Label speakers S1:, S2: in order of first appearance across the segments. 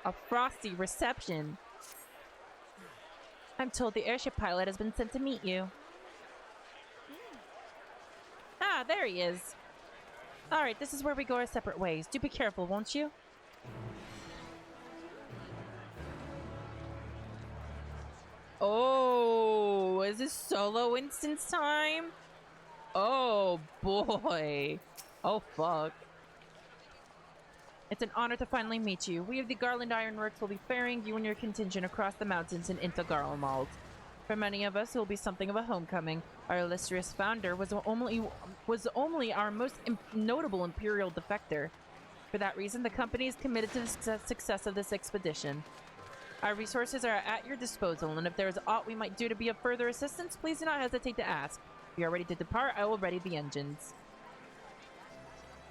S1: A frosty reception. I'm told the airship pilot has been sent to meet you. Ah, there he is. Alright, this is where we go our separate ways. Do be careful, won't you? Oh, is this solo instance time? Oh, boy. Oh, fuck. It's an honor to finally meet you. We of the Garland Ironworks will be ferrying you and your contingent across the mountains and into Garlemald. For many of us, it will be something of a homecoming. Our illustrious founder was only our most notable Imperial defector. For that reason, the company is committed to the success of this expedition. Our resources are at your disposal, and if there is aught we might do to be of further assistance, please do not hesitate to ask. If you are ready to depart, I will ready the engines.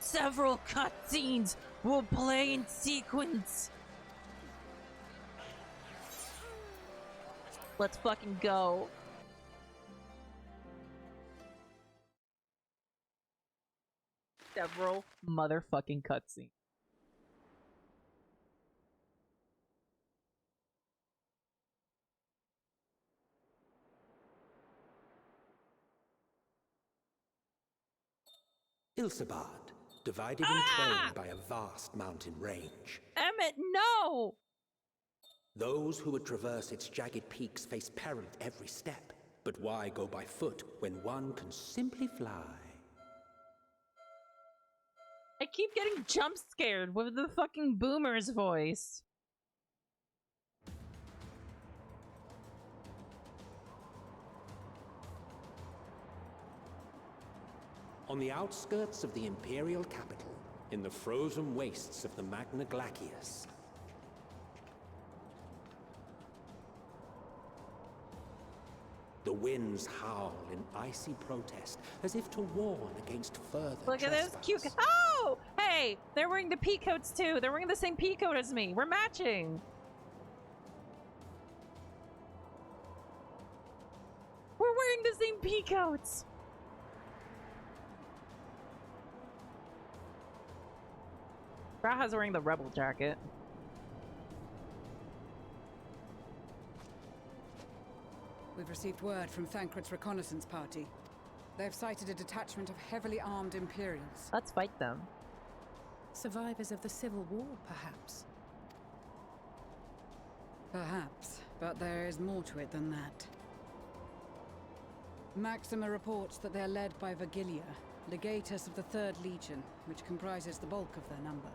S1: Several cutscenes will play in sequence. Let's fucking go. Several motherfucking cutscenes.
S2: Ilsabad, divided in twain by a vast mountain range.
S1: Emmett, no!
S2: Those who would traverse its jagged peaks face peril at every step. But why go by foot when one can simply fly?
S1: I keep getting jump scared with the fucking boomer's voice.
S2: On the outskirts of the Imperial capital, in the frozen wastes of the Magna Glacius, the winds howl in icy protest, as if to warn against further
S1: Look at this cute. Oh! Hey! They're wearing the pea coats too. They're wearing the same pea coat as me. We're matching. We're wearing the same pea coats. Raha's wearing the rebel jacket.
S3: We've received word from Thancred's reconnaissance party. They've sighted a detachment of heavily armed Imperials.
S1: Let's fight them.
S4: Survivors of the Civil War, perhaps?
S3: Perhaps, but there is more to it than that. Maxima reports that they're led by Vergilia, legatus of the 3rd Legion, which comprises the bulk of their number.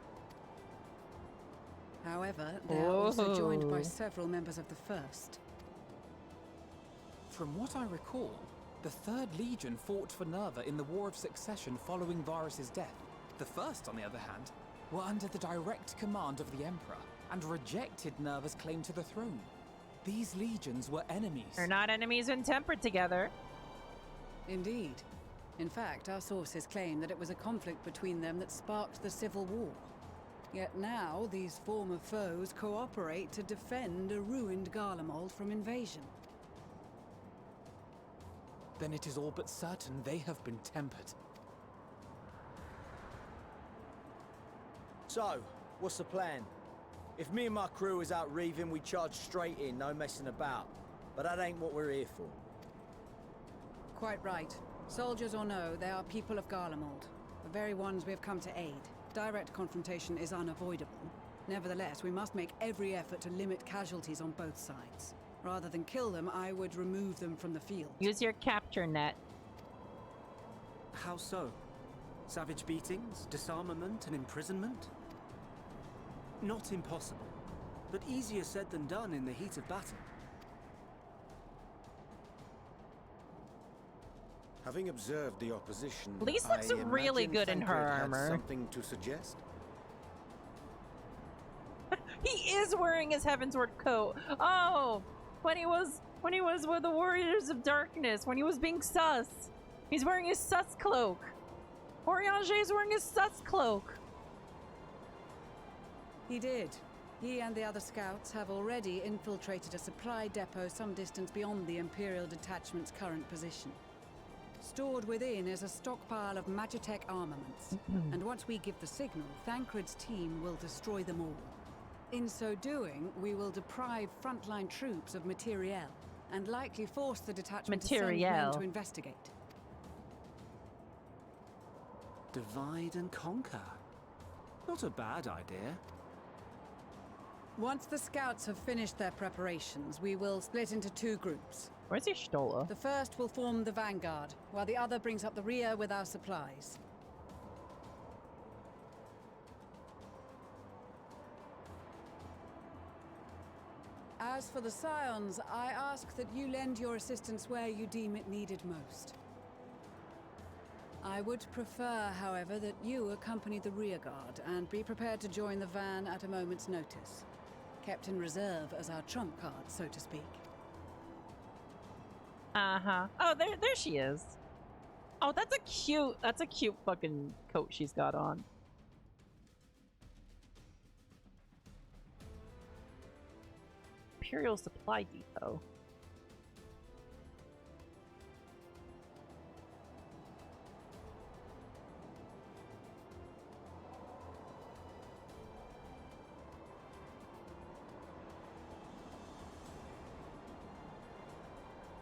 S3: However, they're also joined by several members of the 1st.
S5: From what I recall, the 3rd Legion fought for Nerva in the War of Succession following Varus's death. The 1st, on the other hand, were under the direct command of the Emperor and rejected Nerva's claim to the throne. These legions were enemies.
S1: They're not enemies when tempered together.
S3: Indeed. In fact, our sources claim that it was a conflict between them that sparked the Civil War. Yet now, these former foes cooperate to defend a ruined Garlemald from invasion.
S5: Then it is all but certain they have been tempered.
S6: So, what's the plan? If me and my crew is out reaving, we charge straight in, no messing about. But that ain't what we're here for.
S3: Quite right. Soldiers or no, they are people of Garlemald, the very ones we have come to aid. Direct confrontation is unavoidable. Nevertheless, we must make every effort to limit casualties on both sides. Rather than kill them, I would remove them from the field.
S1: Use your capture net.
S7: How so? Savage beatings, disarmament, and imprisonment? Not impossible, but easier said than done in the heat of battle.
S8: Having observed the opposition,
S1: Lise looks really good in her armor.
S8: Something to suggest?
S1: He is wearing his Heavensward coat. Oh, when he was with the Warriors of Darkness, when he was being sus, he's wearing his sus cloak. Orianger is wearing his sus cloak.
S3: He did. He and the other scouts have already infiltrated a supply depot some distance beyond the Imperial detachment's current position. Stored within is a stockpile of Magitech armaments, and once we give the signal, Thancred's team will destroy them all. In so doing, we will deprive frontline troops of materiel and likely force the detachment to send men
S1: Materiel.
S3: to investigate.
S7: Divide and conquer. Not a bad idea.
S3: Once the scouts have finished their preparations, we will split into 2 groups.
S1: Where's your Stola?
S3: The first will form the vanguard, while the other brings up the rear with our supplies. As for the Scions, I ask that you lend your assistance where you deem it needed most. I would prefer, however, that you accompany the rearguard and be prepared to join the van at a moment's notice. Kept in reserve as our trump card, so to speak.
S1: Uh-huh. Oh, there she is. Oh, that's a cute fucking coat she's got on. Imperial Supply Depot.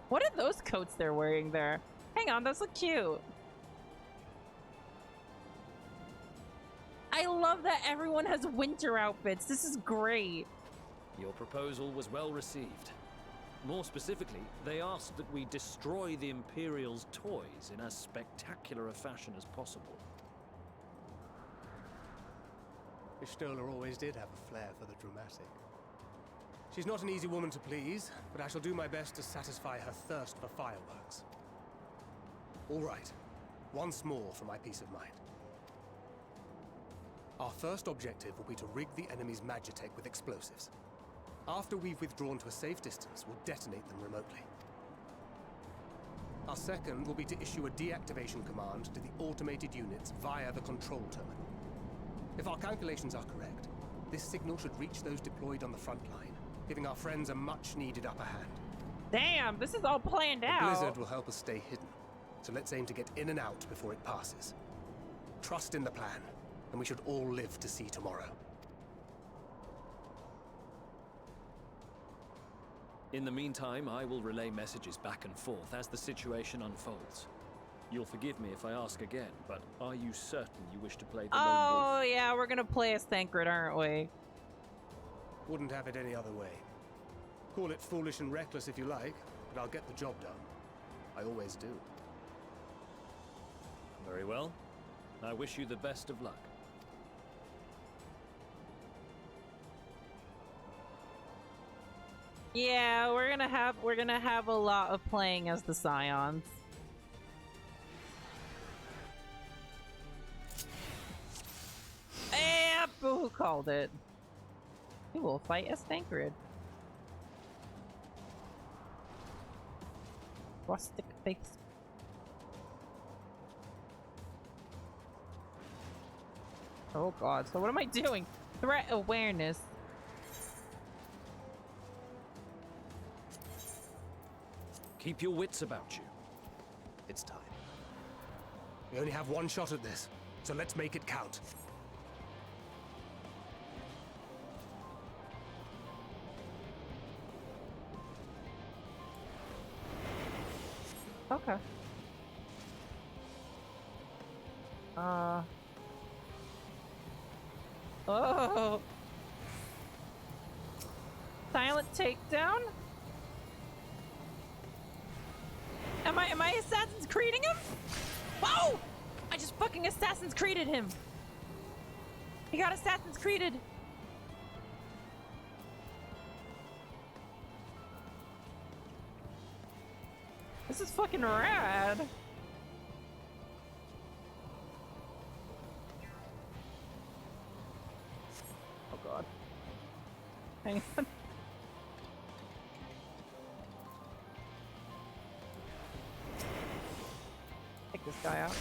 S1: What are those coats they're wearing there? Hang on, those look cute. I love that everyone has winter outfits. This is great.
S9: Your proposal was well received. More specifically, they asked that we destroy the Imperial's toys in as spectacular a fashion as possible.
S10: Stola always did have a flair for the dramatic. She's not an easy woman to please, but I shall do my best to satisfy her thirst for fireworks. All right, once more for my peace of mind. Our first objective will be to rig the enemy's Magitech with explosives. After we've withdrawn to a safe distance, we'll detonate them remotely. Our second will be to issue a deactivation command to the automated units via the control terminal. If our calculations are correct, this signal should reach those deployed on the front line, giving our friends a much-needed upper hand.
S1: Damn, this is all planned out.
S10: The blizzard will help us stay hidden, so let's aim to get in and out before it passes. Trust in the plan, and we should all live to see tomorrow.
S9: In the meantime, I will relay messages back and forth as the situation unfolds. You'll forgive me if I ask again, but are you certain you wish to play the lone
S1: Oh,
S9: wolf?
S1: yeah, we're gonna play as Thancred, aren't we?
S10: Wouldn't have it any other way. Call it foolish and reckless if you like, but I'll get the job done. I always do.
S9: Very well. I wish you the best of luck.
S1: Yeah, we're gonna have a lot of playing as the Scions. Yep, who called it? We will fight as Thancred. Rustic face. Oh god, so what am I doing? Threat awareness.
S9: Keep your wits about you.
S10: It's time. We only have one shot at this, so let's make it count.
S1: Okay. Oh. Silent takedown? Am I Assassin's Creeding him? Whoa! I just fucking Assassin's Creeded him. He got Assassin's Creeded. This is fucking rad. Oh god. Hang on. Take this guy out.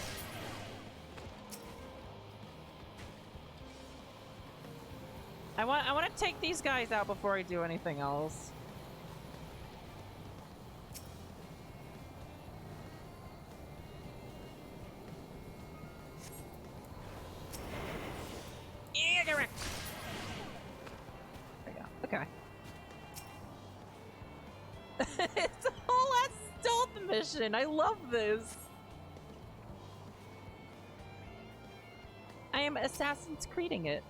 S1: I want to take these guys out before I do anything else. Okay. It's a whole ass stealth mission. I love this. I am Assassin's Creeding it.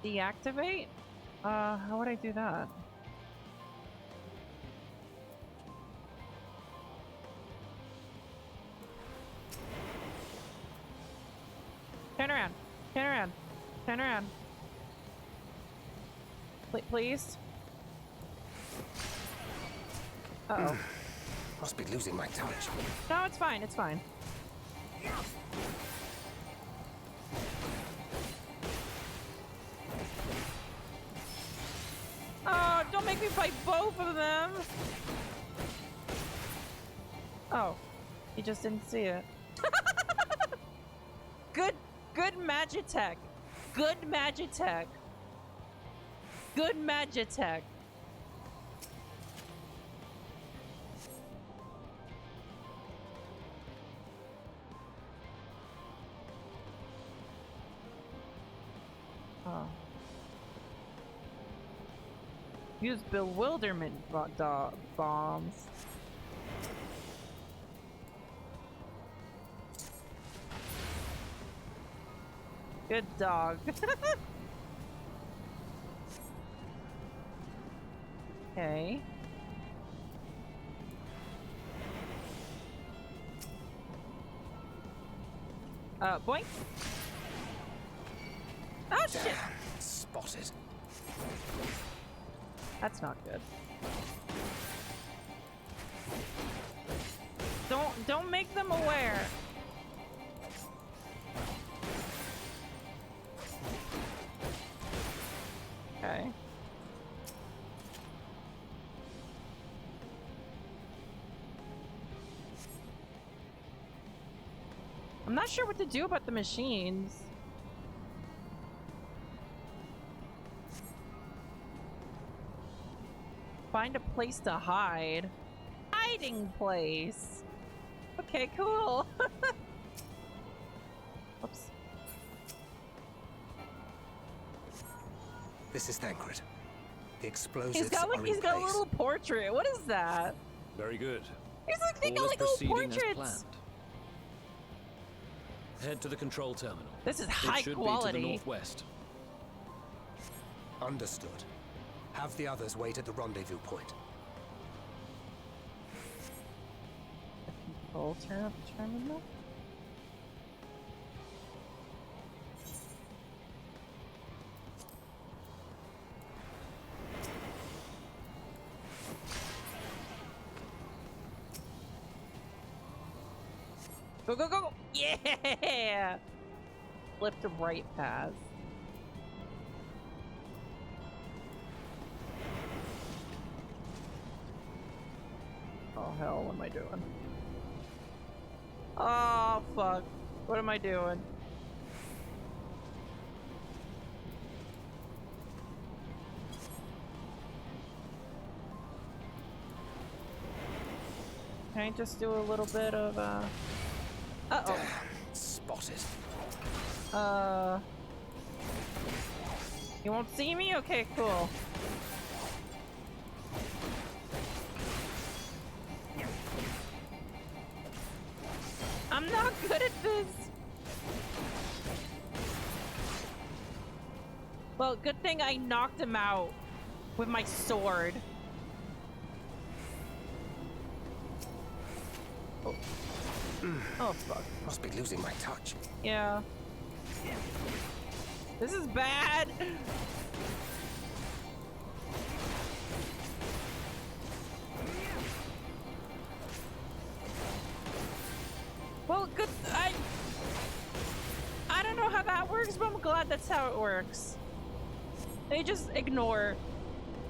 S1: Deactivate? How would I do that? Turn around. Turn around. Turn around. Please? Uh-oh.
S11: Must be losing my touch.
S1: No, it's fine. It's fine. Oh, don't make me fight both of them. Oh, he just didn't see it. Good Magitech. Good Magitech. Good Magitech. Oh. Use bewilderment bombs. Good dog. Okay. Boink. Oh shit!
S11: Spotted.
S1: That's not good. Don't make them aware. Okay. I'm not sure what to do about the machines. Find a place to hide. Hiding place. Okay, cool. Oops.
S11: This is Thancred. The explosives
S1: He's got like
S11: are
S1: he's
S11: in
S1: got a
S11: place.
S1: little portrait. What is that?
S9: Very good.
S1: He's like they got
S9: All is
S1: like little
S9: proceeding as
S1: portraits.
S9: planned. Head to the control terminal.
S1: This is
S9: It
S1: high
S9: should
S1: quality.
S9: be to the northwest.
S11: Understood. Have the others wait at the rendezvous point.
S1: Control terminal. Go, go, go, go! Yeah! Flip to right path. Oh, hell, what am I doing? Oh, fuck. What am I doing? Can I just do a little bit of, Uh-oh.
S11: Spotted.
S1: You won't see me? Okay, cool. I'm not good at this. Well, good thing I knocked him out with my sword. Oh, oh fuck.
S11: Must be losing my touch.
S1: Yeah. This is bad. Well, good. I don't know how that works, but I'm glad that's how it works. They just ignore.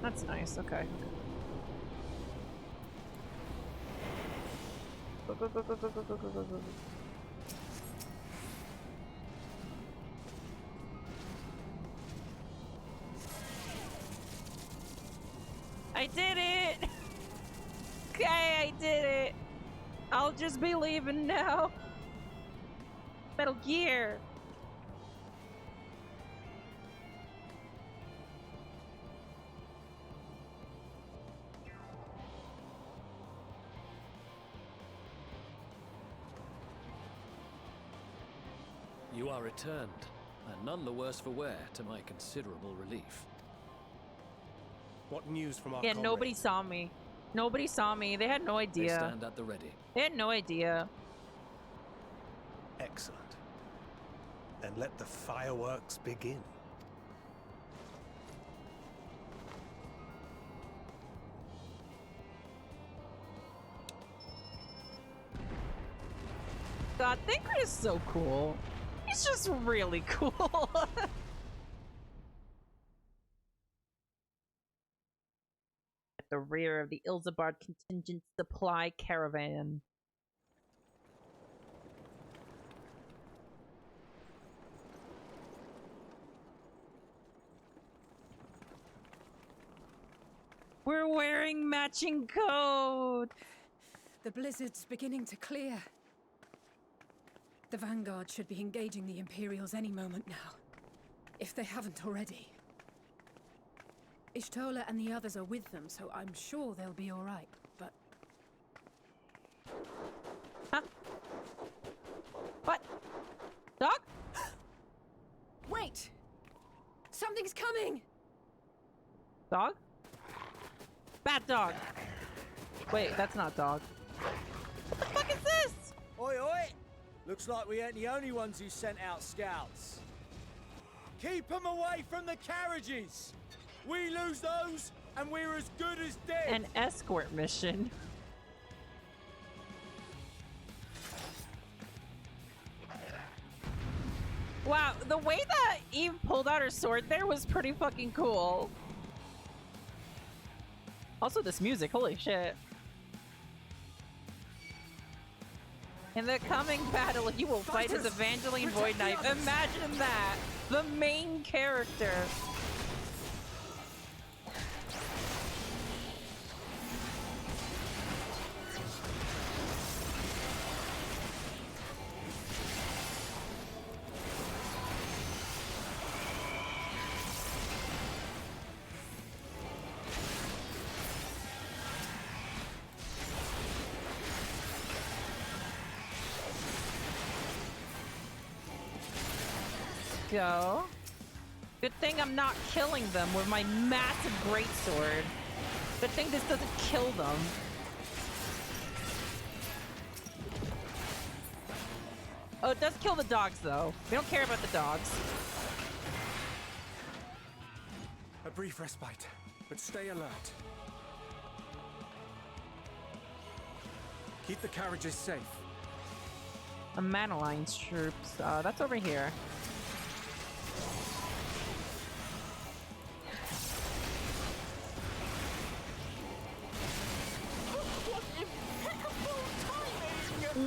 S1: That's nice. Okay. Go, go, go, go, go, go, go, go, go, go. I did it! Okay, I did it! I'll just be leaving now. Metal Gear.
S9: You are returned, and none the worse for wear, to my considerable relief.
S10: What news from our
S1: Yeah,
S10: comrades?
S1: nobody saw me. Nobody saw me. They had no
S9: They
S1: idea.
S9: stand at the ready.
S1: They had no idea.
S10: Excellent. Then let the fireworks begin.
S1: God, Thinker is so cool. He's just really cool. At the rear of the Ilzabard contingent supply caravan. We're wearing matching coats.
S4: The blizzard's beginning to clear. The Vanguard should be engaging the Imperials any moment now, if they haven't already. Ishtola and the others are with them, so I'm sure they'll be all right, but...
S1: Huh? What? Dog?
S4: Wait! Something's coming!
S1: Dog? Bad dog. Wait, that's not dog. What the fuck is this?
S6: Oi, oi! Looks like we ain't the only ones who sent out scouts. Keep them away from the carriages! We lose those, and we're as good as dead!
S1: An escort mission. Wow, the way that Eve pulled out her sword there was pretty fucking cool. Also, this music, holy shit. In the coming battle, you will fight as Evangeline Void Knight. Imagine that! The main character. Go. Good thing I'm not killing them with my massive greatsword. Good thing this doesn't kill them. Oh, it does kill the dogs, though. We don't care about the dogs.
S11: A brief respite, but stay alert. Keep the carriages safe.
S1: A Manaline's troops. That's over here.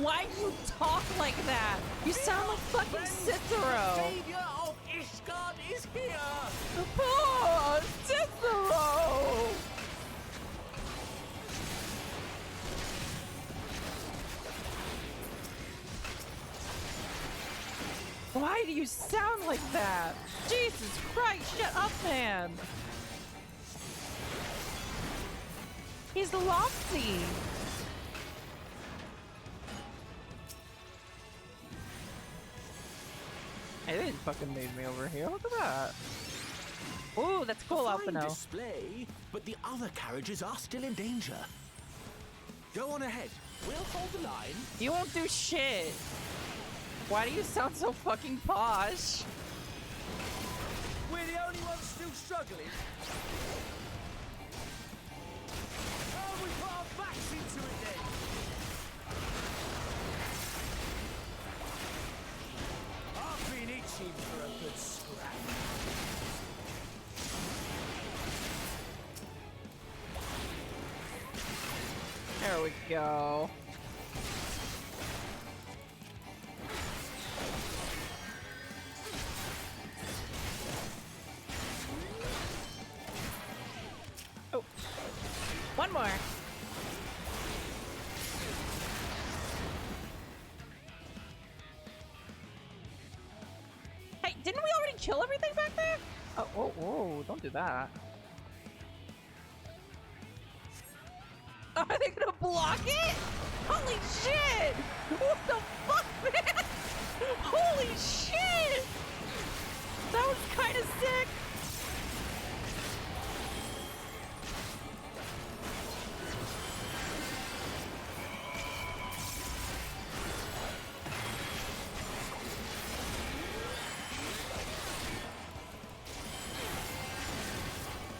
S1: Why do you talk like that? You sound like fucking Cicero.
S6: Savior of Ishgard is here!
S1: Oh, Cicero! Why do you sound like that? Jesus Christ, shut up, man! He's lofty! Hey, they fucking made me over here. Look at that. Ooh, that's cool, Alpino.
S2: Display, but the other carriages are still in danger. Go on ahead. We'll hold the line.
S1: You won't do shit. Why do you sound so fucking posh?
S6: We're the only ones still struggling. Oh, we put our backs into it then. I've been itching for a good scrap.
S1: There we go. Oh, one more. Hey, didn't we already kill everything back there? Oh, don't do that. Are they gonna block it? Holy shit! What the fuck, man? Holy shit! That was kind of sick.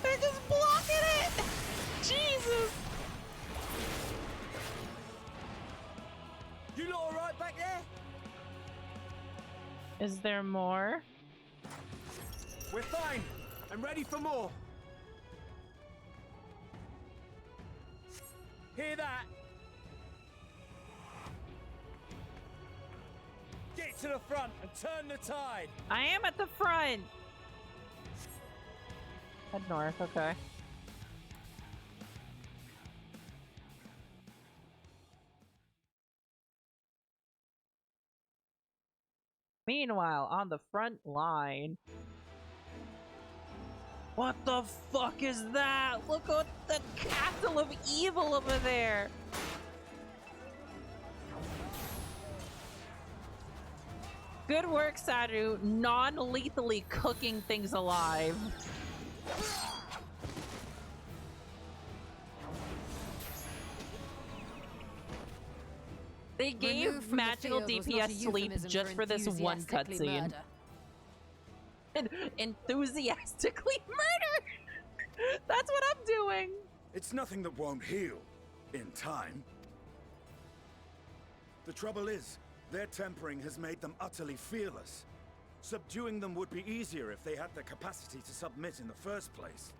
S1: They're just blocking it! Jesus!
S6: You lot alright back there?
S1: Is there more?
S6: We're fine. I'm ready for more. Hear that? Get to the front and turn the tide.
S1: I am at the front. Head north, okay. Meanwhile, on the front line. What the fuck is that? Look at the castle of evil over there. Good work, Sadu. Non-lethally cooking things alive. They gave magical DPS sleep just for this one cutscene. Enthusiastically murder! That's what I'm doing!
S12: It's nothing that won't heal in time. The trouble is, their tempering has made them utterly fearless. Subduing them would be easier if they had the capacity to submit in the first place.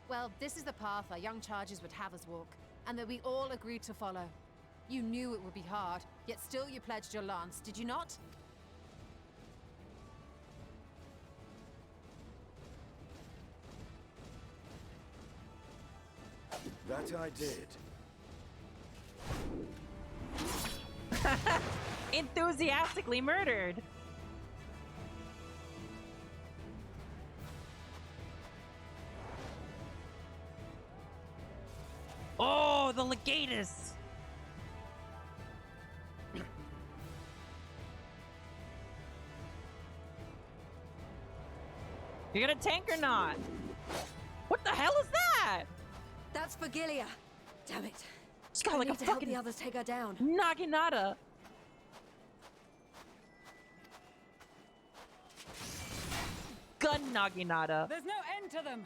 S13: Well, this is the path our young charges would have us walk, and that we all agreed to follow. You knew it would be hard, yet still you pledged your lance, did you not?
S12: That I did.
S1: Enthusiastically murdered. Oh, the legatus. You gonna tank or not? What the hell is that?
S14: That's for Gilia. Damn it.
S1: She's got like a
S14: need to help
S1: fucking
S14: the others take her down.
S1: Naginata. Gun Naginata.
S3: There's no end to them.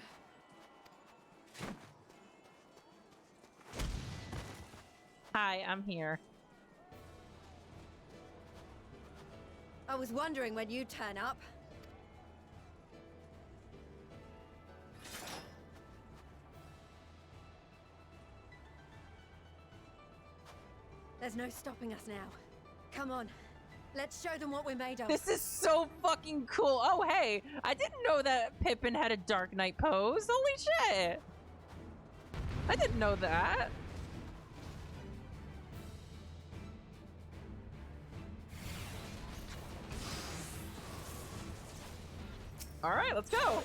S1: Hi, I'm here.
S14: I was wondering when you'd turn up. There's no stopping us now. Come on. Let's show them what we're made of.
S1: This is so fucking cool. Oh, hey. I didn't know that Pippin had a Dark Knight pose. Holy shit. I didn't know that. All right, let's go.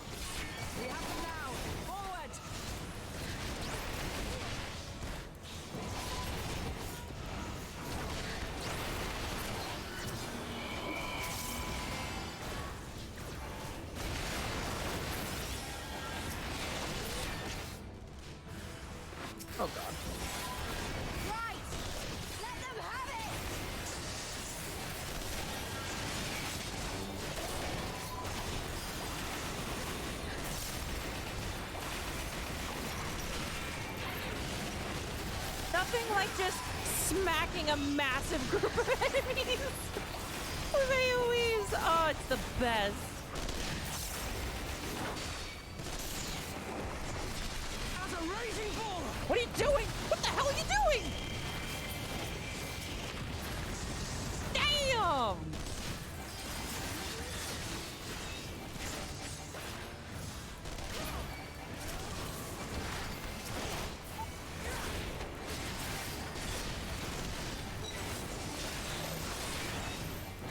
S3: We have them now. Forward.
S1: Oh god.
S14: Right! Let them have it!
S1: Nothing like just smacking a massive group of enemies with AoEs. Oh, it's the best.
S6: As a raging bull!
S1: What are you doing? What the hell are you doing? Damn!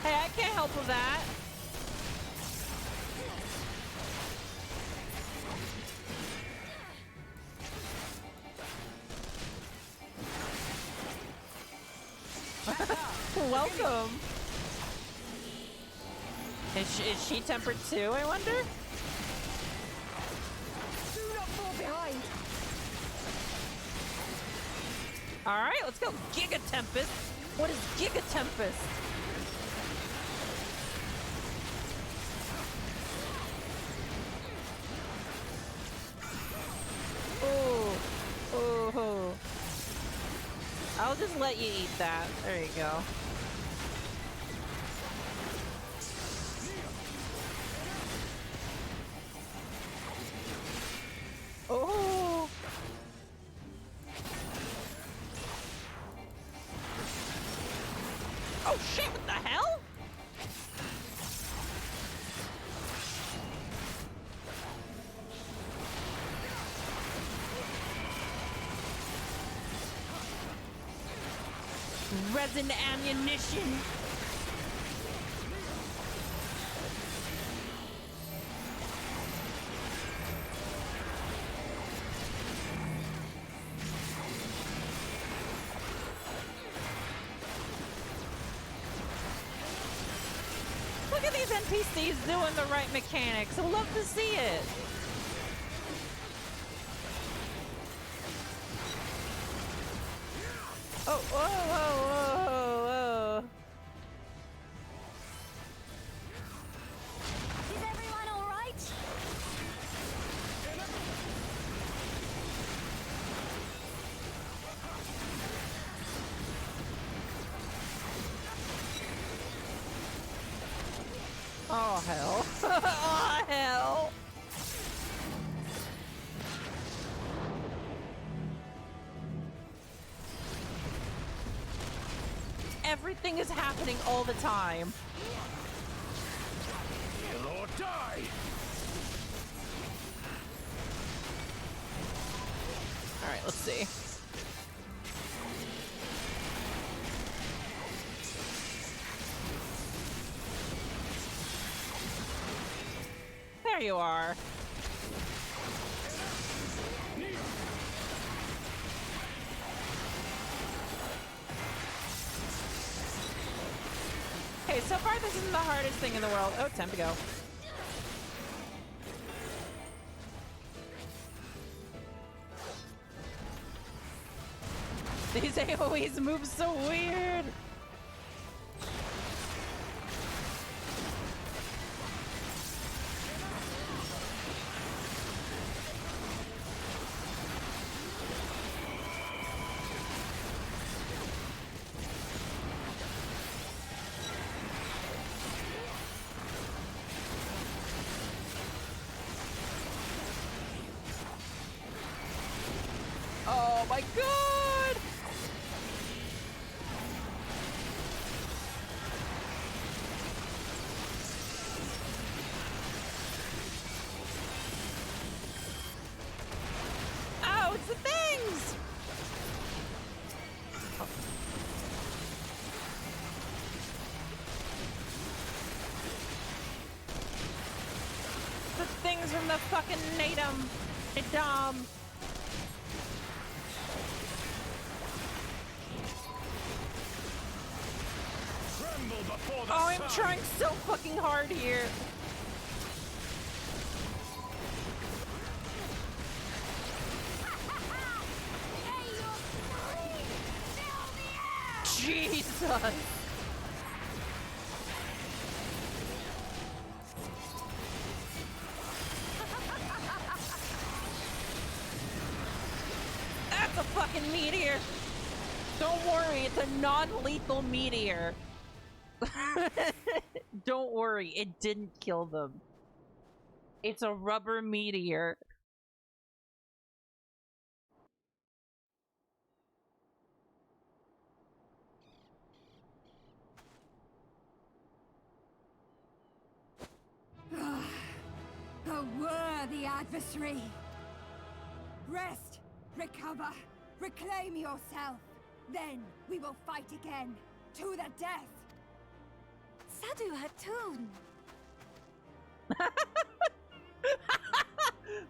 S1: Hey, I can't help with that. Welcome. Is she tempered too, I wonder?
S14: Do not fall behind.
S1: Alright, let's go. Giga Tempest. What is Giga Tempest? Oh. I'll just let you eat that. There you go. Oh. Oh shit, what the hell? Resin ammunition. Look at these NPCs doing the right mechanics. I love to see it. Oh, whoa, whoa, whoa, whoa.
S14: Is everyone all right?
S1: Oh, hell. Oh, hell. Everything is happening all the time.
S12: Kill or die!
S1: All right, let's see. There you are. Okay, so far this isn't the hardest thing in the world. Oh, time to go. These AoEs move so weird. Oh my god! Oh, it's the things! The things from the fucking Nadam. Oh, I'm trying so fucking hard here. Jesus. That's a fucking meteor. Don't worry, it's a non-lethal meteor. Don't worry, it didn't kill them. It's a rubber meteor.
S14: A worthy adversary. Rest, recover, reclaim yourself. Then we will fight again, to the death. Sadu Hatun.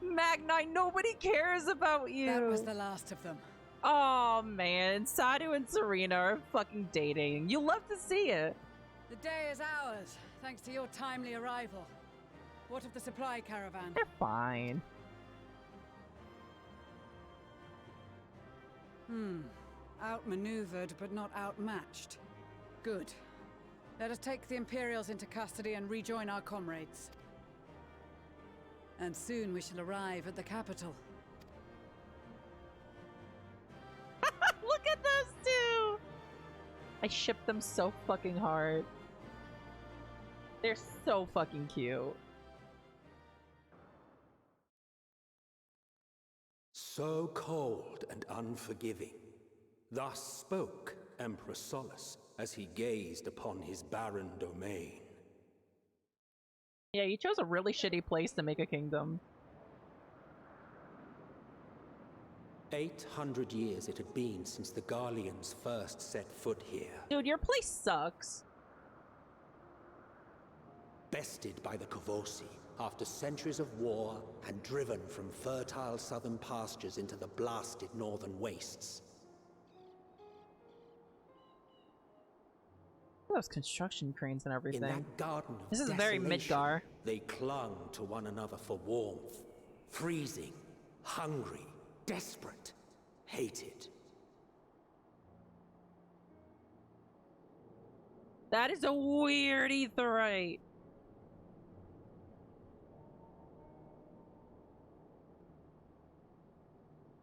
S1: Magnai, nobody cares about you.
S3: That was the last of them.
S1: Oh man, Sadu and Serena are fucking dating. You love to see it.
S3: The day is ours, thanks to your timely arrival. What of the supply caravan?
S1: They're fine.
S3: Outmaneuvered, but not outmatched. Good. Let us take the Imperials into custody and rejoin our comrades. And soon we shall arrive at the capital.
S1: Look at those two! I ship them so fucking hard. They're so fucking cute.
S2: So cold and unforgiving. Thus spoke Emperor Solus as he gazed upon his barren domain.
S1: Yeah, you chose a really shitty place to make a kingdom.
S2: 800 years it had been since the Garleans first set foot here.
S1: Dude, your place sucks.
S2: Bested by the Kovosi after centuries of war and driven from fertile southern pastures into the blasted northern wastes.
S1: Those construction cranes and everything.
S2: In that garden of
S1: this is very Midgar.
S2: They clung to one another for warmth, freezing, hungry, desperate, hated.
S1: That is a weird aetheryte.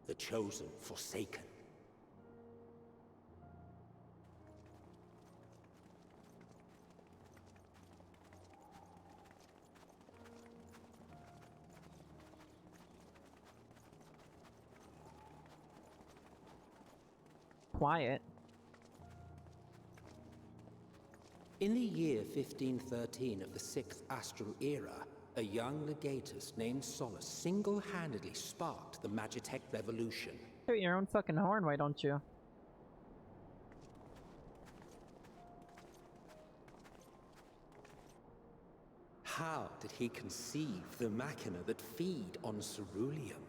S2: The chosen forsaken.
S1: Quiet.
S2: In the year 1513 of the 6th astral era, a young legatus named Solus single-handedly sparked the Magitech revolution.
S1: Toot your own fucking horn, why don't you?
S2: How did he conceive the machina that feed on ceruleum?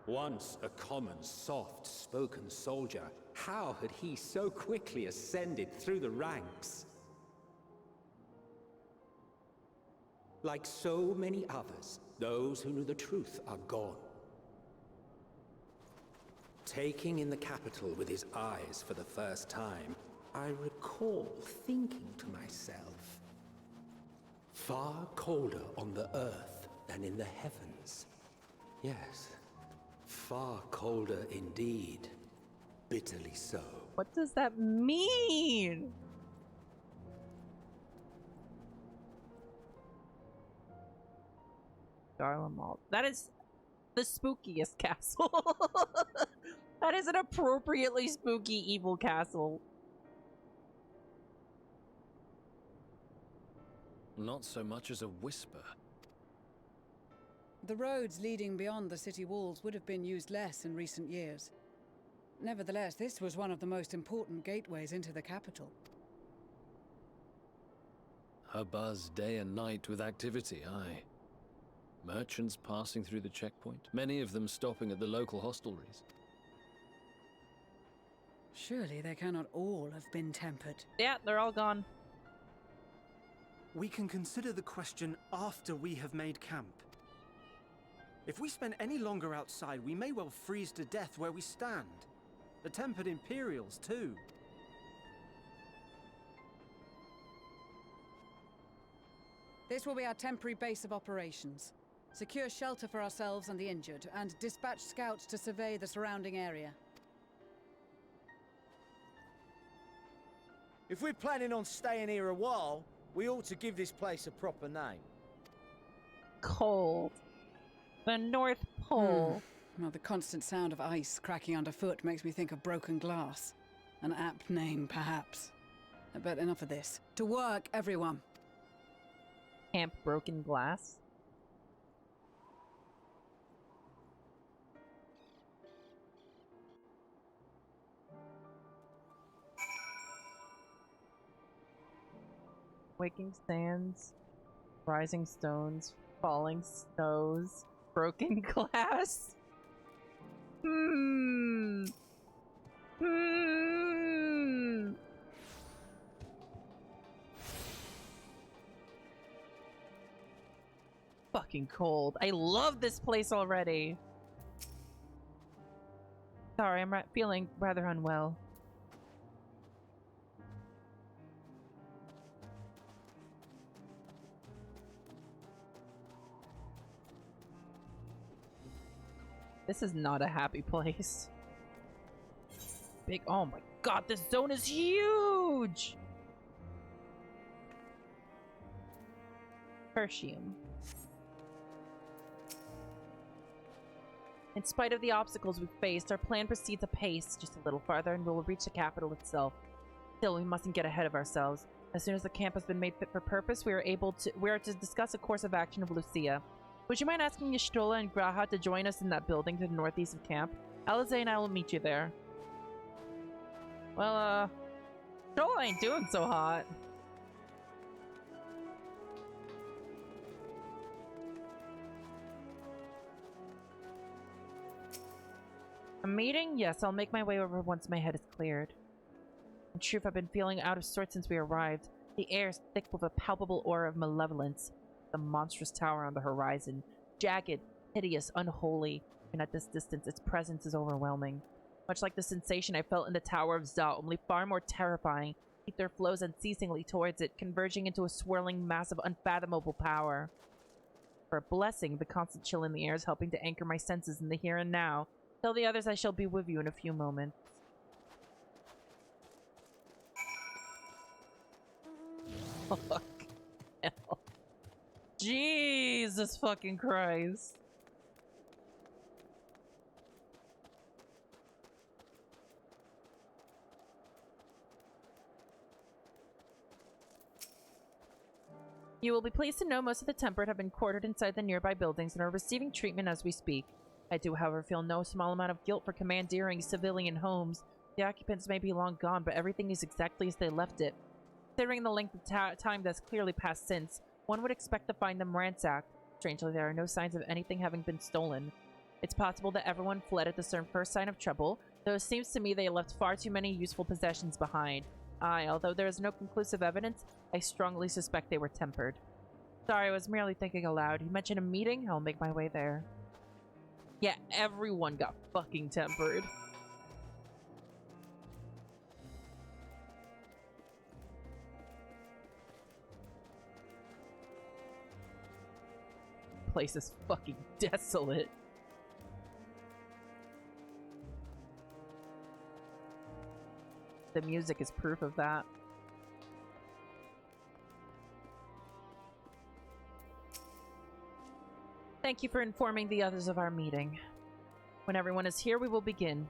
S2: Once a common, soft-spoken soldier, how had he so quickly ascended through the ranks? Like so many others, those who knew the truth are gone. Taking in the capital with his eyes for the first time, I recall thinking to myself, far colder on the earth than in the heavens. Yes, far colder indeed. Bitterly so.
S1: What does that mean? Garlemald. That is the spookiest castle. That is an appropriately spooky evil castle.
S9: Not so much as a whisper.
S3: The roads leading beyond the city walls would have been used less in recent years. Nevertheless, this was one of the most important gateways into the capital.
S9: A buzz day and night with activity, aye. Merchants passing through the checkpoint, many of them stopping at the local hostelries.
S3: Surely they cannot all have been tempered.
S1: Yeah, they're all gone.
S7: We can consider the question after we have made camp. If we spend any longer outside, we may well freeze to death where we stand. The tempered Imperials, too.
S3: This will be our temporary base of operations. Secure shelter for ourselves and the injured, and dispatch scouts to survey the surrounding area.
S6: If we're planning on staying here a while, we ought to give this place a proper name.
S1: Cold. The North Pole.
S3: Well, the constant sound of ice cracking underfoot makes me think of broken glass. An apt name, perhaps. But enough of this. To work, everyone.
S1: Camp Broken Glass. Waking sands, rising stones, falling snows, broken glass. Fucking cold. I love this place already. Sorry, I'm feeling rather unwell. This is not a happy place. Big, oh my god, this zone is huge! Tertium. In spite of the obstacles we've faced, our plan proceeds apace, just a little farther and we'll reach the capital itself. Still, we mustn't get ahead of ourselves. As soon as the camp has been made fit for purpose, we are to discuss a course of action of Lucia. Would you mind asking Y'shtola and Graha to join us in that building to the northeast of camp? Alize and I will meet you there. Well, Y'shtola ain't doing so hot. A meeting? Yes, I'll make my way over once my head is cleared. In truth, I've been feeling out of sorts since we arrived. The air is thick with a palpable aura of malevolence. The monstrous tower on the horizon. Jagged, hideous, unholy. And at this distance, its presence is overwhelming. Much like the sensation I felt in the Tower of Za, only far more terrifying. Ether flows unceasingly towards it, converging into a swirling mass of unfathomable power. For a blessing, the constant chill in the air is helping to anchor my senses in the here and now. Tell the others I shall be with you in a few moments. Fuck. Hell. Jesus fucking Christ. You will be pleased to know most of the temperate have been quartered inside the nearby buildings and are receiving treatment as we speak. I do, however, feel no small amount of guilt for commandeering civilian homes. The occupants may be long gone, but everything is exactly as they left it. Considering the length of time that's clearly passed since, one would expect to find them ransacked. Strangely, there are no signs of anything having been stolen. It's possible that everyone fled at the first sign of trouble, though it seems to me they left far too many useful possessions behind. Aye, although there is no conclusive evidence, I strongly suspect they were tempered. Sorry, I was merely thinking aloud. You mentioned a meeting? I'll make my way there. Yeah, everyone got fucking tempered. Place is fucking desolate. The music is proof of that. Thank you for informing the others of our meeting. When everyone is here, we will begin.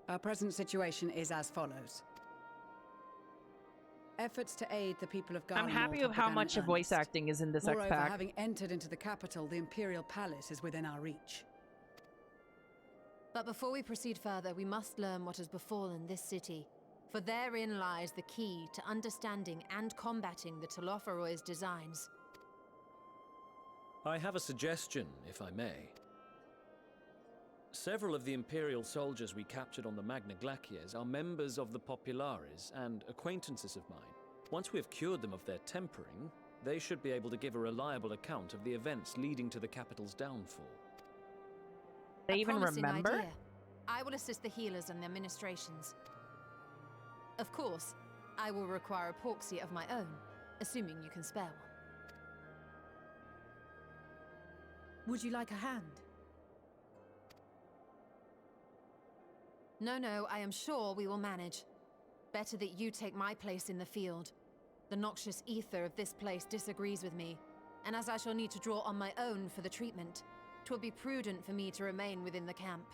S3: Our present situation is as follows. Efforts to aid the people of Garlemald.
S1: I'm happy with how much voice acting is in this
S3: Moreover,
S1: X-Pack.
S3: having entered into the capital, the Imperial Palace is within our reach.
S13: But before we proceed further, we must learn what has befallen this city. For therein lies the key to understanding and combating the TiraLyra's designs.
S9: I have a suggestion, if I may. Several of the Imperial soldiers we captured on the Magna Glaciers are members of the Populares and acquaintances of mine. Once we have cured them of their tempering, they should be able to give a reliable account of the events leading to the capital's downfall.
S1: They even remember?
S13: Idea. I will assist the healers and their ministrations. Of course, I will require a proxy of my own, assuming you can spare one.
S4: Would you like a hand?
S13: No, I am sure we will manage. Better that you take my place in the field. The noxious ether of this place disagrees with me, and as I shall need to draw on my own for the treatment, 'twill be prudent for me to remain within the camp.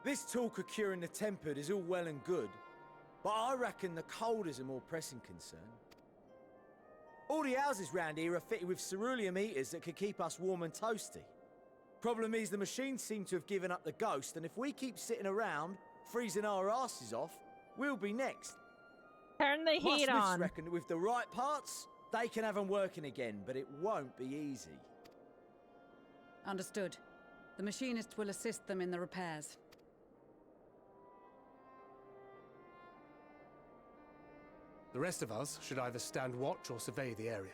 S6: This talk of curing the tempered is all well and good, but I reckon the cold is a more pressing concern. All the houses round here are fitted with ceruleum heaters that could keep us warm and toasty. Problem is, the machines seem to have given up the ghost, and if we keep sitting around, freezing our asses off, we'll be next.
S1: Turn the
S6: My
S1: heat
S6: smiths
S1: on.
S6: reckon that with the right parts, they can have them working again, but it won't be easy.
S3: Understood. The machinists will assist them in the repairs.
S10: The rest of us should either stand watch or survey the area.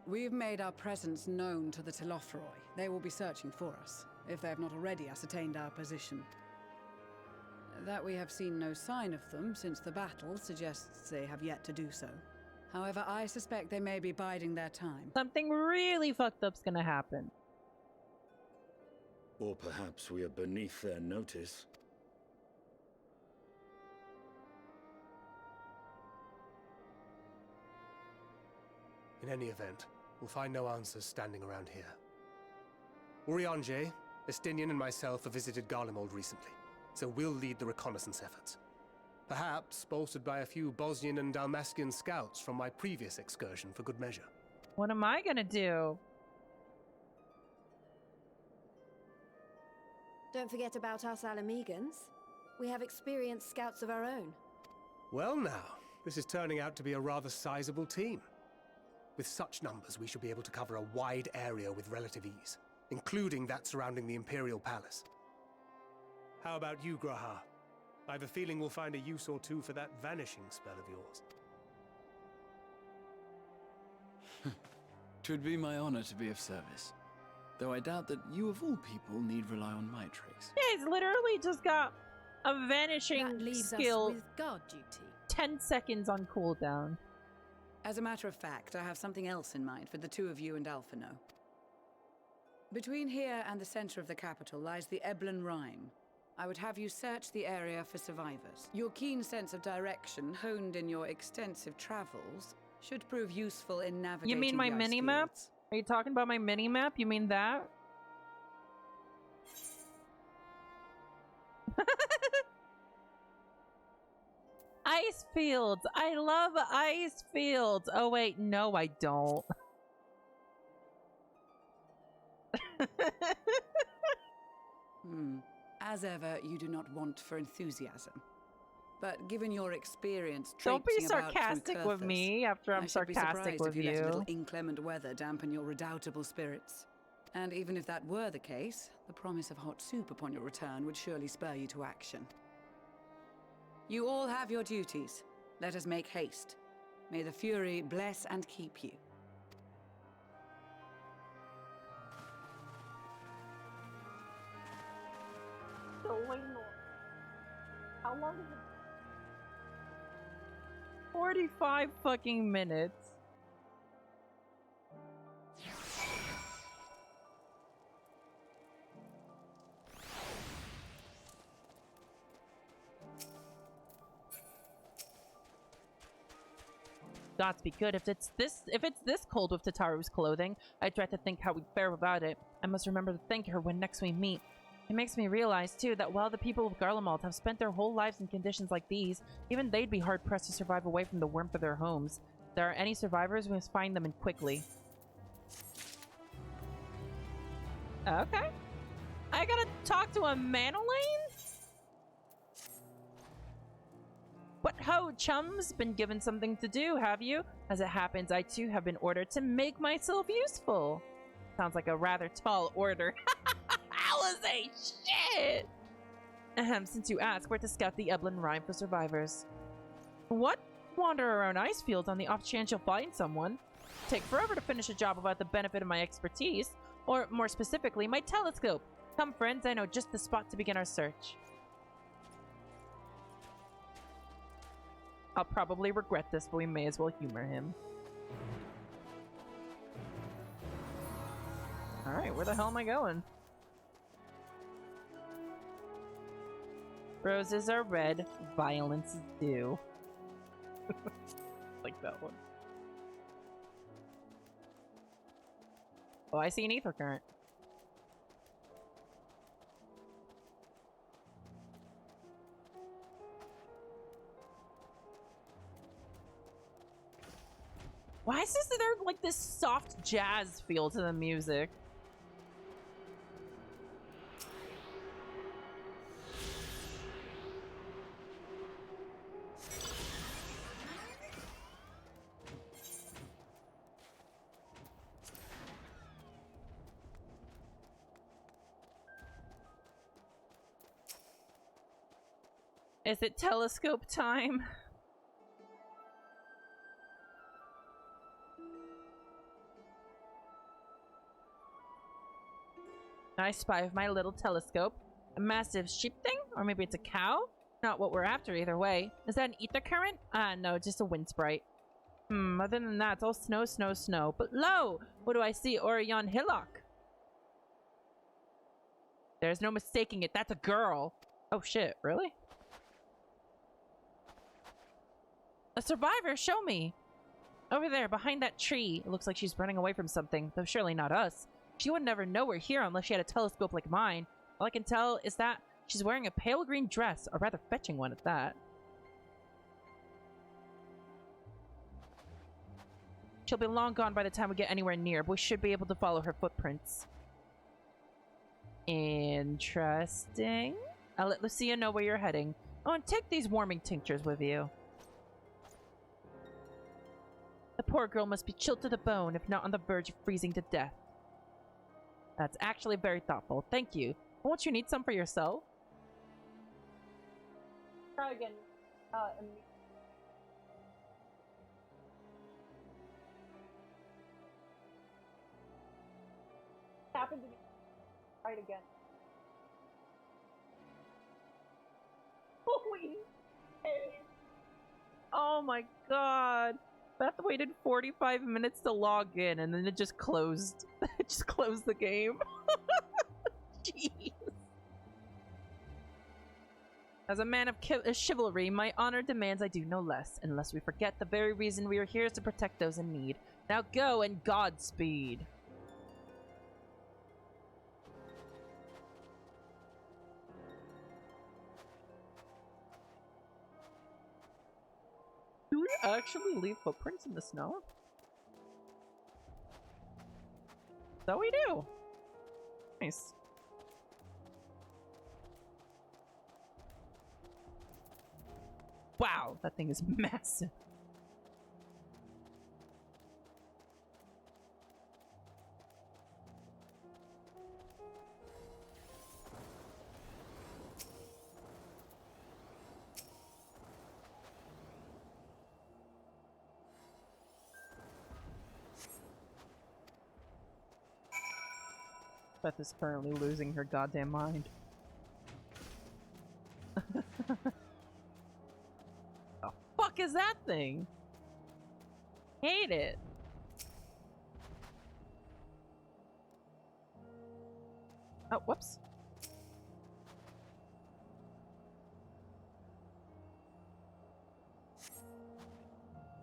S3: We've made our presence known to the Telophroi. They will be searching for us, if they have not already ascertained our position. That we have seen no sign of them since the battle suggests they have yet to do so. However, I suspect they may be biding their time.
S1: Something really fucked up's gonna happen.
S12: Or perhaps we are beneath their notice.
S10: In any event, we'll find no answers standing around here. Urianger, Estinian and myself have visited Garlemald recently, so we'll lead the reconnaissance efforts. Perhaps bolstered by a few Bosnian and Dalmatian scouts from my previous excursion for good measure.
S1: What am I gonna do?
S14: Don't forget about us Alamegans. We have experienced scouts of our own.
S10: Well now, this is turning out to be a rather sizable team. With such numbers, we should be able to cover a wide area with relative ease, including that surrounding the Imperial Palace. How about you, Graha? I have a feeling we'll find a use or two for that vanishing spell of yours.
S15: 'Twould be my honor to be of service. Though I doubt that you of all people need rely on my tricks.
S1: Yeah, he's literally just got a vanishing
S4: That leaves
S1: skill.
S4: us with guard duty.
S1: 10 seconds on cooldown.
S3: As a matter of fact, I have something else in mind for the two of you and Alphino. Between here and the center of the capital lies the Eblan Rhyme. I would have you search the area for survivors. Your keen sense of direction, honed in your extensive travels, should prove useful in navigating
S1: You mean my
S3: the ice
S1: mini-map?
S3: fields.
S1: Are you talking about my mini-map? You mean that? Ice fields! I love ice fields! Oh wait, no I don't.
S3: As ever, you do not want for enthusiasm. But given your experience
S1: Don't be
S3: traipsing about through
S1: sarcastic with
S3: Kurthus,
S1: me after I'm
S3: I should be
S1: sarcastic
S3: surprised
S1: with
S3: if you let a little
S1: you.
S3: inclement weather dampen your redoubtable spirits. And even if that were the case, the promise of hot soup upon your return would surely spur you to action. You all have your duties. Let us make haste. May the Fury bless and keep you.
S1: How long is it? 45 fucking minutes. Gods be good. If it's this cold with Tataru's clothing, I dread to think how we'd fare without it. I must remember to thank her when next we meet. It makes me realize, too, that while the people of Garlemald have spent their whole lives in conditions like these, even they'd be hard-pressed to survive away from the warmth of their homes. If there are any survivors, we must find them and quickly. Okay. I gotta talk to a Manolane? What ho, chums? Been given something to do, have you? As it happens, I too have been ordered to make myself useful. Sounds like a rather tall order. Alizé, shit! Since you ask, we're to scout the Eblan Rhyme for survivors. What? Wander around ice fields on the off chance you'll find someone? Take forever to finish a job without the benefit of my expertise, or more specifically, my telescope. Come, friends, I know just the spot to begin our search. I'll probably regret this, but we may as well humor him. Alright, where the hell am I going? Roses are red, violence is due. Like that one. Oh, I see an ether current. Why is there like this soft jazz feel to the music? Is it telescope time? I spy with my little telescope. A massive sheep thing? Or maybe it's a cow? Not what we're after either way. Is that an ether current? Ah, no, just a wind sprite. Other than that, it's all snow, snow, snow. But lo! What do I see? Orion Hillock. There's no mistaking it. That's a girl. Oh shit, really? A survivor, show me. Over there, behind that tree. It looks like she's running away from something, though surely not us. She would never know we're here unless she had a telescope like mine. All I can tell is that she's wearing a pale green dress, a rather fetching one at that. She'll be long gone by the time we get anywhere near, but we should be able to follow her footprints. Interesting. I'll let Lucia know where you're heading. Oh, and take these warming tinctures with you. The poor girl must be chilled to the bone, if not on the verge of freezing to death. That's actually very thoughtful. Thank you. Won't you need some for yourself? Try again. Happened to be right again. Holy shit. Oh my god. Beth waited 45 minutes to log in and then it just closed. It just closed the game. Jeez. As a man of chivalry, my honor demands I do no less, unless we forget the very reason we are here is to protect those in need. Now go and Godspeed. Do we actually leave footprints in the snow? So we do. Nice. Wow, that thing is massive. Beth is currently losing her goddamn mind. The fuck is that thing? Hate it. Oh, whoops.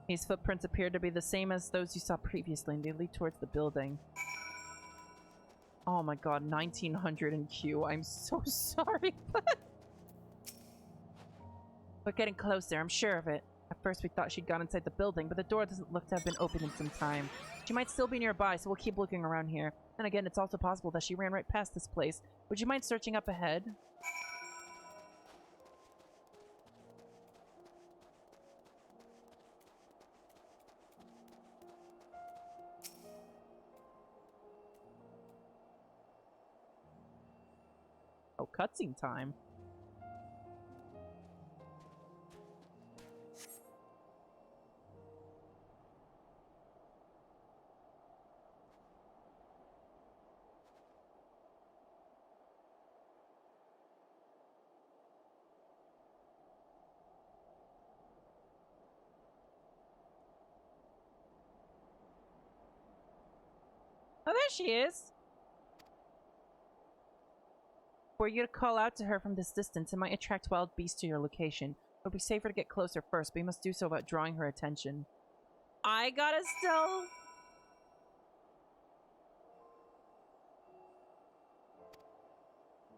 S1: These footprints appear to be the same as those you saw previously, and they lead towards the building. Oh my god, 1900 in Q. I'm so sorry, but... We're getting closer, I'm sure of it. At first we thought she'd gone inside the building, but the door doesn't look to have been open in some time. She might still be nearby, so we'll keep looking around here. And again, it's also possible that she ran right past this place. Would you mind searching up ahead? Oh, cutscene time. Oh, there she is! Were you to call out to her from this distance, it might attract wild beasts to your location. It would be safer to get closer first, but you must do so without drawing her attention. I gotta still...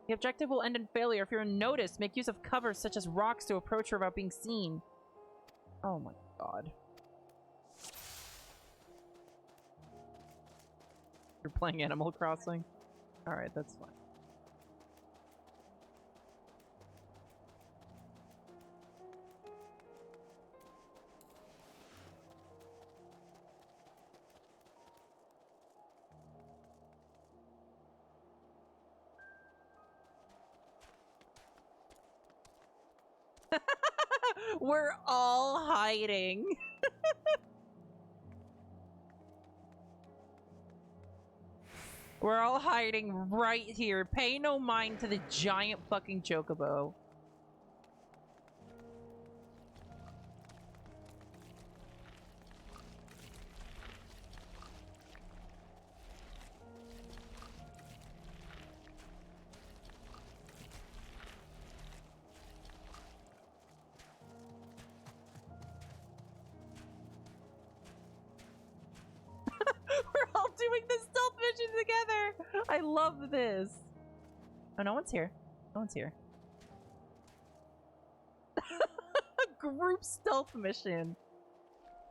S1: The objective will end in failure if you're noticed. Make use of covers such as rocks to approach her without being seen. Oh my god. You're playing Animal Crossing? Alright, that's fine. We're all hiding. We're all hiding right here. Pay no mind to the giant fucking chocobo. We're all doing this stealth mission together. I love this. Oh, no one's here. No one's here. Group stealth mission.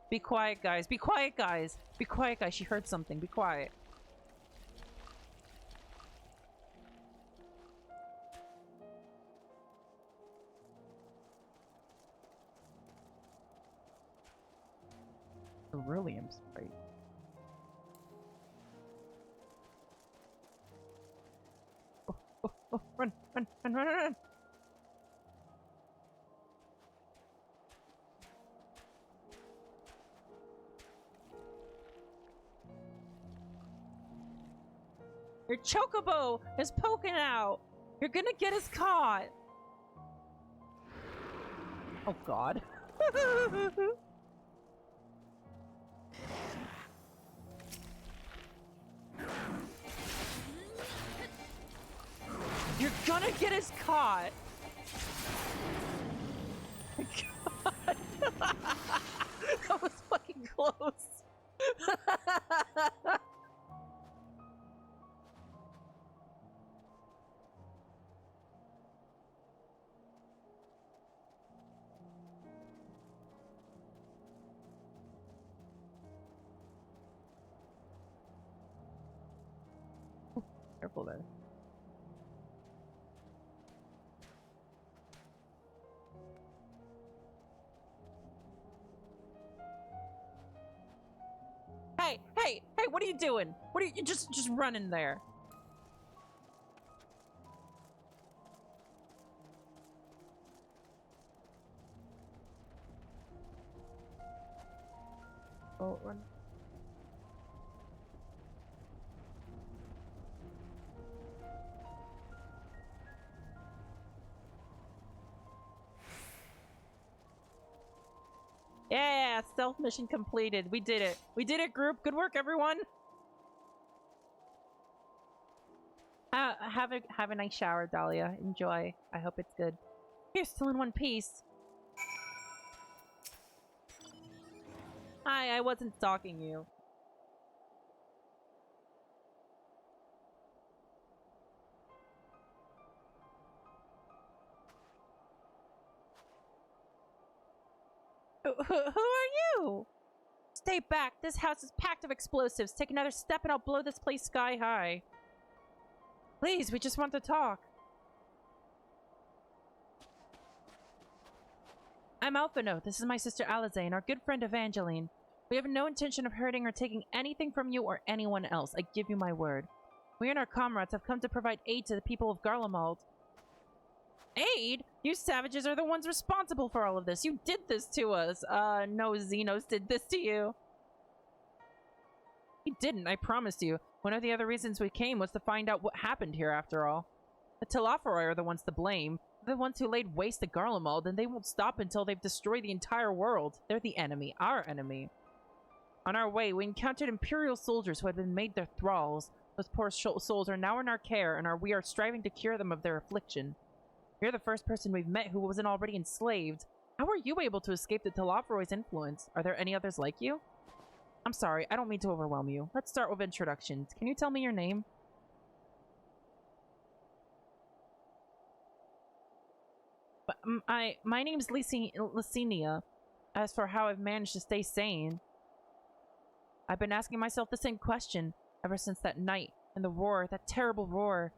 S1: Be quiet, guys. Be quiet, guys. Be quiet, guys. She heard something. Be quiet. Beryllium sprite. Oh, run, run, run, run, run! Your chocobo is poking out! You're gonna get us caught! Oh god. You're gonna get us caught! God. That was fucking close. Careful there. Hey, hey, hey, what are you doing? What are you just running there? Oh, run. Yeah, stealth mission completed. We did it. We did it, group. Good work, everyone. Have a nice shower, Dahlia. Enjoy. I hope it's good. You're still in one piece. Hi, I wasn't stalking you. Who are you? Stay back. This house is packed of explosives. Take another step and I'll blow this place sky high. Please, we just want to talk. I'm Alphino. This is my sister Alize and our good friend Evangeline. We have no intention of hurting or taking anything from you or anyone else. I give you my word. We and our comrades have come to provide aid to the people of Garlemald. Aid? You savages are the ones responsible for all of this. You did this to us. No, Xenos did this to you. He didn't, I promise you. One of the other reasons we came was to find out what happened here after all. The TiraLyra are the ones to blame. They're the ones who laid waste to Garlemald, and they won't stop until they've destroyed the entire world. They're the enemy, our enemy. On our way, we encountered Imperial soldiers who had been made their thralls. Those poor souls are now in our care, and we are striving to cure them of their affliction. You're the first person we've met who wasn't already enslaved. How were you able to escape the TiraLyra's influence? Are there any others like you? I'm sorry, I don't mean to overwhelm you. Let's start with introductions. Can you tell me your name? My name's Licinia. As for how I've managed to stay sane, I've been asking myself the same question ever since that night and the roar, that terrible roar.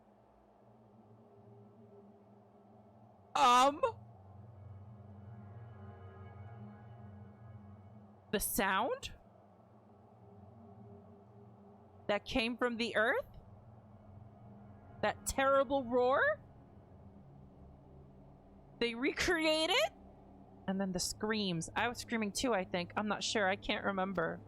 S1: The sound that came from the earth? That terrible roar? They recreate it? And then the screams. I was screaming too, I think. I'm not sure. I can't remember.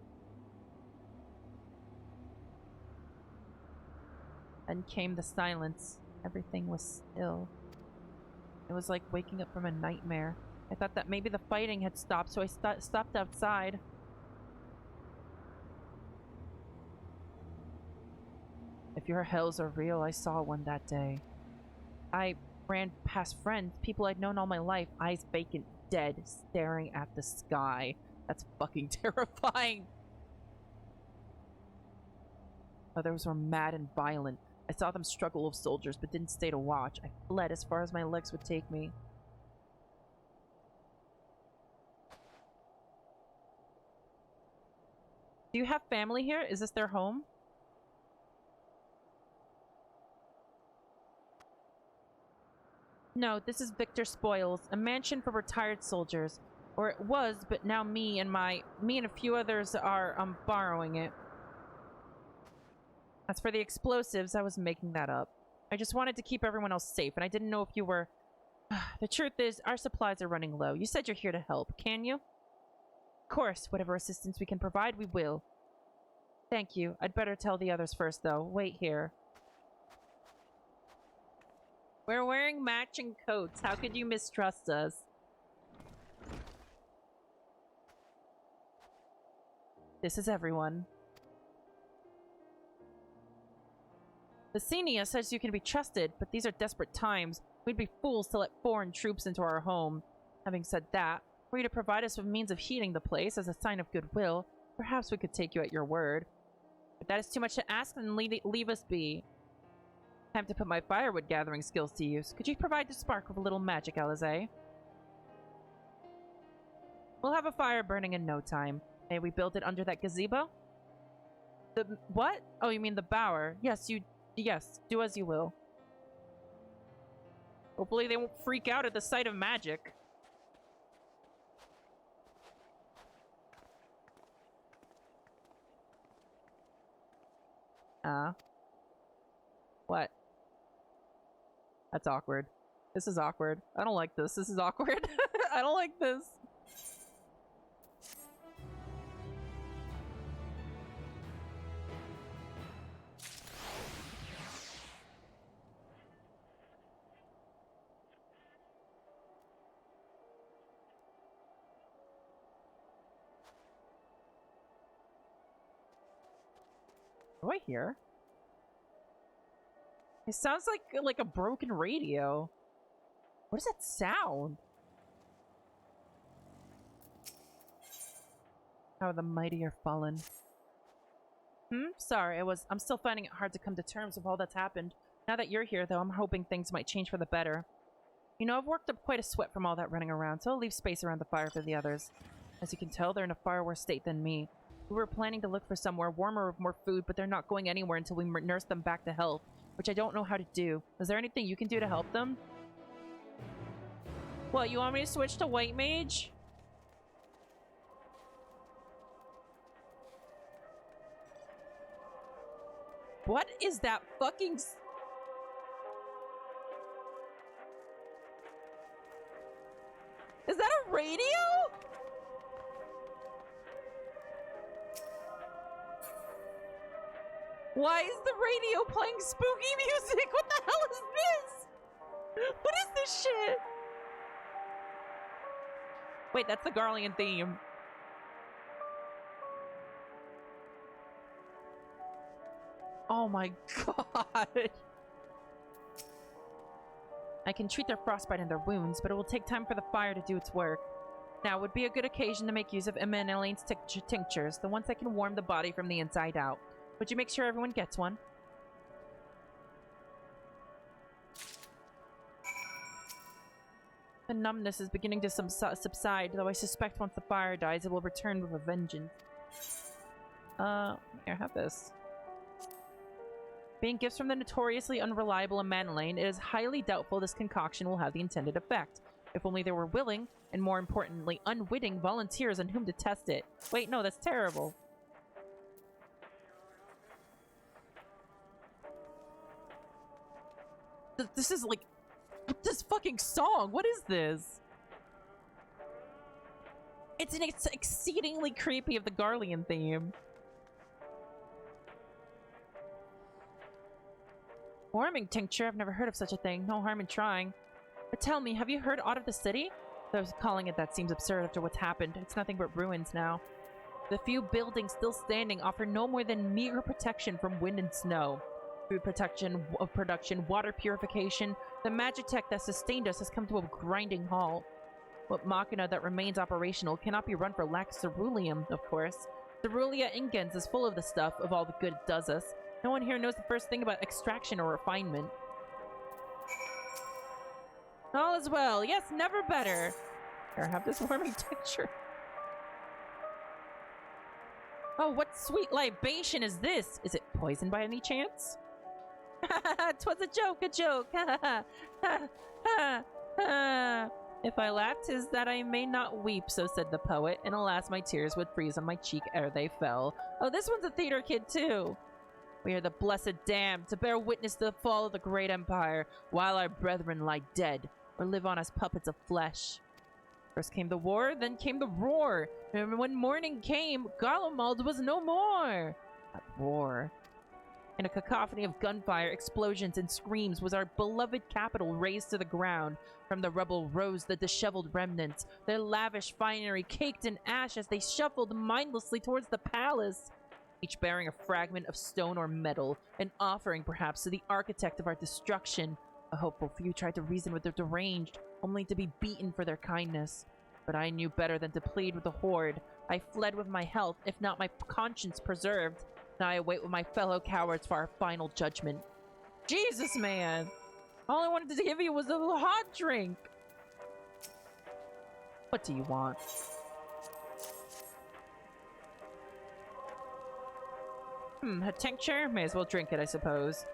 S1: And came the silence. Everything was still. It was like waking up from a nightmare. I thought that maybe the fighting had stopped, so I stopped outside. If your hells are real, I saw one that day. I ran past friends, people I'd known all my life, eyes vacant, dead, staring at the sky. That's fucking terrifying. Others were mad and violent. I saw them struggle with soldiers, but didn't stay to watch. I fled as far as my legs would take me. Do you have family here? Is this their home? No, this is Victor Spoils, a mansion for retired soldiers. Or it was, but now me and a few others are borrowing it. As for the explosives, I was making that up. I just wanted to keep everyone else safe, and I didn't know if you were... The truth is, our supplies are running low. You said you're here to help, can you? Of course, whatever assistance we can provide, we will. Thank you. I'd better tell the others first, though. Wait here. We're wearing matching coats. How could you mistrust us? This is everyone. The Senia says you can be trusted, but these are desperate times. We'd be fools to let foreign troops into our home. Having said that, were you to provide us with means of heating the place as a sign of goodwill, perhaps we could take you at your word. If that is too much to ask, then leave us be. Time to put my firewood gathering skills to use. Could you provide the spark with a little magic, Alize? We'll have a fire burning in no time. May we build it under that gazebo? The what? Oh, you mean the bower. Yes, do as you will. Hopefully they won't freak out at the sight of magic. What? That's awkward. This is awkward. I don't like this. This is awkward. I don't like this. Do I hear? It sounds like a broken radio. What does that sound? How the mighty are fallen. Sorry, I'm still finding it hard to come to terms with all that's happened. Now that you're here, though, I'm hoping things might change for the better. You know, I've worked up quite a sweat from all that running around, so I'll leave space around the fire for the others. As you can tell, they're in a far worse state than me. We were planning to look for somewhere warmer with more food, but they're not going anywhere until we nurse them back to health, which I don't know how to do. Is there anything you can do to help them? What, you want me to switch to White Mage? What is that fucking... Is that a radio? Why is the radio playing spooky music? What the hell is this? What is this shit? Wait, that's the Garlean theme. Oh my god. I can treat their frostbite and their wounds, but it will take time for the fire to do its work. Now would be a good occasion to make use of Emma and Elaine's tinctures, the ones that can warm the body from the inside out. Would you make sure everyone gets one? The numbness is beginning to subside, though I suspect once the fire dies, it will return with a vengeance. Here, have this. Being gifts from the notoriously unreliable Amandelaine, it is highly doubtful this concoction will have the intended effect. If only there were willing, and more importantly, unwitting volunteers on whom to test it. Wait, no, that's terrible. This is like... This fucking song! What is this? It's an exceedingly creepy of the Garlean theme. Warming tincture? I've never heard of such a thing. No harm in trying. But tell me, have you heard aught of the city? Though calling it that seems absurd after what's happened. It's nothing but ruins now. The few buildings still standing offer no more than meager protection from wind and snow. Food production, water purification, the magitech that sustained us has come to a grinding halt. What machina that remains operational cannot be run for lack of ceruleum, of course. Cerulia ingens is full of the stuff of all the good it does us. No one here knows the first thing about extraction or refinement. All is well. Yes, never better. Here, have this warming tincture. Oh, what sweet libation is this? Is it poisoned by any chance? 'Twas a joke, a joke. If I laughed, 'tis that I may not weep, so said the poet, and alas, my tears would freeze on my cheek ere they fell. Oh, this one's a theater kid, too. We are the blessed damned, to bear witness to the fall of the great empire, while our brethren lie dead, or live on as puppets of flesh. First came the war, then came the roar, and when morning came, Garlemald was no more. That roar. In a cacophony of gunfire, explosions, and screams was our beloved capital razed to the ground. From the rubble rose the disheveled remnants, their lavish finery caked in ash as they shuffled mindlessly towards the palace, each bearing a fragment of stone or metal, an offering perhaps to the architect of our destruction. A hopeful few tried to reason with the deranged, only to be beaten for their kindness. But I knew better than to plead with the horde. I fled with my health, if not my conscience preserved. Now I wait with my fellow cowards for our final judgment. Jesus, man! All I wanted to give you was a little hot drink! What do you want? A tincture? May as well drink it, I suppose.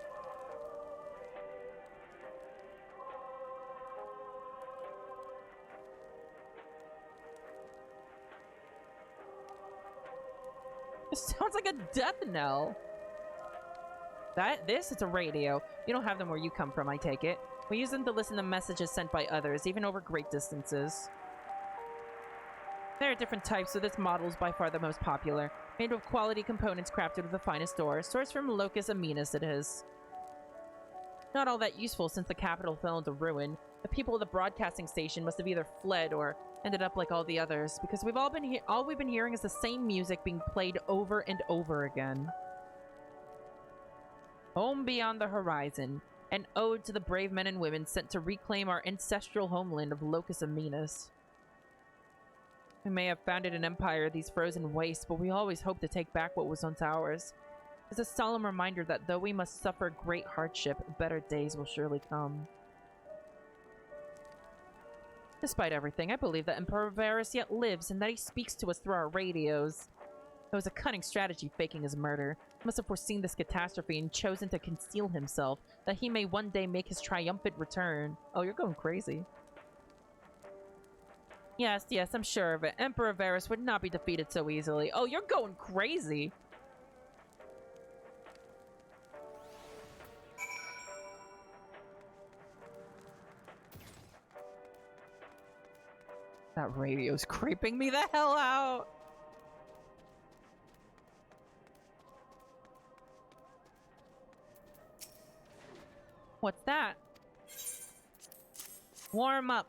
S1: It sounds like a death knell. It's a radio. You don't have them where you come from, I take it. We use them to listen to messages sent by others, even over great distances. There are different types, so this model is by far the most popular. Made with quality components crafted with the finest ore. Sourced from Locus Aminus, it is. Not all that useful since the capital fell into ruin. The people of the broadcasting station must have either fled or ended up like all the others, because all we've been hearing is the same music being played over and over again. Home beyond the horizon, an ode to the brave men and women sent to reclaim our ancestral homeland of Locus Aminus. We may have founded an empire of these frozen wastes, but we always hope to take back what was once ours. It's a solemn reminder that though we must suffer great hardship, better days will surely come. Despite everything, I believe that Emperor Varus yet lives and that he speaks to us through our radios. It was a cunning strategy faking his murder. He must have foreseen this catastrophe and chosen to conceal himself, that he may one day make his triumphant return. Oh, you're going crazy. Yes, I'm sure of it. Emperor Varus would not be defeated so easily. Oh, you're going crazy. That radio's creeping me the hell out. What's that? Warm up.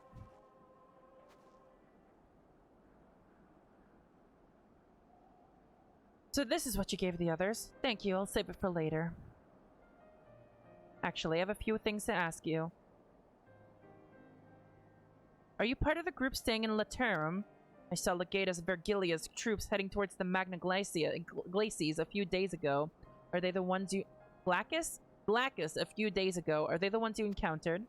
S1: So this is what you gave the others. Thank you, I'll save it for later. Actually, I have a few things to ask you. Are you part of the group staying in Laterum? I saw Legatus Vergilia's troops heading towards the Magna Glacies a few days ago. Are they the ones you... Blackus a few days ago. Are they the ones you encountered?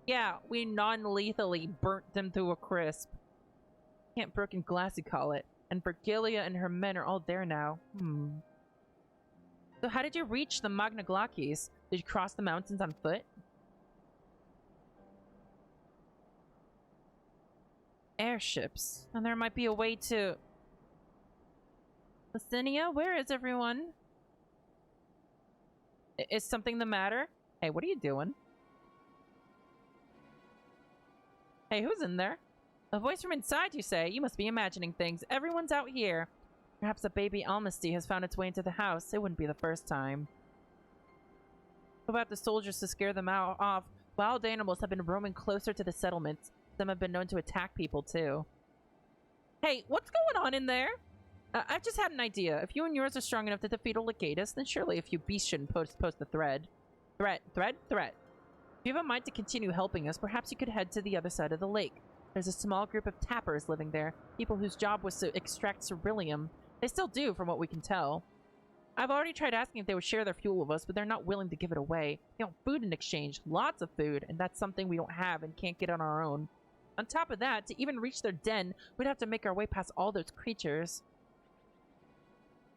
S1: Yeah, we non-lethally burnt them to a crisp. Can't broken glass, you call it. And Vergilia and her men are all there now. So how did you reach the Magna Glacies? Did you cross the mountains on foot? Airships. And there might be a way to... Licinia, where is everyone? Is something the matter? Hey, what are you doing? Hey, who's in there? A voice from inside, you say? You must be imagining things. Everyone's out here. Perhaps a baby Almasty has found its way into the house. It wouldn't be the first time. What about the soldiers to scare them off? Wild animals have been roaming closer to the settlements. Some have been known to attack people, too. Hey, what's going on in there? I've just had an idea. If you and yours are strong enough to defeat a Legatus, then surely a few beasts shouldn't post the thread. Threat. If you have a mind to continue helping us, perhaps you could head to the other side of the lake. There's a small group of tappers living there, people whose job was to extract ceruleum. They still do, from what we can tell. I've already tried asking if they would share their fuel with us, but they're not willing to give it away. They want food in exchange, lots of food, and that's something we don't have and can't get on our own. On top of that, to even reach their den, we'd have to make our way past all those creatures.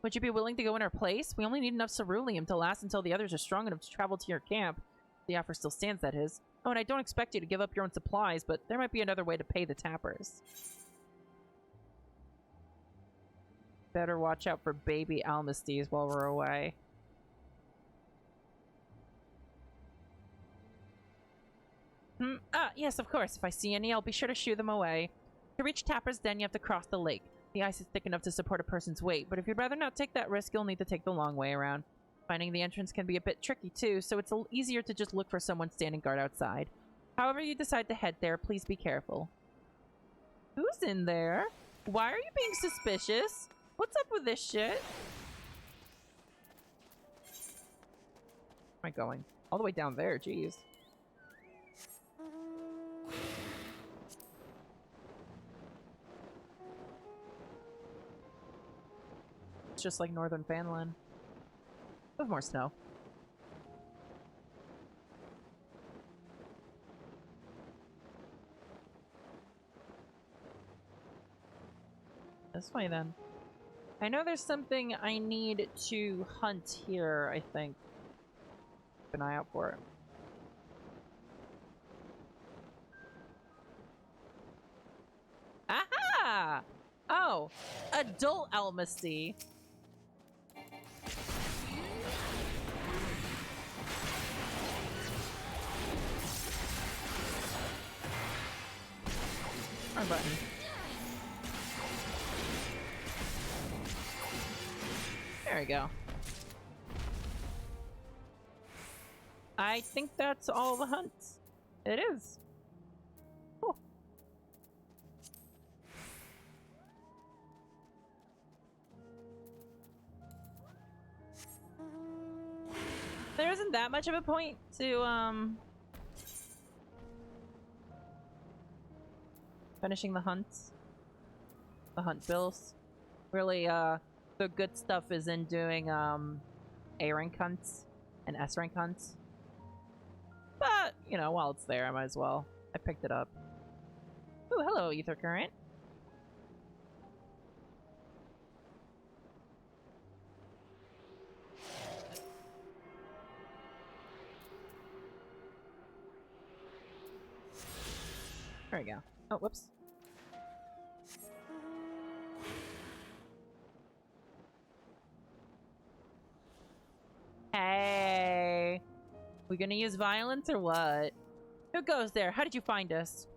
S1: Would you be willing to go in our place? We only need enough ceruleum to last until the others are strong enough to travel to your camp. The offer still stands, that is. Oh, and I don't expect you to give up your own supplies, but there might be another way to pay the tappers. Better watch out for baby Almasties while we're away. Yes, of course. If I see any, I'll be sure to shoo them away. To reach Tapper's Den, you have to cross the lake. The ice is thick enough to support a person's weight, but if you'd rather not take that risk, you'll need to take the long way around. Finding the entrance can be a bit tricky, too, so it's easier to just look for someone standing guard outside. However you decide to head there, please be careful. Who's in there? Why are you being suspicious? What's up with this shit? Where am I going? All the way down there, jeez. It's just like Northern Fanland. With more snow. This way then. I know there's something I need to hunt here, I think. Keep an eye out for it. Aha! Oh, adult Almasty. Wrong button. There we go. I think that's all the hunts. It is. Cool. There isn't that much of a point to, finishing the hunts. The hunt bills. Really, the good stuff is in doing, A-rank hunts and S-rank hunts. But, you know, while it's there, I might as well. I picked it up. Ooh, hello, Ether Current. There we go. Oh, whoops. Hey. We gonna use violence or what? Who goes there? How did you find us?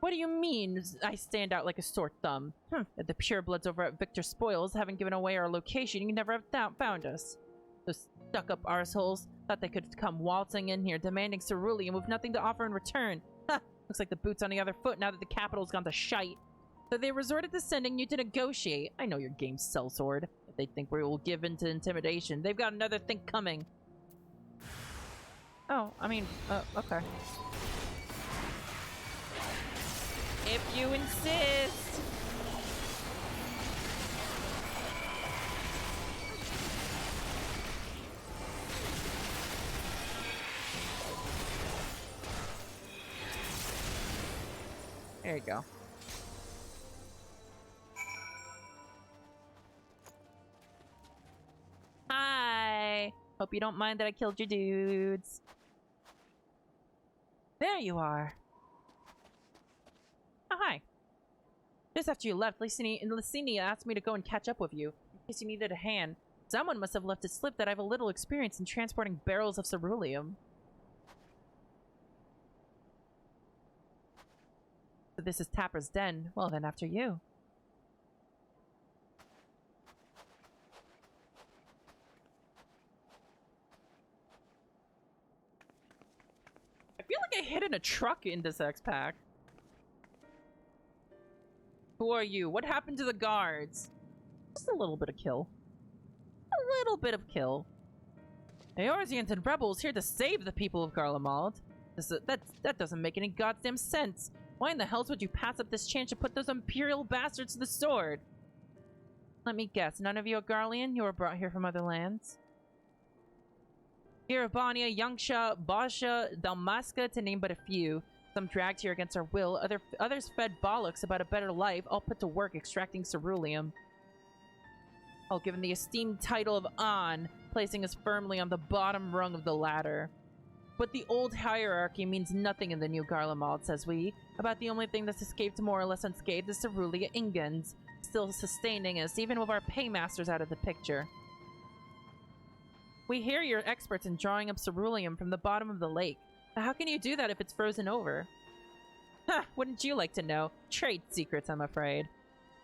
S1: What do you mean I stand out like a sore thumb? If the purebloods over at Victor Spoils haven't given away our location, you never have found us. Those stuck-up arseholes thought they could come waltzing in here, demanding ceruleum with nothing to offer in return. Ha! Looks like the boot's on the other foot now that the capital's gone to shite. So they resorted to sending you to negotiate. I know your game's sellsword. If they think we will give in to intimidation, they've got another thing coming. Oh, I mean, okay. If you insist. There you go. Hi. Hope you don't mind that I killed your dudes. There you are. Oh, hi. Just after you left, Licinia asked me to go and catch up with you, in case you needed a hand. Someone must have left it slip that I have a little experience in transporting barrels of ceruleum. So this is Tapper's den. Well, then after you. I feel like I hit in a truck in this X-Pack. Who are you? What happened to the guards? Just a little bit of kill. A little bit of kill. Eorzeans and rebels here to save the people of Garlemald. That doesn't make any goddamn sense. Why in the hells would you pass up this chance to put those Imperial bastards to the sword? Let me guess, none of you are Garlean? You were brought here from other lands? Irabania, Yangsha, Basha, Dalmasca, to name but a few. Some dragged here against our will, others fed bollocks about a better life, all put to work extracting ceruleum. All given the esteemed title of An, placing us firmly on the bottom rung of the ladder. But the old hierarchy means nothing in the new Garlemald, says we. About the only thing that's escaped more or less unscathed is Cerulia Ingens, still sustaining us, even with our paymasters out of the picture. We hear you're experts in drawing up ceruleum from the bottom of the lake. But how can you do that if it's frozen over? Ha! Wouldn't you like to know? Trade secrets, I'm afraid.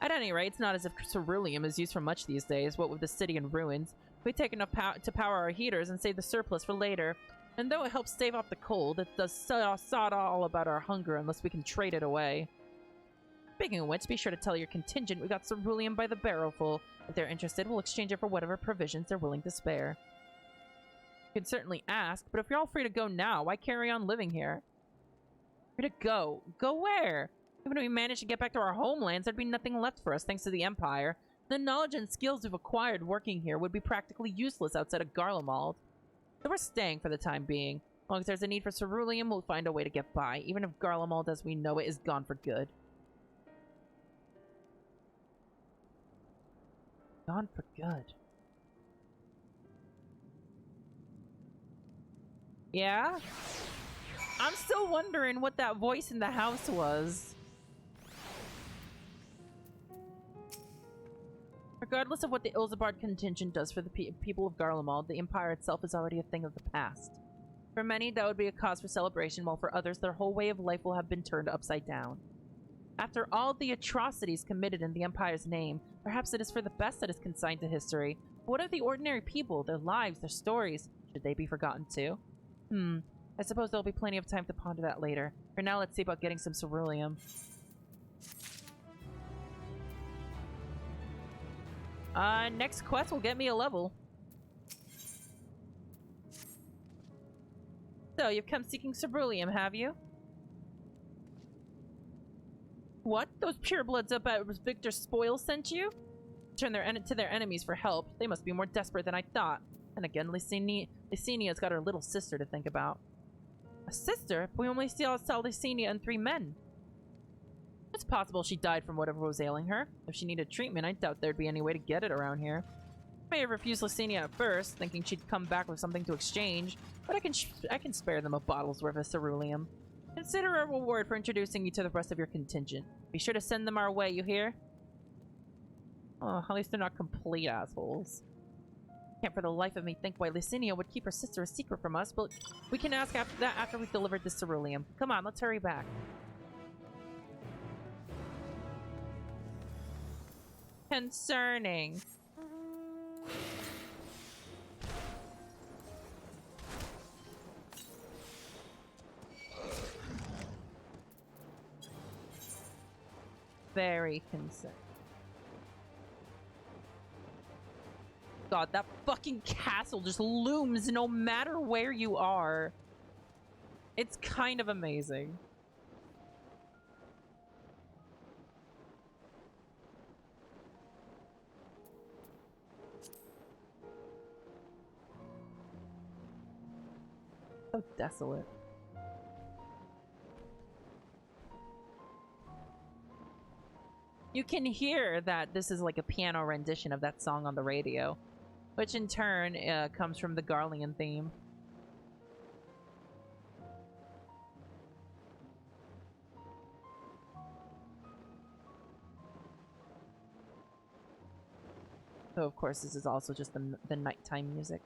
S1: At any rate, it's not as if ceruleum is used for much these days, what with the city in ruins. We take enough to power our heaters and save the surplus for later. And though it helps stave off the cold, it does sod all about our hunger unless we can trade it away. Speaking of which, be sure to tell your contingent we got ceruleum by the barrelful. If they're interested, we'll exchange it for whatever provisions they're willing to spare. You can certainly ask, but if you're all free to go now, why carry on living here? Free to go? Go where? Even if we managed to get back to our homelands, there'd be nothing left for us thanks to the Empire. The knowledge and skills we've acquired working here would be practically useless outside of Garlemald. So we're staying for the time being. As long as there's a need for ceruleum, we'll find a way to get by, even if Garlemald as we know it is gone for good. Gone for good. Yeah? I'm still wondering what that voice in the house was. Regardless of what the Ilzabard contingent does for the people of Garlemald, the Empire itself is already a thing of the past. For many, that would be a cause for celebration, while for others, their whole way of life will have been turned upside down. After all the atrocities committed in the Empire's name, perhaps it is for the best that is consigned to history. But what of the ordinary people, their lives, their stories? Should they be forgotten too? I suppose there'll be plenty of time to ponder that later. For now, let's see about getting some ceruleum. Next quest will get me a level. So, you've come seeking ceruleum, have you? What? Those purebloods up at Victor Spoil sent you? Turn to their enemies for help. They must be more desperate than I thought. And again, Lysinia's got her little sister to think about. A sister? We only saw Lysinia and 3 men. It's possible she died from whatever was ailing her. If she needed treatment, I doubt there'd be any way to get it around here. I may have refused Lysinia at first, thinking she'd come back with something to exchange, but I can spare them a bottle's worth of ceruleum. Consider a reward for introducing you to the rest of your contingent. Be sure to send them our way, you hear? Oh, at least they're not complete assholes. Can't for the life of me think why Lysinia would keep her sister a secret from us, but we can ask after we've delivered this ceruleum. Come on, let's hurry back. Concerning. Very concerning. God, that fucking castle just looms no matter where you are. It's kind of amazing. So desolate. You can hear that this is like a piano rendition of that song on the radio, which in turn comes from the Garlean theme. So of course this is also just the nighttime music.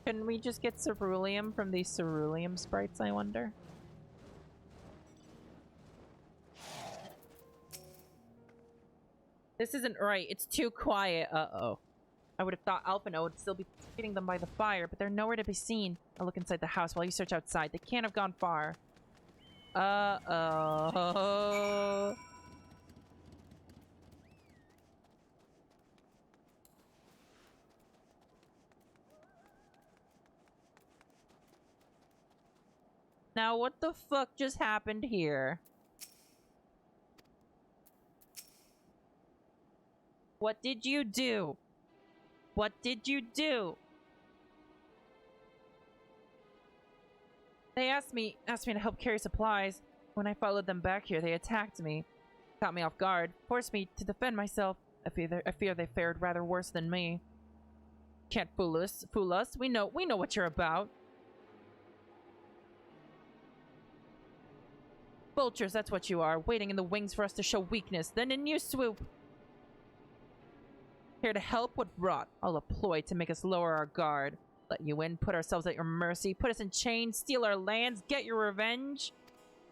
S1: Couldn't we just get ceruleum from these ceruleum sprites, I wonder? This isn't right. It's too quiet. Uh-oh. I would have thought Alphino would still be feeding them by the fire, but they're nowhere to be seen. I'll look inside the house while you search outside. They can't have gone far. Uh-oh. Now, what the fuck just happened here? What did you do? What did you do? They asked me to help carry supplies. When I followed them back here, they attacked me. Caught me off guard. Forced me to defend myself. I fear they fared rather worse than me. Can't fool us. We know what you're about. Vultures, that's what you are. Waiting in the wings for us to show weakness. Then in you swoop. Here to help? What rot? All a ploy to make us lower our guard. Let you in, put ourselves at your mercy, put us in chains, steal our lands, get your revenge?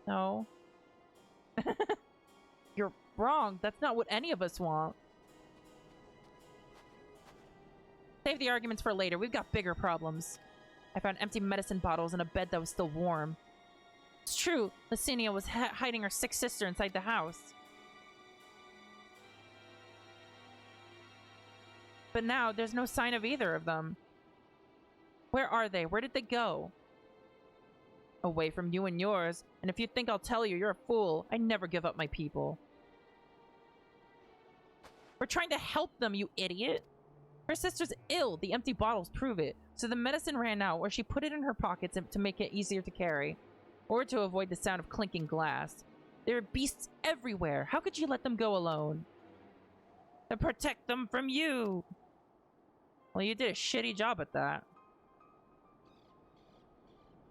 S1: No. You're wrong. That's not what any of us want. Save the arguments for later. We've got bigger problems. I found empty medicine bottles and a bed that was still warm. It's true. Licinia was hiding her sick sister inside the house. But now, there's no sign of either of them. Where are they? Where did they go? Away from you and yours. And if you think I'll tell you, you're a fool. I never give up my people. We're trying to help them, you idiot. Her sister's ill. The empty bottles prove it. So the medicine ran out, or she put it in her pockets to make it easier to carry. Or to avoid the sound of clinking glass. There are beasts everywhere. How could you let them go alone? To protect them from you. Well, you did a shitty job at that.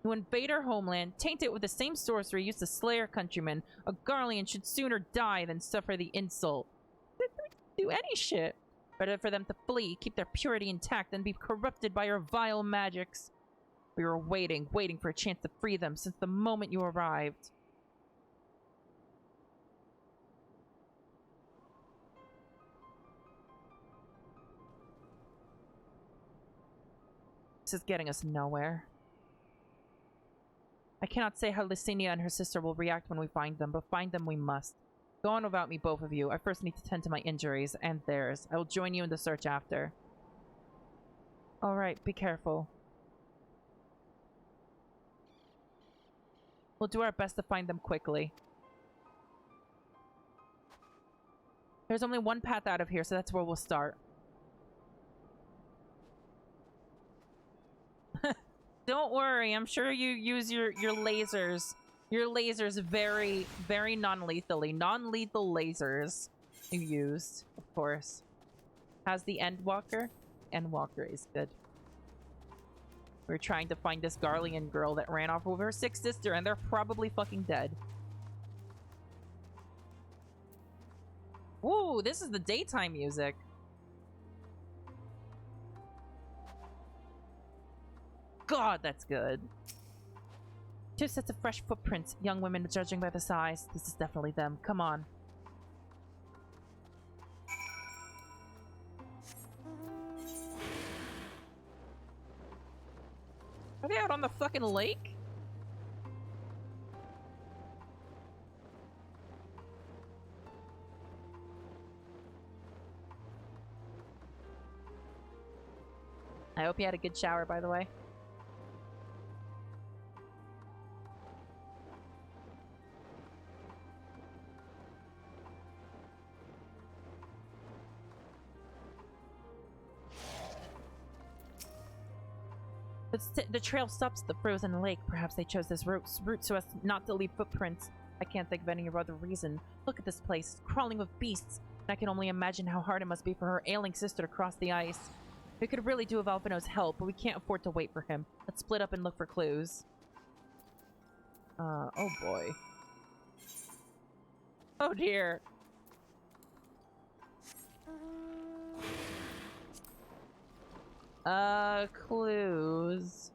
S1: You invade our homeland, taint it with the same sorcery used to slay our countrymen. A Garlean should sooner die than suffer the insult. They do any shit. Better for them to flee, keep their purity intact, than be corrupted by your vile magics. We were waiting for a chance to free them since the moment you arrived. This is getting us nowhere. I cannot say how Licinia and her sister will react when we find them, but find them we must. Go on without me, both of you. I first need to tend to my injuries, and theirs. I will join you in the search after. Alright, be careful. We'll do our best to find them quickly. There's only one path out of here, so that's where we'll start. Don't worry, I'm sure you use your lasers. Your lasers very, very non-lethally. Non-lethal lasers you used, of course. How's the Endwalker? Endwalker is good. We're trying to find this Garlean girl that ran off with her sick sister, and they're probably fucking dead. Ooh, this is the daytime music. God, that's good. 2 sets of fresh footprints. Young women, judging by the size. This is definitely them. Come on. Are they out on the fucking lake? I hope you had a good shower, by the way. The trail stops at the frozen lake. Perhaps they chose this route so as not to leave footprints. I can't think of any other reason. Look at this place. It's crawling with beasts. And I can only imagine how hard it must be for her ailing sister to cross the ice. We could really do with Alphino's help, but we can't afford to wait for him. Let's split up and look for clues. Oh boy. Oh dear. Clues.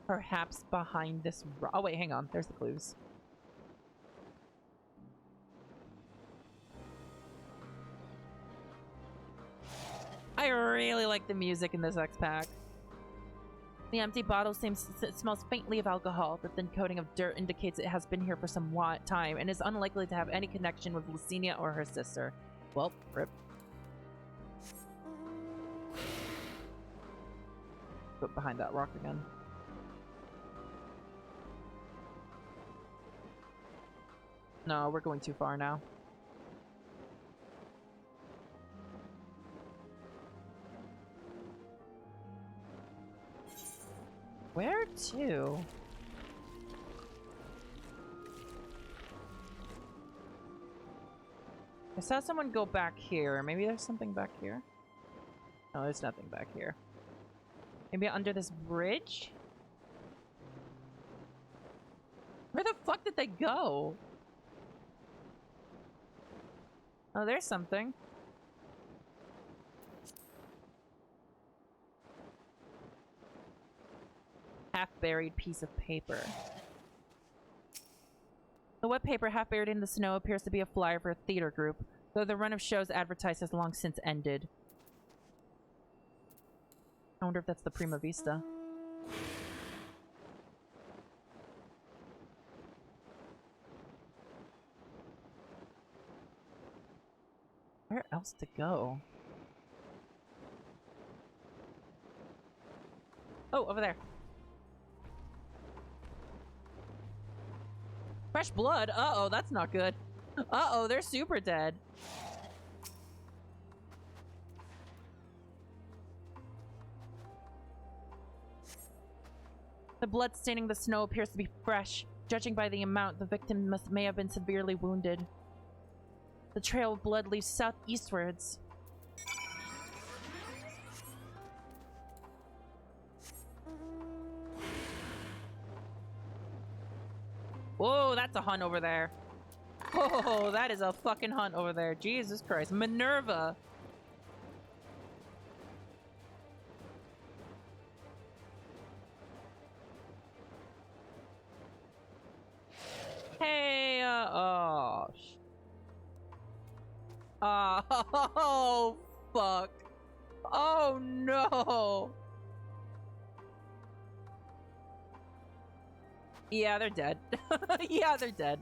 S1: Perhaps behind this oh wait, hang on. There's the clues. I really like the music in this X-Pack. The empty bottle smells faintly of alcohol. The thin coating of dirt indicates it has been here for some time and is unlikely to have any connection with Lucinia or her sister. Well, rip. Put behind that rock again. No, we're going too far now. Where to? I saw someone go back here. Maybe there's something back here? No, there's nothing back here. Maybe under this bridge? Where the fuck did they go? Oh, there's something. Half-buried piece of paper. The wet paper, half buried in the snow, appears to be a flyer for a theater group, though the run of shows advertised has long since ended. I wonder if that's the Prima Vista. Where else to go? Oh, over there. Fresh blood? Uh-oh, that's not good. Uh-oh, they're super dead. The blood staining the snow appears to be fresh. Judging by the amount, the victim may have been severely wounded. The trail of blood leads southeastwards. Whoa, that's a hunt over there. Oh, that is a fucking hunt over there. Jesus Christ. Minerva. Hey, oh, oh, fuck. Oh, no. Yeah, they're dead. Yeah, they're dead.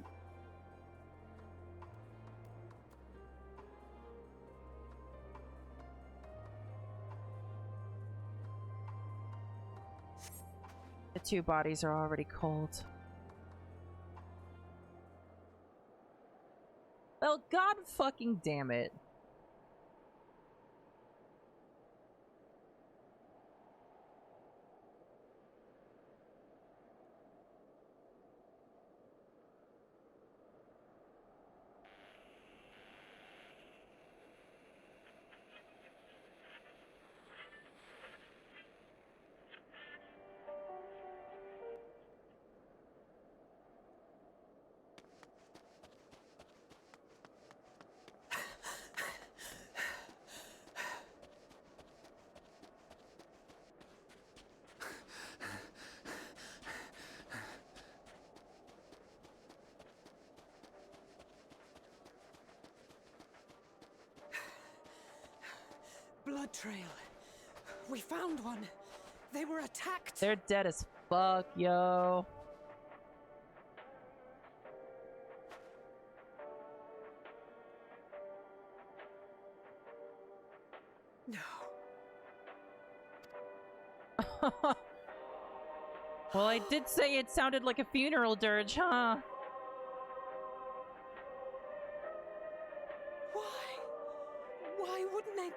S1: The two bodies are already cold. Well, god fucking damn it.
S3: Blood trail. We found one. They were attacked.
S1: They're dead as fuck, yo.
S3: No.
S1: Well, I did say it sounded like a funeral dirge, huh?
S3: Why wouldn't they?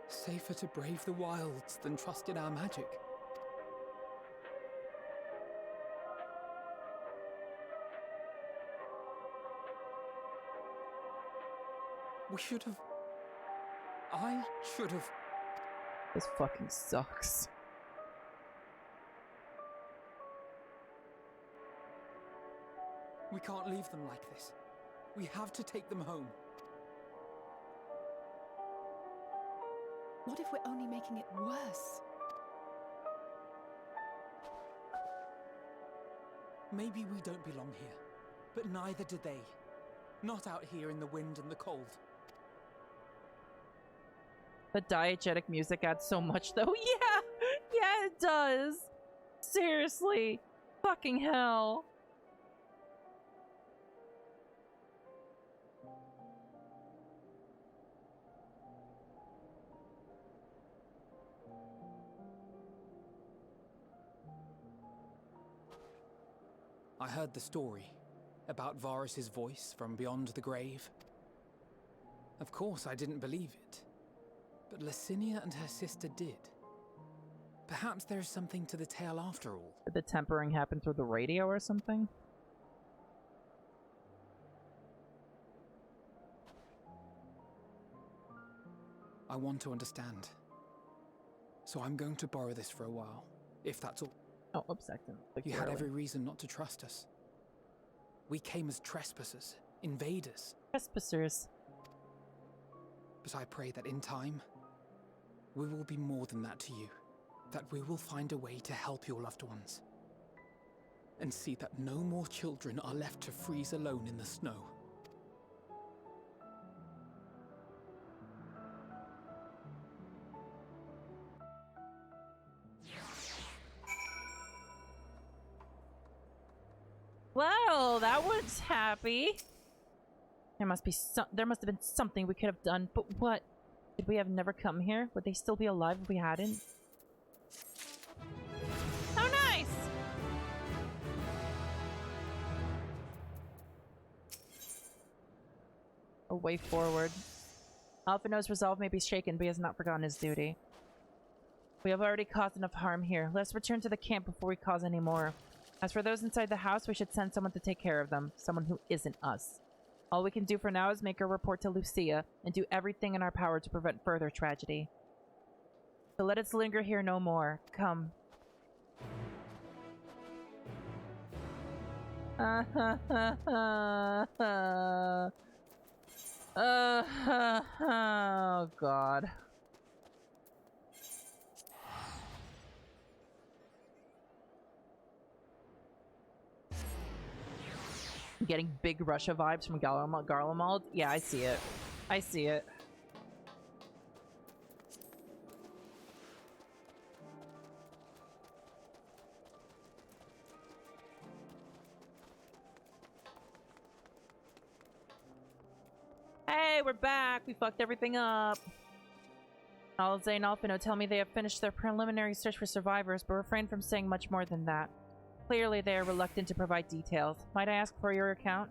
S5: Safer to brave the wilds than trust in our magic. We should have... I should have...
S1: This fucking sucks.
S5: We can't leave them like this. We have to take them home.
S4: What if we're only making it worse?
S5: Maybe we don't belong here, but neither do they. Not out here in the wind and the cold.
S1: The diegetic music adds so much, though. Yeah! Yeah, it does! Seriously. Fucking hell.
S5: I heard the story about Varus's voice from beyond the grave. Of course, I didn't believe it. But Licinia and her sister did. Perhaps there is something to the tale after all.
S1: Did the tempering happen through the radio or something?
S5: I want to understand. So I'm going to borrow this for a while, if that's all.
S1: Oh, oops, accident.
S5: You had every reason not to trust us. We came as trespassers, invaders.
S1: Trespassers.
S5: But I pray that in time, we will be more than that to you. That we will find a way to help your loved ones. And see that no more children are left to freeze alone in the snow.
S1: Well, that was happy. There must have been something we could have done, but what? Could we have never come here? Would they still be alive if we hadn't? Oh, nice! A way forward. Alphino's resolve may be shaken, but he has not forgotten his duty. We have already caused enough harm here. Let's return to the camp before we cause any more. As for those inside the house, we should send someone to take care of them. Someone who isn't us. All we can do for now is make a report to Lucia and do everything in our power to prevent further tragedy. So let us linger here no more. Come. Oh God. Getting big Russia vibes from Garlemald. Yeah, I see it. I see it. Hey, we're back. We fucked everything up. Alzay and Alphino tell me they have finished their preliminary search for survivors, but refrain from saying much more than that. Clearly, they are reluctant to provide details. Might I ask for your account?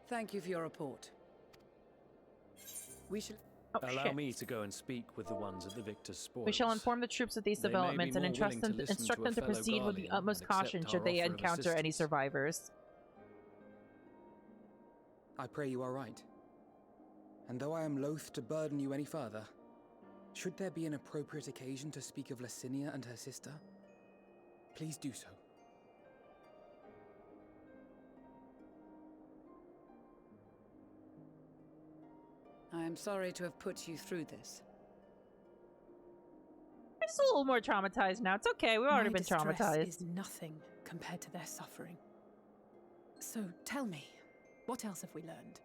S3: Thank you for your report. We shall...
S9: Allow me to go and speak with the ones at the victor's spoils.
S1: We shall inform the troops of these developments and instruct them to proceed with the utmost caution should they encounter any survivors.
S5: I pray you are right. And though I am loath to burden you any further, should there be an appropriate occasion to speak of Licinia and her sister, please do so.
S3: I am sorry to have put you through this.
S1: I'm just a little more traumatized now. It's okay. We've already been traumatized.
S4: My distress is nothing compared to their suffering. So tell me, what else have we learned?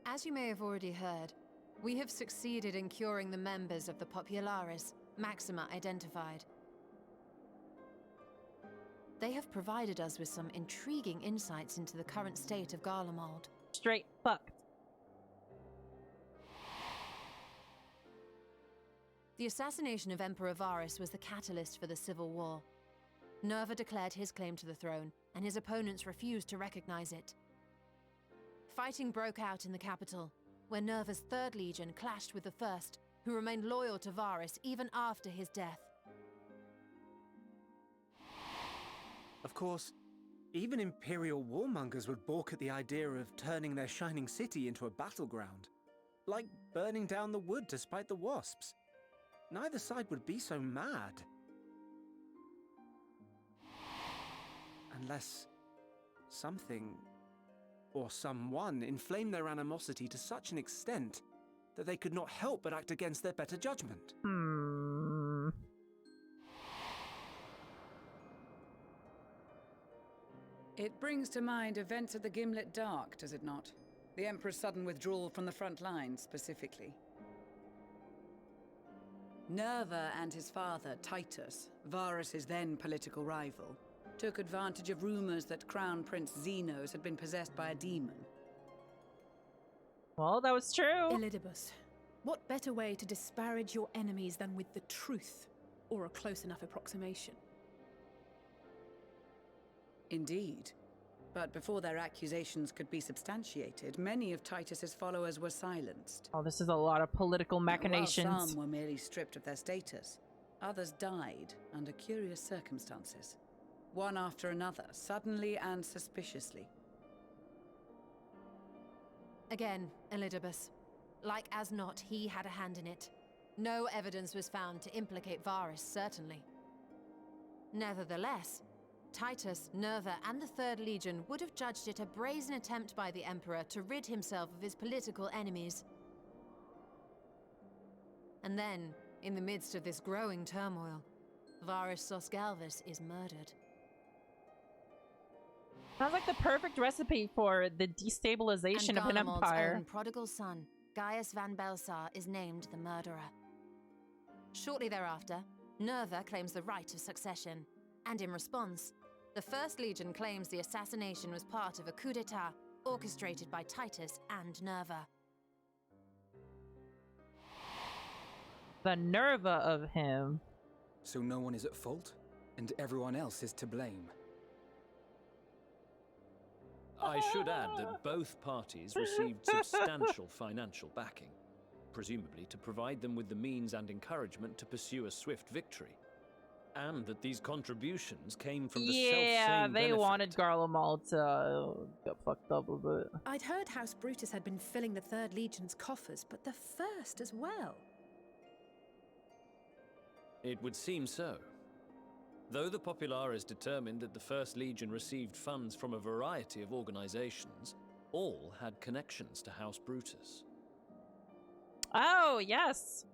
S13: As you may have already heard, we have succeeded in curing the members of the Populares, Maxima identified. They have provided us with some intriguing insights into the current state of Garlemald.
S1: Straight fucked.
S13: The assassination of Emperor Varus was the catalyst for the civil war. Nerva declared his claim to the throne, and his opponents refused to recognize it. Fighting broke out in the capital, where Nerva's 3rd Legion clashed with the 1st, who remained loyal to Varus even after his death.
S7: Of course, Even Imperial warmongers would balk at the idea of turning their shining city into a battleground. Like burning down the wood to spite the wasps. Neither side would be so mad. Unless something or someone inflamed their animosity to such an extent that they could not help but act against their better judgment.
S3: It brings to mind events at the Gimlet Dark, does it not? The Emperor's sudden withdrawal from the front lines, specifically. Nerva and his father, Titus, Varus's then political rival, took advantage of rumors that Crown Prince Xenos had been possessed by a demon.
S1: Well, that was true.
S4: Elidibus, what better way to disparage your enemies than with the truth, or a close enough approximation?
S3: Indeed. But before their accusations could be substantiated, many of Titus's followers were silenced.
S1: Oh, this is a lot of political machinations.
S3: While some were merely stripped of their status, others died under curious circumstances. One after another, suddenly and suspiciously.
S13: Again, Elidibus. Like as not, he had a hand in it. No evidence was found to implicate Varus, certainly. Nevertheless, Titus, Nerva, and the Third Legion would have judged it a brazen attempt by the Emperor to rid himself of his political enemies. And then, in the midst of this growing turmoil, Varus Sosgalvus is murdered.
S1: Sounds like the perfect recipe for the destabilization
S13: And
S1: of an
S13: Garlemald's
S1: empire.
S13: own prodigal son, Gaius van Belsar, is named the murderer. Shortly thereafter, Nerva claims the right of succession, and in response, the First Legion claims the assassination was part of a coup d'etat orchestrated by Titus and Nerva.
S1: The Nerva of him.
S5: So no one is at fault, and everyone else is to blame.
S9: I should add that both parties received substantial financial backing, presumably to provide them with the means and encouragement to pursue a swift victory. And that these contributions came from the self-same
S1: they
S9: benefactor.
S1: wanted Garlemald to get fucked up a bit.
S4: I'd heard House Brutus had been filling the Third Legion's coffers, but the First as well.
S9: It would seem so. Though the Populares determined that the First Legion received funds from a variety of organizations, all had connections to House Brutus.
S1: Oh, yes!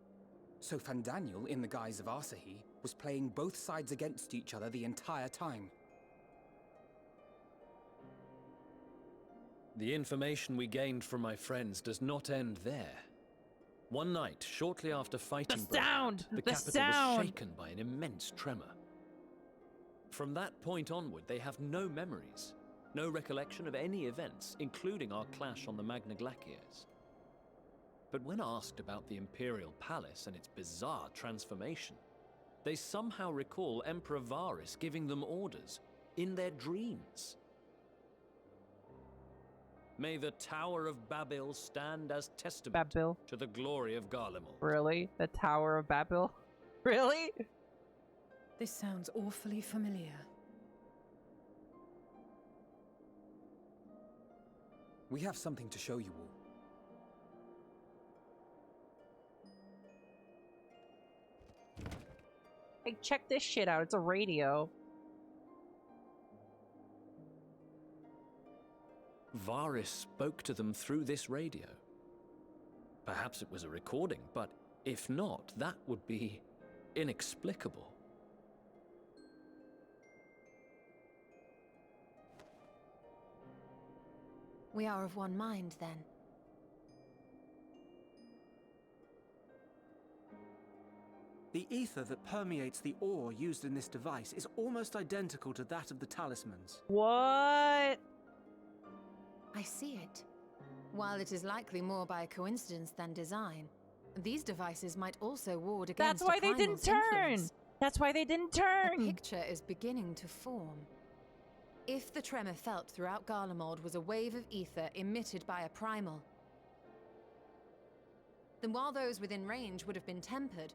S5: So Fandaniel, in the guise of Asahi, was playing both sides against each other the entire time.
S9: The information we gained from my friends does not end there. One night, shortly after fighting broke out, the capital was shaken by an immense tremor. From that point onward, they have no memories, no recollection of any events, including our clash on the Magna Glaciers. But when asked about the Imperial Palace and its bizarre transformation, they somehow recall Emperor Varus giving them orders in their dreams. May the Tower of Babel stand as testament to the glory of Garlemald.
S1: Really? The Tower of Babel? Really?
S4: This sounds awfully familiar.
S5: We have something to show you all.
S1: Hey, check this shit out. It's a radio.
S9: Varus spoke to them through this radio. Perhaps it was a recording, but if not, that would be inexplicable.
S13: We are of one mind, then.
S7: The ether that permeates the ore used in this device is almost identical to that of the talismans.
S1: What?
S13: I see it. While it is likely more by coincidence than design, these devices might also ward against
S1: That's why they didn't turn! That's why they didn't turn!
S13: A picture is beginning to form. If the tremor felt throughout Garlemald was a wave of ether emitted by a primal, then while those within range would have been tempered,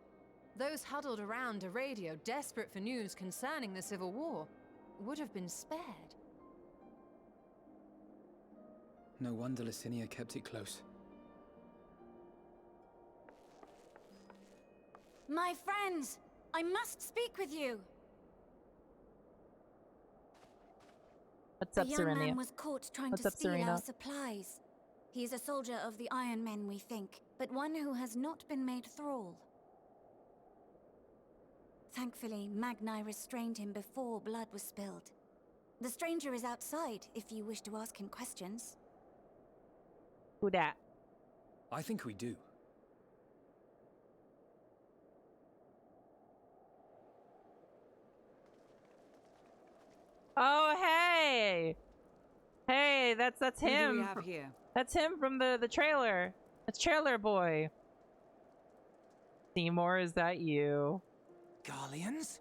S13: those huddled around a radio desperate for news concerning the Civil War would have been spared.
S5: No wonder Licinia kept it close.
S16: My friends! I must speak with you!
S1: What's up,
S16: The young
S1: Serenia?
S16: man was caught trying
S1: What's
S16: to
S1: up,
S16: steal
S1: Serena?
S16: our supplies. He is a soldier of the Iron Men, we think, but one who has not been made thrall. Thankfully, Magni restrained him before blood was spilled. The stranger is outside, if you wish to ask him questions.
S1: Who dat?
S5: I think we do.
S1: Oh, hey! Hey, that's
S3: Who do
S1: him.
S3: we have here?
S1: That's him from the trailer. That's Trailer Boy. Seymour, is that you?
S6: Garleans?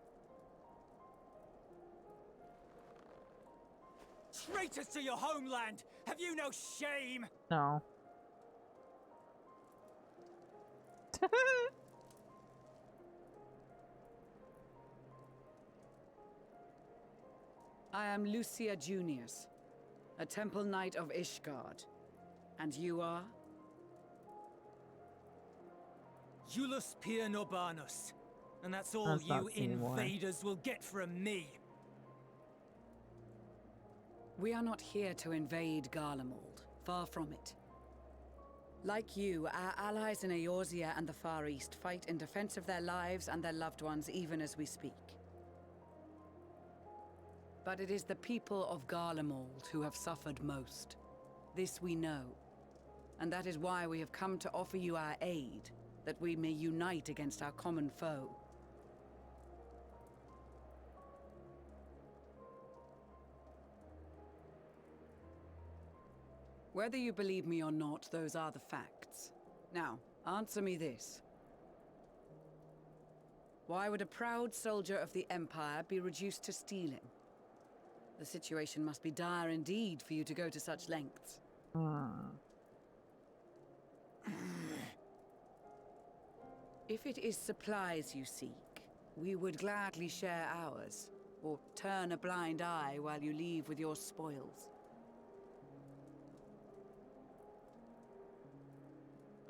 S6: Traitors to your homeland! Have you no shame?
S1: No.
S3: I am Lucia Junius, a Temple Knight of Ishgard. And you are?
S6: Julius Pier Norbanus. And that's all
S1: That's
S6: you
S1: not Seymour.
S6: invaders will get from me.
S3: We are not here to invade Garlemald. Far from it. Like you, our allies in Eorzea and the Far East fight in defense of their lives and their loved ones even as we speak. But it is the people of Garlemald who have suffered most. This we know. And that is why we have come to offer you our aid, that we may unite against our common foe. Whether you believe me or not, those are the facts. Now, answer me this. Why would a proud soldier of the Empire be reduced to stealing? The situation must be dire indeed for you to go to such lengths. If it is supplies you seek, we would gladly share ours, or turn a blind eye while you leave with your spoils.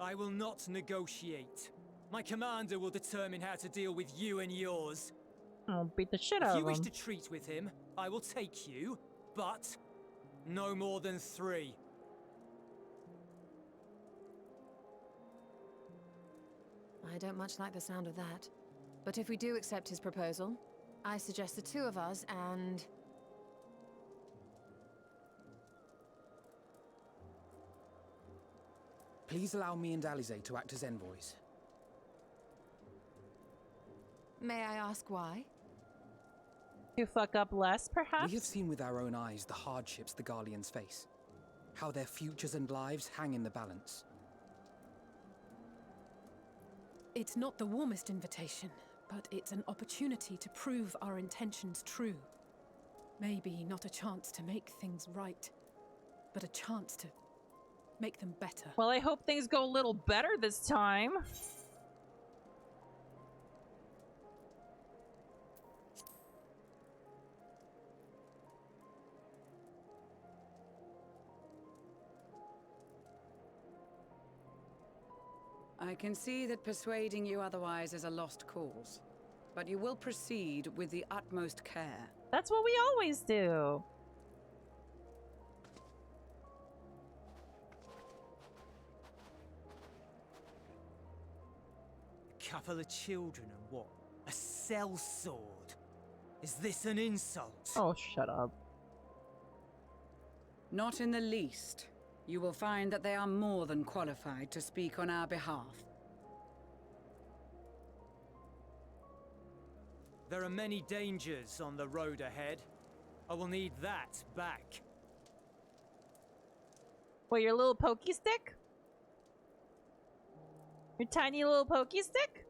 S6: I will not negotiate. My commander will determine how to deal with you and yours.
S1: I'll beat the shit
S6: If
S1: out
S6: you
S1: of
S6: wish
S1: him.
S6: to treat with him, I will take you, but no more than 3.
S13: I don't much like the sound of that. But if we do accept his proposal, I suggest the 2 of us and...
S5: Please allow me and Alize to act as envoys.
S13: May I ask why?
S1: To fuck up less, perhaps?
S5: We have seen with our own eyes the hardships the Garleans face. How their futures and lives hang in the balance.
S4: It's not the warmest invitation, but it's an opportunity to prove our intentions true. Maybe not a chance to make things right, but a chance to make them better.
S1: Well, I hope things go a little better this time.
S3: I can see that persuading you otherwise is a lost cause. But you will proceed with the utmost care.
S1: That's what we always do.
S6: A couple of children and what? A sellsword? Is this an insult?
S1: Oh, shut up.
S3: Not in the least. You will find that they are more than qualified to speak on our behalf.
S6: There are many dangers on the road ahead. I will need that back.
S1: What, your little pokey stick? Your tiny little pokey stick?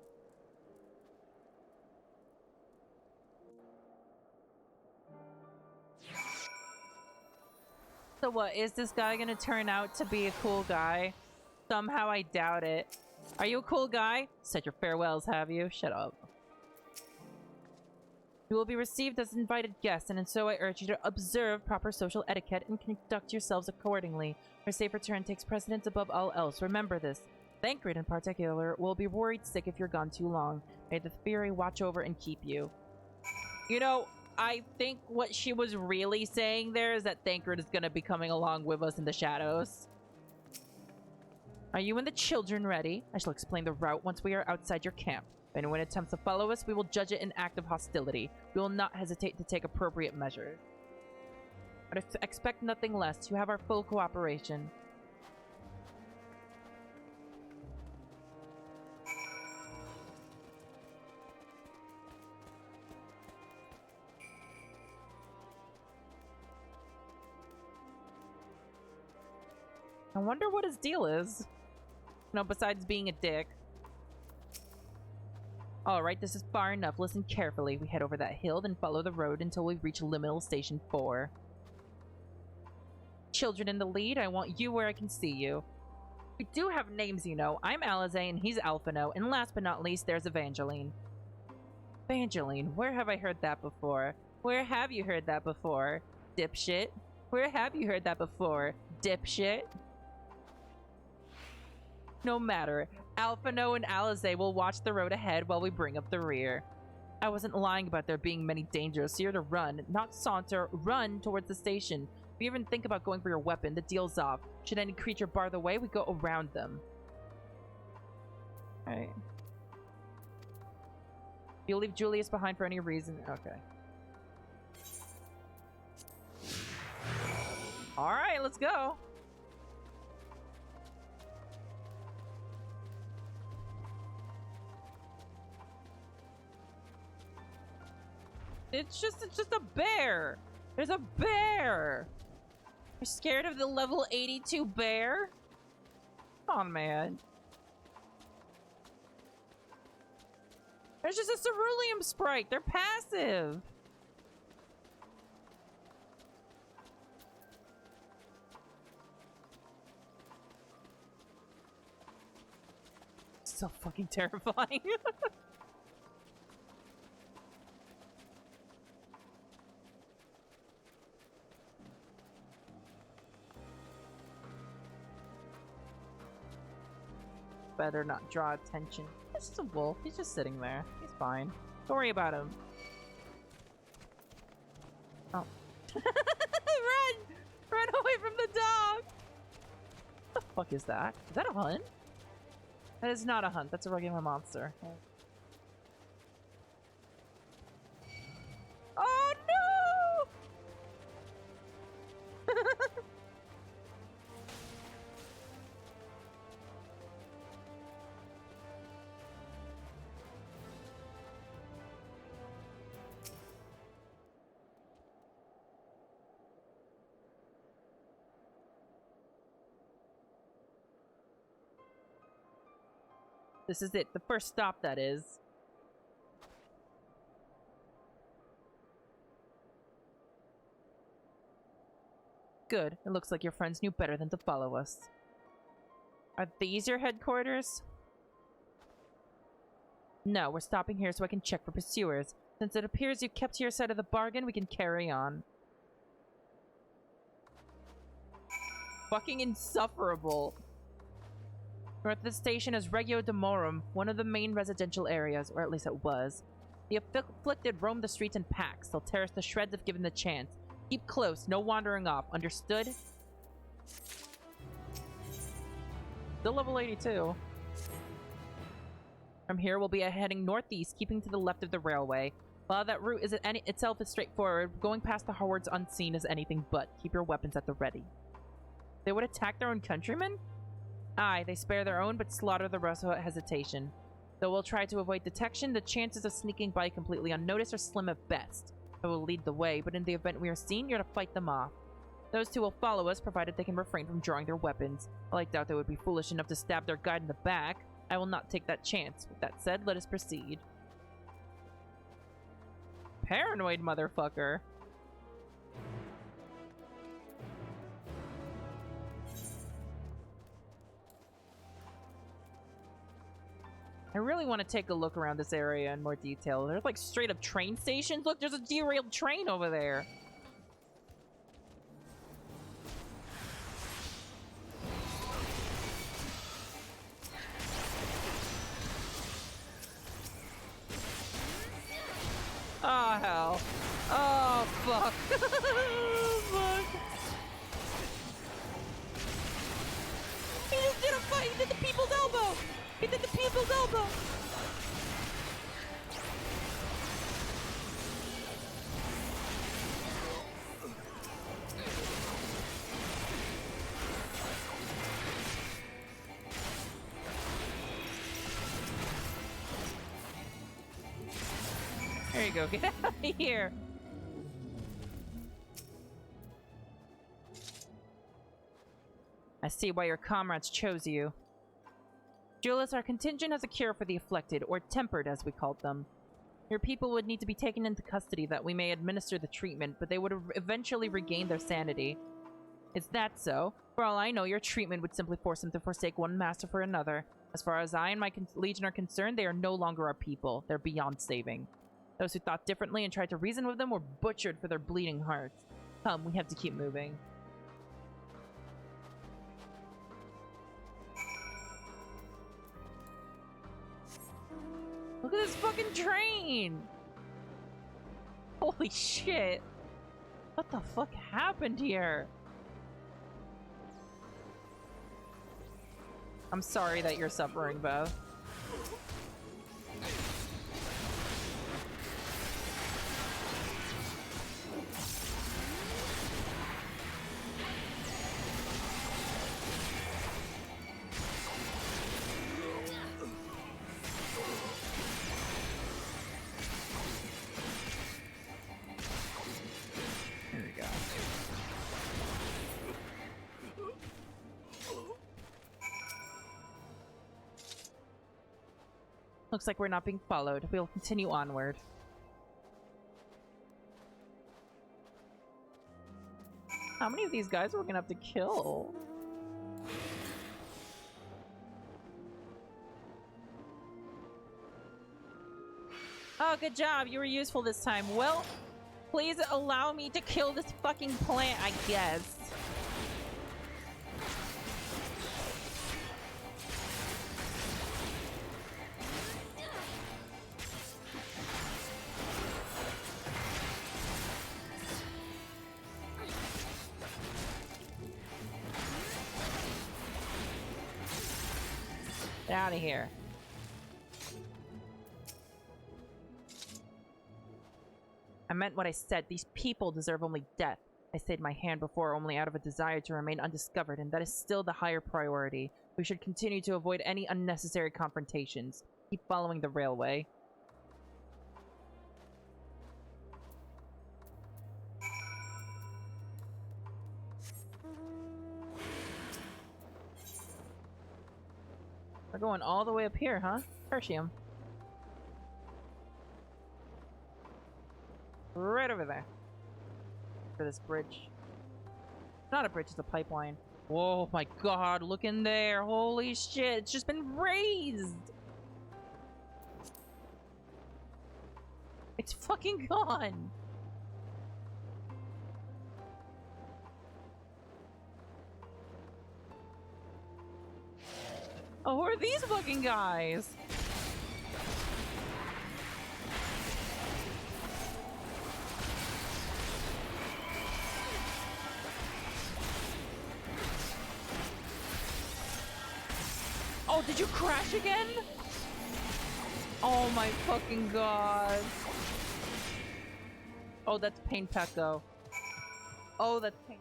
S1: So what, is this guy gonna turn out to be a cool guy? Somehow I doubt it. Are you a cool guy? Said your farewells, have you? Shut up. You will be received as invited guests, and so I urge you to observe proper social etiquette and conduct yourselves accordingly. Your safe return takes precedence above all else. Remember this. Thancred, in particular, will be worried sick if you're gone too long. May the Fury watch over and keep you. You know, I think what she was really saying there is that Thancred is going to be coming along with us in the shadows. Are you and the children ready? I shall explain the route once we are outside your camp. If anyone attempts to follow us, we will judge it an act of hostility. We will not hesitate to take appropriate measures. But expect nothing less. You have our full cooperation. I wonder what his deal is. No, besides being a dick. Alright, this is far enough. Listen carefully. We head over that hill, then follow the road until we reach Liminal Station 4. Children in the lead, I want you where I can see you. We do have names, you know. I'm Alizé and he's Alphino. And last but not least, there's Evangeline. Evangeline, where have I heard that before? Where have you heard that before? Dipshit. Where have you heard that before? Dipshit. No matter. Alphino and Alizé will watch the road ahead while we bring up the rear. I wasn't lying about there being many dangers, so you're to run, not saunter, run towards the station. If you even think about going for your weapon, the deal's off. Should any creature bar the way, we go around them. Alright. You'll leave Julius behind for any reason? Okay. Alright, let's go. It's just a bear. There's a bear. You're scared of the level 82 bear? Come on, man. There's just a ceruleum sprite. They're passive. So fucking terrifying. Better not draw attention. It's just a wolf. He's just sitting there. He's fine. Don't worry about him. Oh. Run! Run away from the dog! What the fuck is that? Is that a hunt? That is not a hunt. That's a regular monster. Oh no! This is it. The first stop, that is. Good. It looks like your friends knew better than to follow us. Are these your headquarters? No, we're stopping here so I can check for pursuers. Since it appears you kept to your side of the bargain, we can carry on. Fucking insufferable. North of the station is Regio Demorum, one of the main residential areas, or at least it was. The afflicted roam the streets in packs. They'll tear us to shreds if given the chance. Keep close, no wandering off. Understood? Still level 82. From here, we'll be heading northeast, keeping to the left of the railway. While that route itself is straightforward, going past the hordes unseen is anything but. Keep your weapons at the ready. They would attack their own countrymen? Aye, they spare their own but slaughter the rest without hesitation. Though we'll try to avoid detection, the chances of sneaking by completely unnoticed are slim at best. I will lead the way, but in the event we are seen, you're to fight them off. Those two will follow us, provided they can refrain from drawing their weapons. I doubt they would be foolish enough to stab their guide in the back. I will not take that chance. With that said, let us proceed. Paranoid motherfucker. I I really want to take a look around this area in more detail. There's like straight up train stations. Look, there's a derailed train over there. Oh, hell. Oh, fuck. Fuck. He just did a fight. He did the people's elbow. He did the people's elbow. There you go. Get out of here. I see why your comrades chose you. Julius, our contingent has a cure for the afflicted, or tempered as we called them. Your people would need to be taken into custody that we may administer the treatment, but they would eventually regain their sanity. Is that so? For all I know, your treatment would simply force them to forsake one master for another. As far as I and my legion are concerned, they are no longer our people. They're beyond saving. Those who thought differently and tried to reason with them were butchered for their bleeding hearts. Come, we have to keep moving. Look at this fucking train! Holy shit! What the fuck happened here? I'm sorry that you're suffering, Bev. Looks like we're not being followed. We'll continue onward. How many of these guys are we gonna have to kill? Oh, good job. You were useful this time. Well, please allow me to kill this fucking plant, I guess. Get out of here. I meant what I said. These people deserve only death. I stayed my hand before only out of a desire to remain undiscovered, and that is still the higher priority. We should continue to avoid any unnecessary confrontations. Keep following the railway. We're going all the way up here, huh? Tertium. Right over there. For this bridge. Not a bridge, it's a pipeline. Whoa, my god, look in there. Holy shit, it's just been raised. It's fucking gone. Oh, who are these fucking guys? Oh, did you crash again? Oh my fucking god. Oh, that's Pain Pecco. Oh, that's Pain.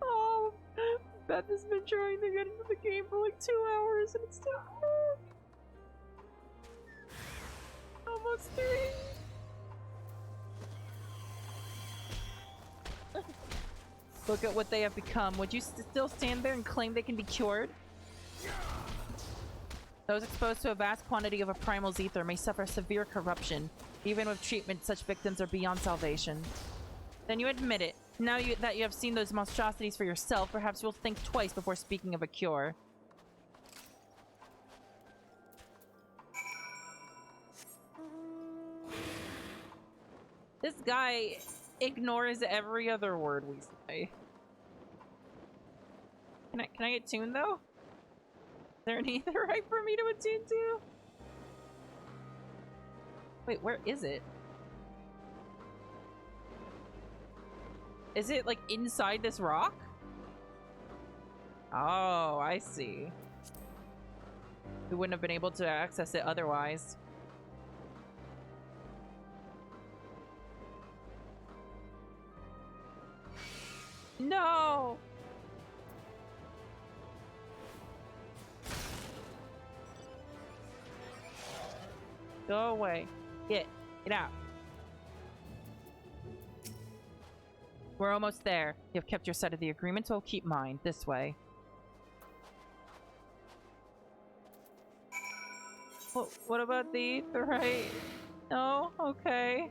S1: Oh, Beth has been trying to get into the game for like 2 hours and it's still almost 3. Look at what they have become. Would you still stand there and claim they can be cured? Those exposed to a vast quantity of a primal ether may suffer severe corruption. Even with treatment, such victims are beyond salvation. Then you admit it. Now that you have seen those monstrosities for yourself, perhaps you'll think twice before speaking of a cure. This guy ignores every other word we say. Can I get tuned though? Is there an etherite for me to attune to? Wait, where is it? Is it like inside this rock? Oh, I see. We wouldn't have been able to access it otherwise. No! Go away. Get out. We're almost there. You've kept your side of the agreement, so I'll keep mine. This way. What about the aetherite? No? Okay.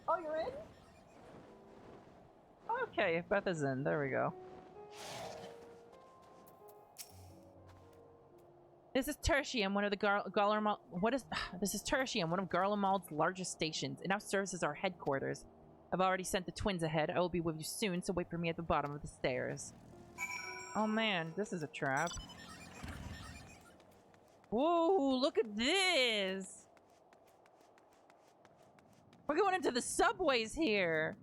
S1: Oh, you're in? Okay, Beth is in. There we go. This is Tertium, one of the Garlemald. This is Tertium, one of Garlemald's largest stations. It now serves as our headquarters. I've already sent the twins ahead. I will be with you soon, so wait for me at the bottom of the stairs. Oh man, this is a trap. Whoa, look at this! We're going into the subways here!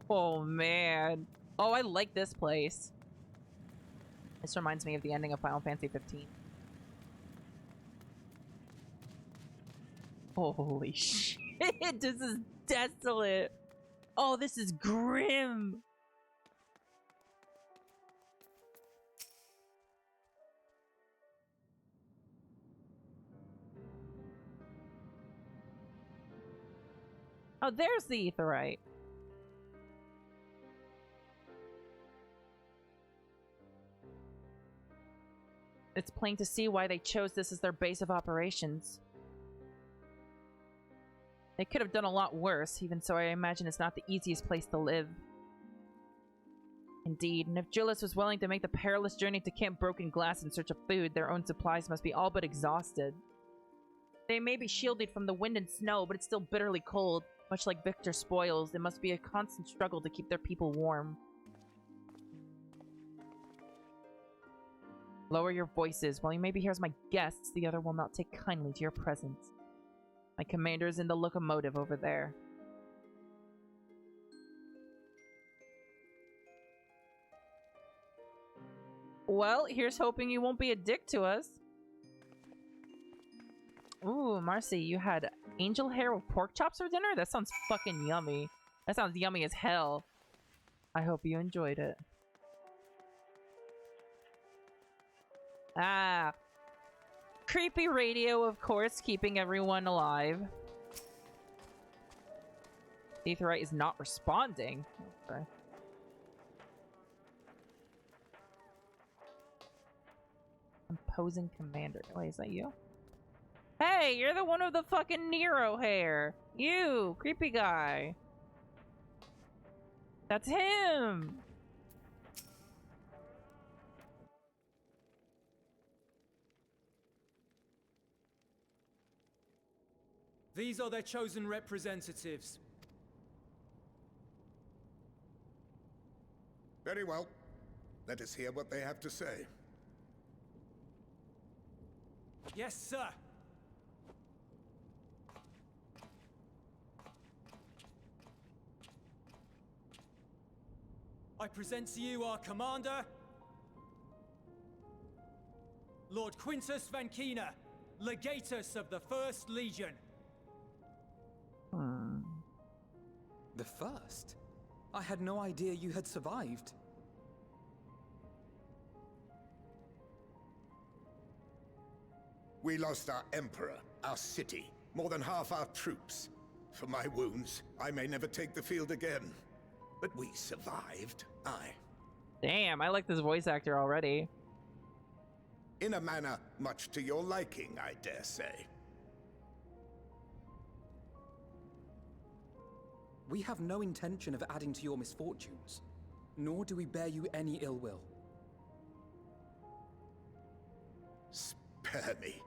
S1: Oh man. Oh, I like this place. This reminds me of the ending of Final Fantasy 15. Holy shit, this is desolate. Oh, this is grim. Oh, there's the aetherite. It's plain to see why they chose this as their base of operations. They could have done a lot worse, even so I imagine it's not the easiest place to live. Indeed, and if Julius was willing to make the perilous journey to Camp Broken Glass in search of food, their own supplies must be all but exhausted. They may be shielded from the wind and snow, but it's still bitterly cold. Much like Victor's spoils, it must be a constant struggle to keep their people warm. Lower your voices. While you may be here as my guests, the other will not take kindly to your presence. My commander is in the locomotive over there. Well, here's hoping you won't be a dick to us. Ooh, Marcy, you had angel hair with pork chops for dinner? That sounds fucking yummy. That sounds yummy as hell. I hope you enjoyed it. Ah. Creepy radio, of course, keeping everyone alive. Aetherite is not responding. Okay. Imposing commander. Wait, is that you? Hey, you're the one with the fucking Nero hair. You, creepy guy. That's him.
S5: These are their chosen representatives.
S17: Very well. Let us hear what they have to say.
S5: Yes, sir. I present to you our commander, Lord Quintus Van Kina, Legatus of the First Legion. The first? I had no idea you had survived.
S17: We lost our emperor, our city, more than half our troops. For my wounds, I may never take the field again. But we survived, aye.
S1: Damn, I like this voice actor already.
S17: In a manner much to your liking, I dare say.
S5: We have no intention of adding to your misfortunes, nor do we bear you any ill will.
S17: Spare me.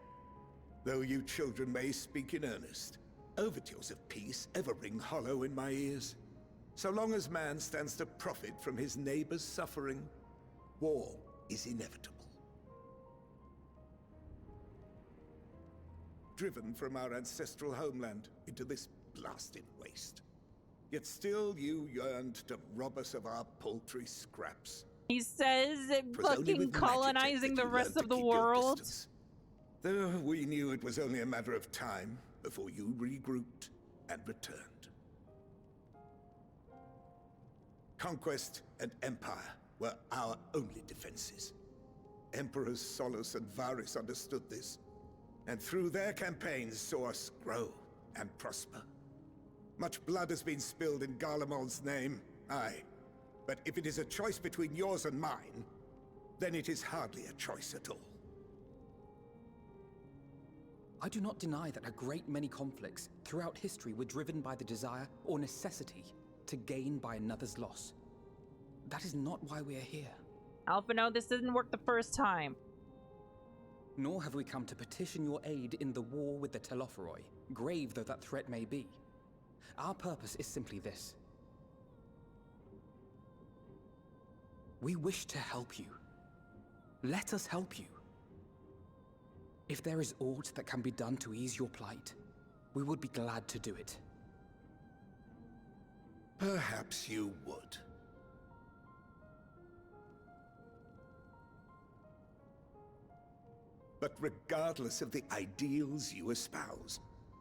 S17: Though you children may speak in earnest, overtures of peace ever ring hollow in my ears. So long as man stands to profit from his neighbor's suffering, war is inevitable. Driven from our ancestral homeland into this blasted waste. Yet still you yearned to rob us of our paltry scraps.
S1: He says fucking colonizing the rest of the world.
S17: Though we knew it was only a matter of time before you regrouped and returned. Conquest and empire were our only defenses. Emperors Solus and Varys understood this, and through their campaigns saw us grow and prosper. Much blood has been spilled in Garlemald's name, aye. But if it is a choice between yours and mine, then it is hardly a choice at all.
S5: I do not deny that a great many conflicts throughout history were driven by the desire or necessity to gain by another's loss. That is not why we are here.
S1: Alpha, no, this didn't work the first time.
S5: Nor have we come to petition your aid in the war with the Telophoroi, grave though that threat may be. Our purpose is simply this. We wish to help you. Let us help you. If there is aught that can be done to ease your plight, we would be glad to do it.
S17: Perhaps you would. But regardless of the ideals you espouse,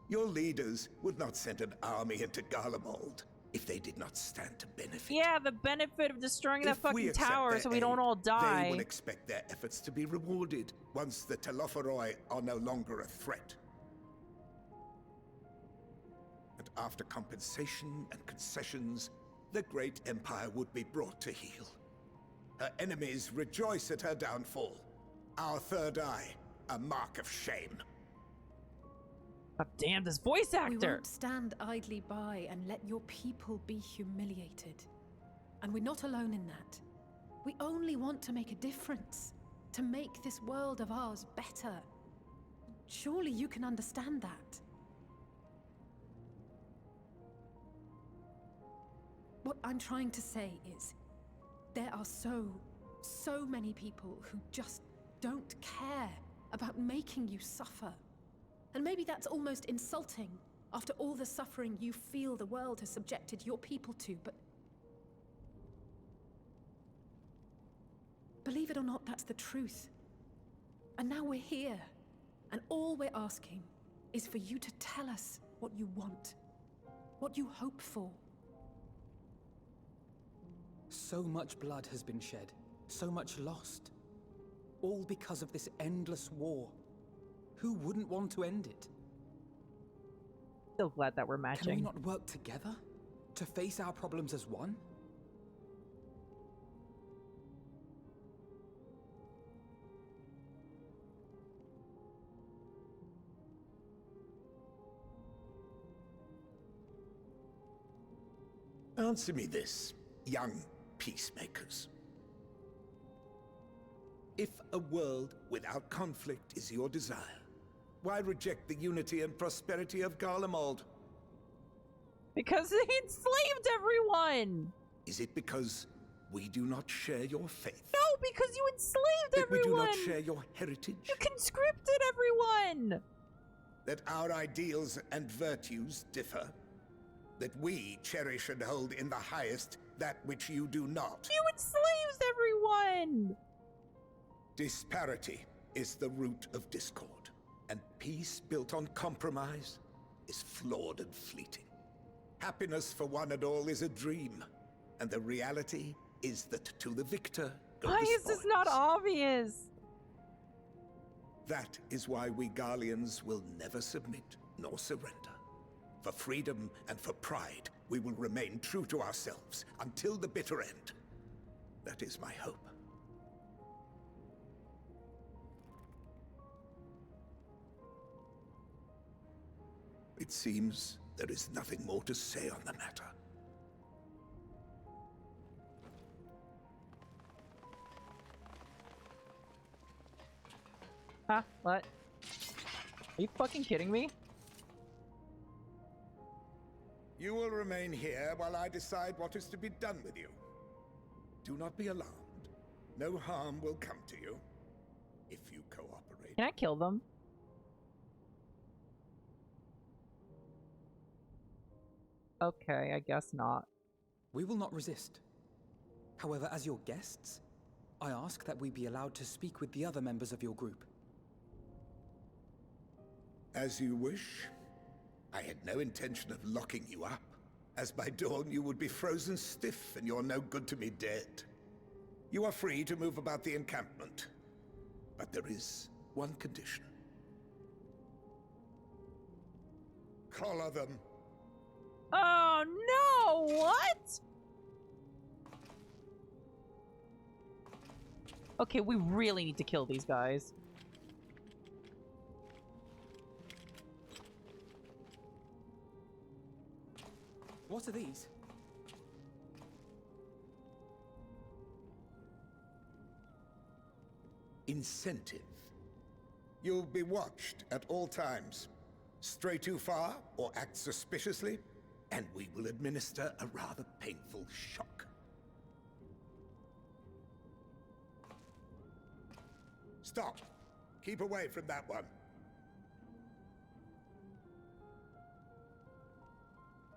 S17: your leaders would not send an army into Garlemald if they did not stand to benefit.
S1: Yeah, the benefit of destroying that fucking tower so we don't all
S17: They
S1: die.
S17: will expect their efforts to be rewarded once the Telophoroi are no longer a threat. And after compensation and concessions, the great empire would be brought to heel. Her enemies rejoice at her downfall. Our third eye, a mark of shame.
S1: God damn, this voice
S4: We
S1: actor!
S4: won't stand idly by and let your people be humiliated. And we're not alone in that. We only want to make a difference. To make this world of ours better. Surely you can understand that. What I'm trying to say is, there are so many people who just don't care about making you suffer. And maybe that's almost insulting after all the suffering you feel the world has subjected your people to, but believe it or not, that's the truth. And now we're here, and all we're asking is for you to tell us what you want, what you hope for.
S5: So much blood has been shed, so much lost. All because of this endless war. Who wouldn't want to end it?
S1: Still glad that we're matching.
S5: Can we not work together? To face our problems as one?
S17: Answer me this, young peacemakers. If a world without conflict is your desire, why reject the unity and prosperity of Garlemald?
S1: Because they enslaved everyone!
S17: Is it because we do not share your faith?
S1: No, because you enslaved
S17: That
S1: everyone!
S17: we do not share your heritage?
S1: You conscripted everyone!
S17: That our ideals and virtues differ? That we cherish and hold in the highest that which you do not?
S1: You enslaved everyone!
S17: Disparity is the root of discord, and peace built on compromise is flawed and fleeting. Happiness for one and all is a dream, and the reality is that to the victor go
S1: Why
S17: the
S1: is this not obvious?
S17: That is why we Garleans will never submit nor surrender. For freedom and for pride, we will remain true to ourselves until the bitter end. That is my hope. It seems there is nothing more to say on the matter.
S1: Huh? What? Are you fucking kidding me?
S17: You will remain here while I decide what is to be done with you. Do not be alarmed. No harm will come to you if you cooperate.
S1: Can I kill them? Okay, I guess not.
S5: We will not resist. However, as your guests, I ask that we be allowed to speak with the other members of your group.
S17: As you wish. I had no intention of locking you up. As by dawn you would be frozen stiff and you're no good to me dead. You are free to move about the encampment. But there is one condition. Collar them.
S1: Oh no! What? Okay, we really need to kill these guys.
S5: What are these?
S17: Incentive. You'll be watched at all times. Stray too far or act suspiciously, and we will administer a rather painful shock. Stop. Keep away from that one.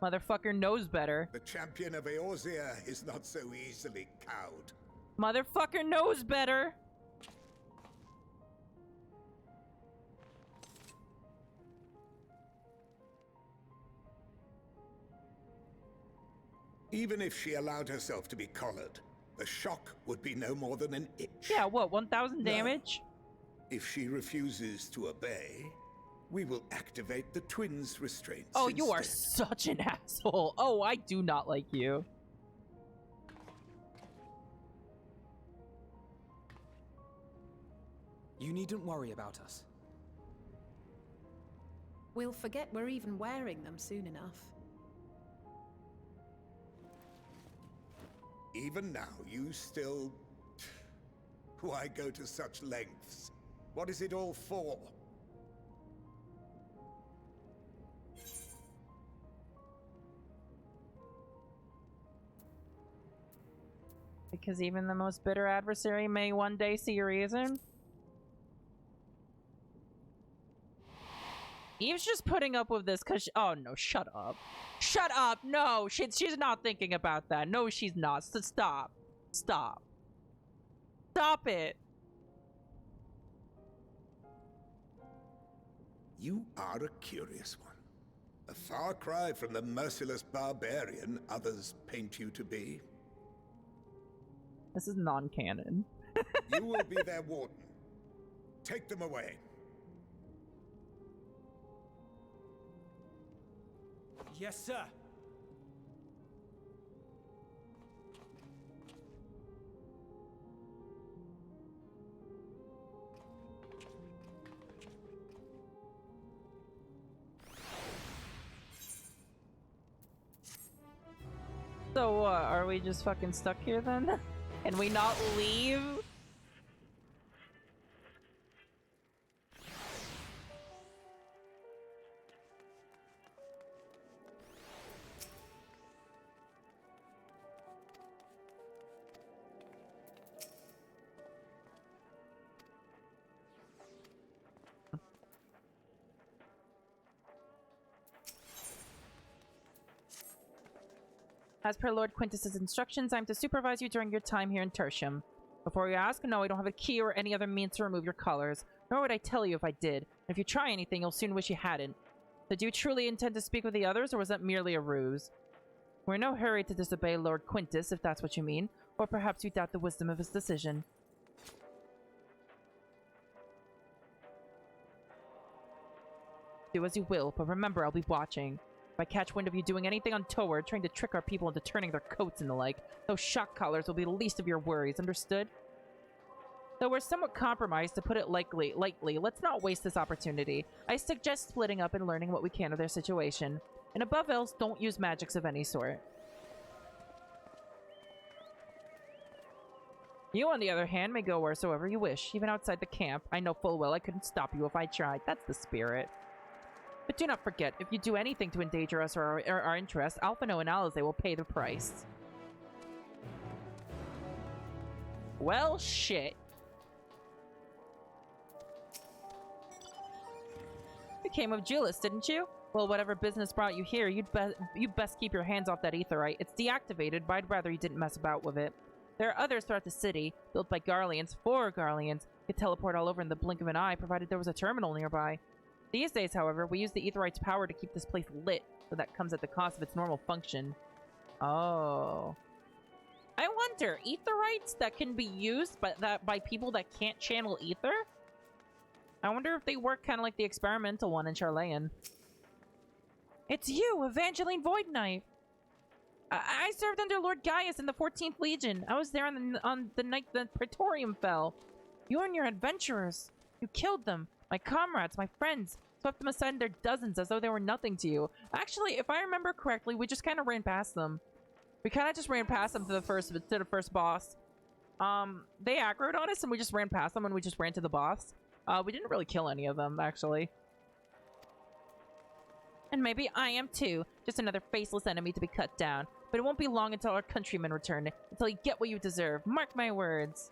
S1: Motherfucker knows better.
S17: The champion of Eorzea is not so easily cowed.
S1: Motherfucker knows better.
S17: Even if she allowed herself to be collared, the shock would be no more than an itch.
S1: Yeah, what, 1,000 damage?
S17: No. If she refuses to obey, we will activate the twins' restraints.
S1: Oh, you are such an asshole. Oh, I do not like you.
S5: You needn't worry about us.
S4: We'll forget we're even wearing them soon enough.
S17: Even now, you still... Why go to such lengths? What is it all for?
S1: Because even the most bitter adversary may one day see reason. Eve's just putting up with this because oh no, shut up. Shut up! No, she's not thinking about that. No, she's not. So stop. Stop. Stop it.
S17: You are a curious one. A far cry from the merciless barbarian others paint you to be.
S1: This is non-canon.
S17: You will be their warden. Take them away.
S6: Yes, sir.
S1: So are we just fucking stuck here then? Can we not leave? As per Lord Quintus's instructions, I'm to supervise you during your time here in Tertium. Before you ask, no, I don't have a key or any other means to remove your colors. Nor would I tell you if I did. If you try anything, you'll soon wish you hadn't. So do you truly intend to speak with the others, or was that merely a ruse? We're in no hurry to disobey Lord Quintus, if that's what you mean. Or perhaps you doubt the wisdom of his decision. Do as you will, but remember I'll be watching. If I catch wind of you doing anything untoward, trying to trick our people into turning their coats and the like, those shock collars will be the least of your worries, understood? Though we're somewhat compromised, to put it lightly, let's not waste this opportunity. I suggest splitting up and learning what we can of their situation. And above else, don't use magics of any sort. You, on the other hand, may go wheresoever you wish, even outside the camp. I know full well I couldn't stop you if I tried. That's the spirit. But do not forget, if you do anything to endanger us or our interests, Alphino and Alize will pay the price. Well, shit. You came with Julius, didn't you? Well, whatever business brought you here, you'd best keep your hands off that aetherite. It's deactivated, but I'd rather you didn't mess about with it. There are others throughout the city, built by Garleans, for Garleans. Could teleport all over in the blink of an eye, provided there was a terminal nearby. These days, however, we use the aetherite's power to keep this place lit, so that comes at the cost of its normal function. Oh. I wonder, aetherites that can be used by people that can't channel ether? I wonder if they work kind of like the experimental one in Charlayan. It's you, Evangeline Void Knife! I served under Lord Gaius in the 14th Legion. I was there on the night the Praetorium fell. You and your adventurers. You killed them. My comrades, my friends. Swept them aside in their dozens as though they were nothing to you. Actually, if I remember correctly, we just kind of ran past them. We kind of just ran past them to the first boss. They aggroed on us and we just ran past them and we just ran to the boss. We didn't really kill any of them, actually. And maybe I am too. Just another faceless enemy to be cut down. But it won't be long until our countrymen return. Until you get what you deserve. Mark my words.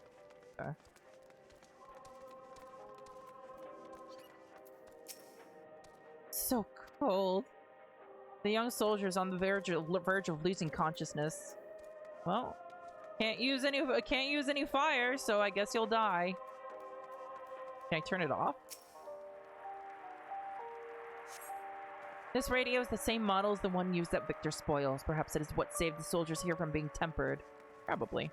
S1: So cold. The young soldier's on the verge of losing consciousness. Well, can't use any fire, so I guess you'll die. Can I turn it off? This radio is the same model as the one used at Victor Spoils. Perhaps it is what saved the soldiers here from being tempered. Probably.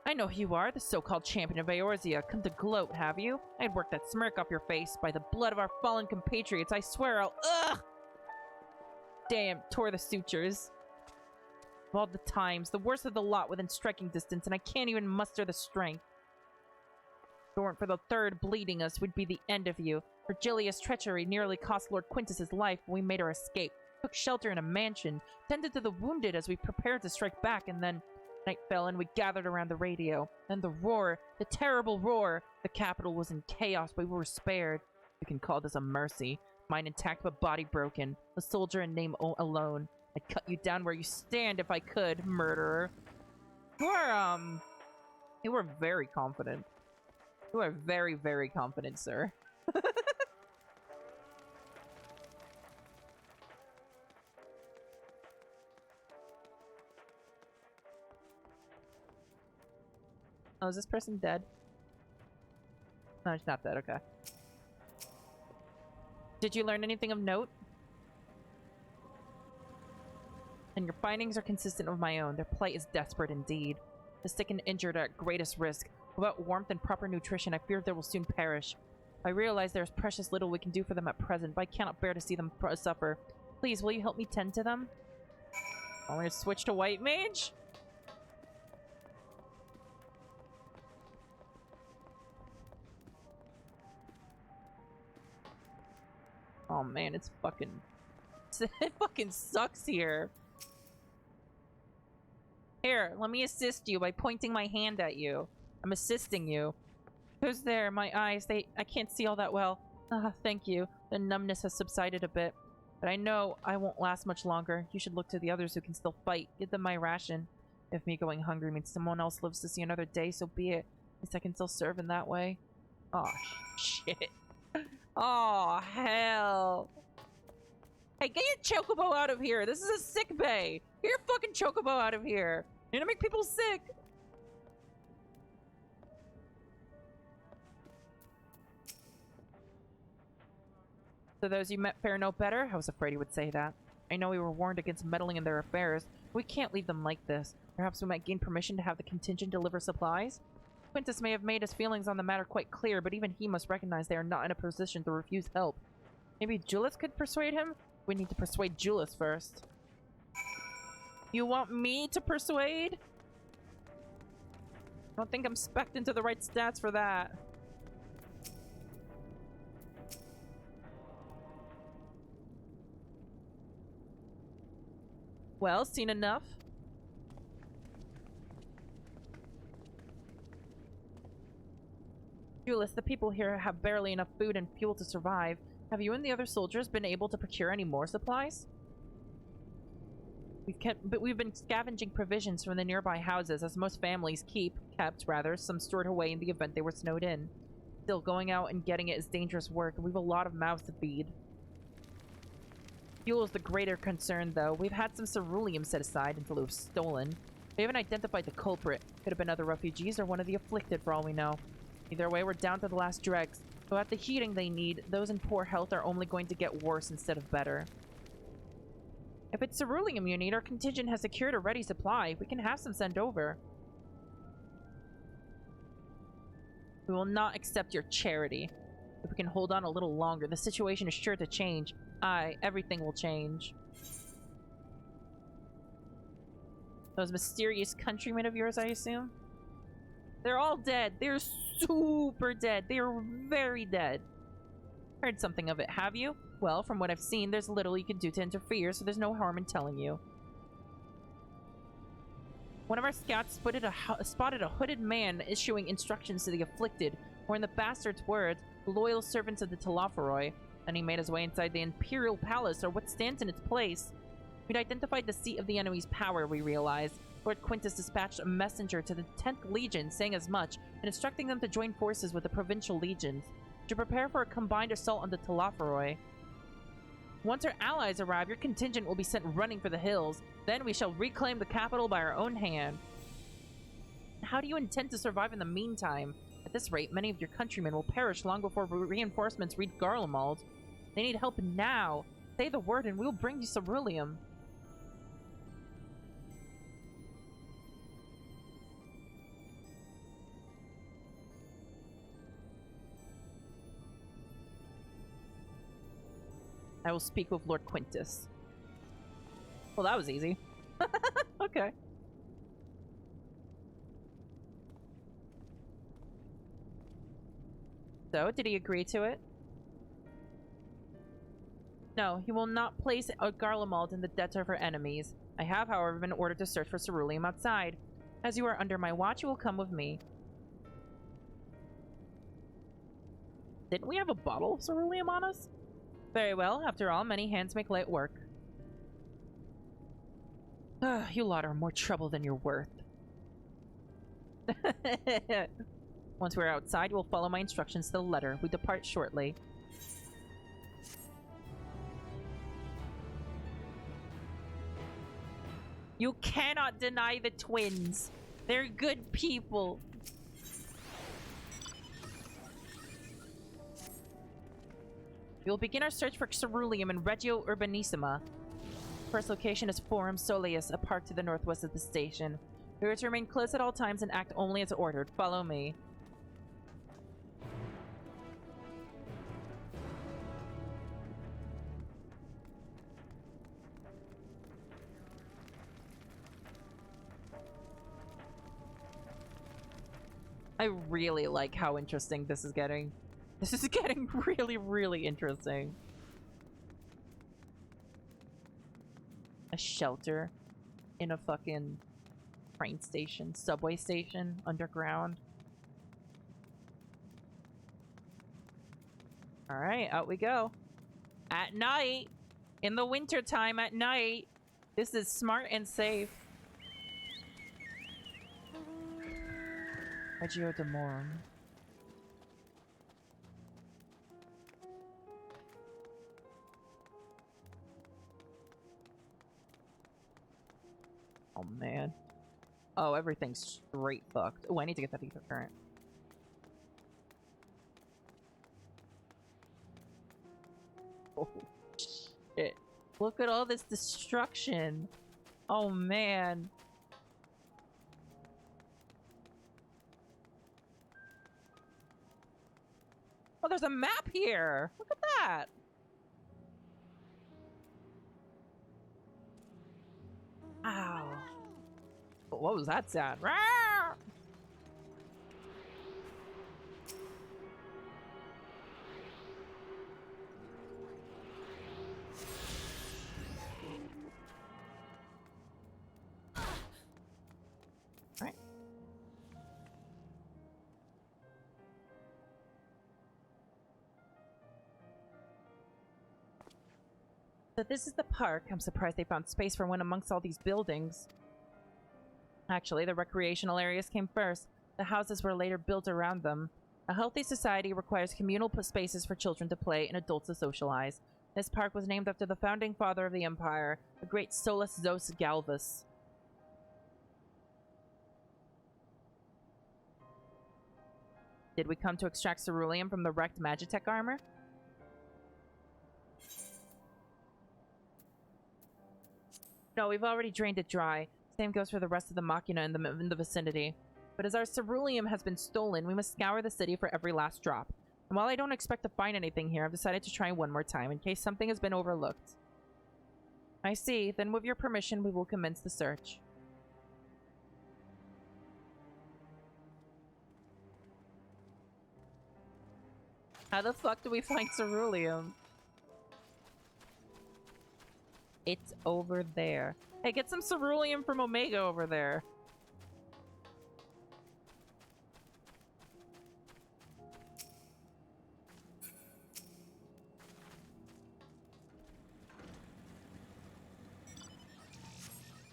S1: I know who you are, the so-called champion of Eorzea. Come to gloat, have you? I'd work that smirk off your face. By the blood of our fallen compatriots, I swear I'll— Ugh! Damn, tore the sutures. Of all the times, the worst of the lot within striking distance, and I can't even muster the strength. If it weren't for the third bleeding us, would be the end of you. Virgilia's treachery nearly cost Lord Quintus's life when we made our escape. Took shelter in a mansion, tended to the wounded as we prepared to strike back, and then night fell and we gathered around the radio. Then the roar, the terrible roar. The capital was in chaos, but we were spared. You can call this a mercy. Mine intact but body broken. A soldier in name alone. I'd cut you down where you stand if I could, murderer. You were very confident. You are very, very confident, sir. Oh, is this person dead? No, she's not dead. Okay. Did you learn anything of note? And your findings are consistent with my own. Their plight is desperate indeed. The sick and injured are at greatest risk. Without warmth and proper nutrition, I fear they will soon perish. I realize there is precious little we can do for them at present, but I cannot bear to see them suffer. Please, will you help me tend to them? I'm gonna switch to White Mage? Oh man, it fucking sucks here. Here, let me assist you by pointing my hand at you. I'm assisting you. Who's there? My eyes, I can't see all that well. Ah, thank you. The numbness has subsided a bit. But I know I won't last much longer. You should look to the others who can still fight. Give them my ration. If me going hungry means someone else lives to see another day, so be it. At least I can still serve in that way. Oh, shit. Oh, hell. Hey, get your chocobo out of here. This is a sick bay. Get your fucking chocobo out of here. You're gonna make people sick. So those you met fare no better? I was afraid he would say that. I know we were warned against meddling in their affairs. We can't leave them like this. Perhaps we might gain permission to have the contingent deliver supplies? Quintus may have made his feelings on the matter quite clear, but even he must recognize they are not in a position to refuse help. Maybe Julius could persuade him? We need to persuade Julius first. You want me to persuade? I don't think I'm spec'd into the right stats for that. Well, seen enough. Julius, the people here have barely enough food and fuel to survive. Have you and the other soldiers been able to procure any more supplies? We've been scavenging provisions from the nearby houses, as most families kept some stored away in the event they were snowed in. Still, going out and getting it is dangerous work, and we've a lot of mouths to feed. Fuel is the greater concern, though. We've had some ceruleum set aside until it was stolen. We haven't identified the culprit. Could have been other refugees or one of the afflicted, for all we know. Either way, we're down to the last dregs. Without the heating they need, those in poor health are only going to get worse instead of better. If it's ceruleum you need, our contingent has secured a ready supply. We can have some sent over. We will not accept your charity. If we can hold on a little longer, the situation is sure to change. Everything will change. Those mysterious countrymen of yours, I assume? They're all dead. They're super dead. They are very dead. Heard something of it, have you? Well, from what I've seen, there's little you can do to interfere, so there's no harm in telling you. One of our scouts spotted a hooded man issuing instructions to the afflicted, or in the bastard's words, loyal servants of the TiraLyra. Then he made his way inside the Imperial Palace, or what stands in its place. We'd identified the seat of the enemy's power, we realized. Lord Quintus dispatched a messenger to the 10th Legion, saying as much, and instructing them to join forces with the provincial legions, to prepare for a combined assault on the TiraLyra. Once our allies arrive, your contingent will be sent running for the hills. Then we shall reclaim the capital by our own hand. How do you intend to survive in the meantime? At this rate, many of your countrymen will perish long before reinforcements reach Garlemald. They need help now. Say the word and we'll bring you ceruleum. I will speak with Lord Quintus. Well, that was easy. Okay. So, did he agree to it? No, he will not place a Garlemald in the debt of her enemies. I have, however, been ordered to search for ceruleum outside. As you are under my watch, you will come with me. Didn't we have a bottle of ceruleum on us? Very well. After all, many hands make light work. You lot are more trouble than you're worth. Once we're outside, we'll follow my instructions to the letter. We depart shortly. You cannot deny the twins. They're good people. We will begin our search for ceruleum in Regio Urbanissima. First location is Forum Soleus, a park to the northwest of the station. We are to remain close at all times and act only as ordered. Follow me. I really like how interesting this is getting. This is getting really, really interesting. A shelter in a fucking train station, subway station, underground. Alright, out we go. At night! In the winter time at night! This is smart and safe. Regio Demorum. Oh man. Oh, everything's straight fucked. Oh, I need to get that ether current. Oh shit. Look at all this destruction. Oh man. Oh, there's a map here. Look at that. What was that sound? Rawr! Right. So this is the park. I'm surprised they found space for one amongst all these buildings. Actually, the recreational areas came first. The houses were later built around them. A healthy society requires communal spaces for children to play and adults to socialize. This park was named after the founding father of the Empire, the great Solus Zos Galvus. Did we come to extract ceruleum from the wrecked Magitech armor? No, we've already drained it dry. Same goes for the rest of the machina in the vicinity. But as our ceruleum has been stolen, we must scour the city for every last drop. And while I don't expect to find anything here, I've decided to try one more time, in case something has been overlooked. I see. Then with your permission, we will commence the search. How the fuck do we find ceruleum? It's over there. Hey, get some ceruleum from Omega over there.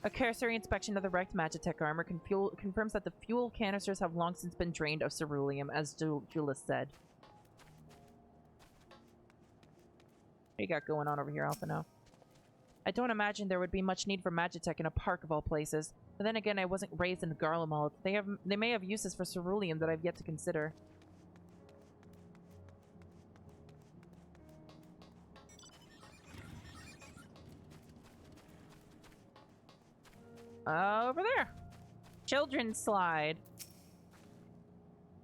S1: A cursory inspection of the wrecked Magitech armor confirms that the fuel canisters have long since been drained of ceruleum, as Julis said. What do you got going on over here, Alphino? I don't imagine there would be much need for Magitech in a park of all places. But then again, I wasn't raised in Garlemald. They may have uses for ceruleum that I've yet to consider. Over there. Children's slide.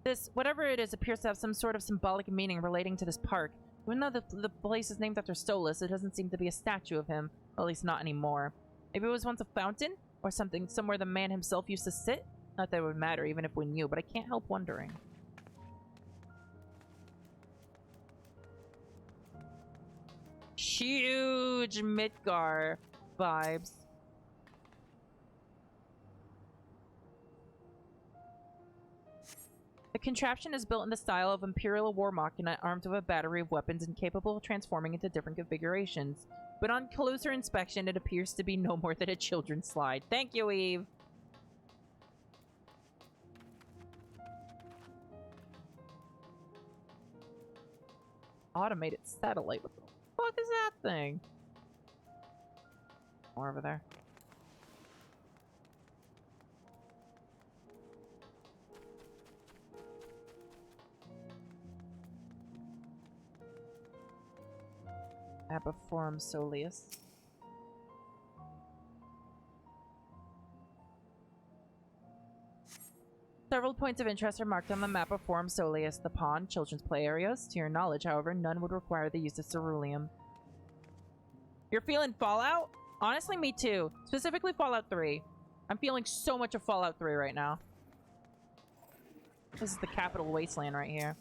S1: This, whatever it is, appears to have some sort of symbolic meaning relating to this park. Even though the place is named after Solus, it doesn't seem to be a statue of him. Well, at least not anymore. Maybe it was once a fountain? Or something somewhere the man himself used to sit? Not that it would matter even if we knew, but I can't help wondering. Huge Midgar vibes. The contraption is built in the style of Imperial War Machina, armed with a battery of weapons and capable of transforming into different configurations. But on closer inspection, it appears to be no more than a children's slide. Thank you, Eve! Automated satellite. What the fuck is that thing? More over there. Apiforum soleus. Several points of interest are marked on the map of Forum Soleus, the pond, children's play areas. To your knowledge, however, none would require the use of ceruleum. You're feeling Fallout? Honestly, me too. Specifically Fallout 3. I'm feeling so much of Fallout 3 right now. This is the capital wasteland right here.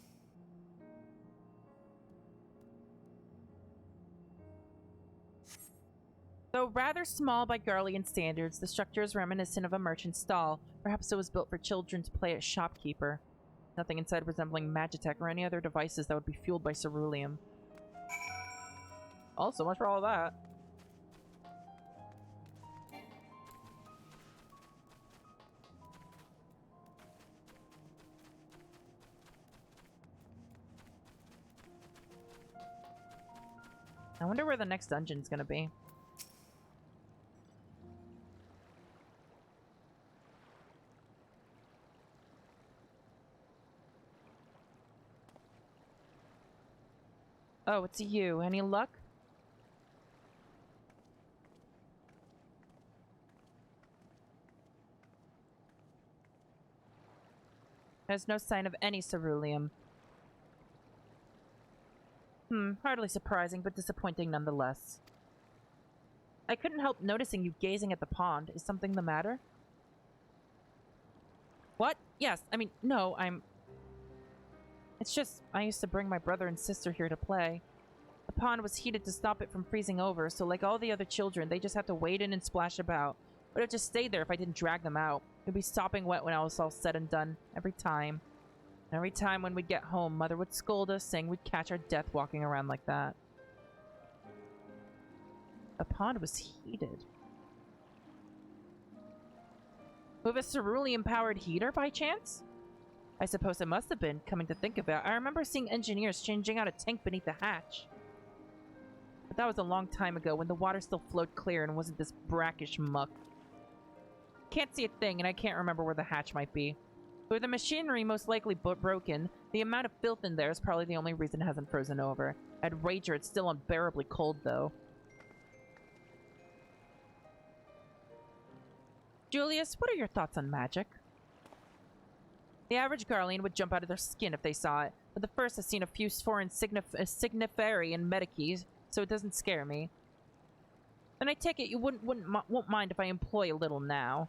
S1: Though rather small by Garlean standards, the structure is reminiscent of a merchant's stall. Perhaps it was built for children to play as shopkeeper. Nothing inside resembling Magitech or any other devices that would be fueled by ceruleum. Oh, so much for all of that. I wonder where the next dungeon's gonna be. Oh, it's you. Any luck? There's no sign of any ceruleum. Hardly surprising, but disappointing nonetheless. I couldn't help noticing you gazing at the pond. Is something the matter? What? Yes, I mean, no, It's just, I used to bring my brother and sister here to play. The pond was heated to stop it from freezing over, so like all the other children, they just had to wade in and splash about. But it would just stay there if I didn't drag them out. It would be sopping wet when I was all said and done, every time. And every time when we'd get home, Mother would scold us, saying we'd catch our death walking around like that. The pond was heated. With a cerulean-powered heater, by chance? I suppose it must have been, coming to think of it. I remember seeing engineers changing out a tank beneath the hatch. But that was a long time ago, when the water still flowed clear and wasn't this brackish muck. Can't see a thing, and I can't remember where the hatch might be. With the machinery most likely broken, the amount of filth in there is probably the only reason it hasn't frozen over. I'd wager it's still unbearably cold, though. Julius, what are your thoughts on magic? The average Garlean would jump out of their skin if they saw it, but the first has seen a few foreign signiferi and medikeys, so it doesn't scare me. And I take it you won't mind if I employ a little now.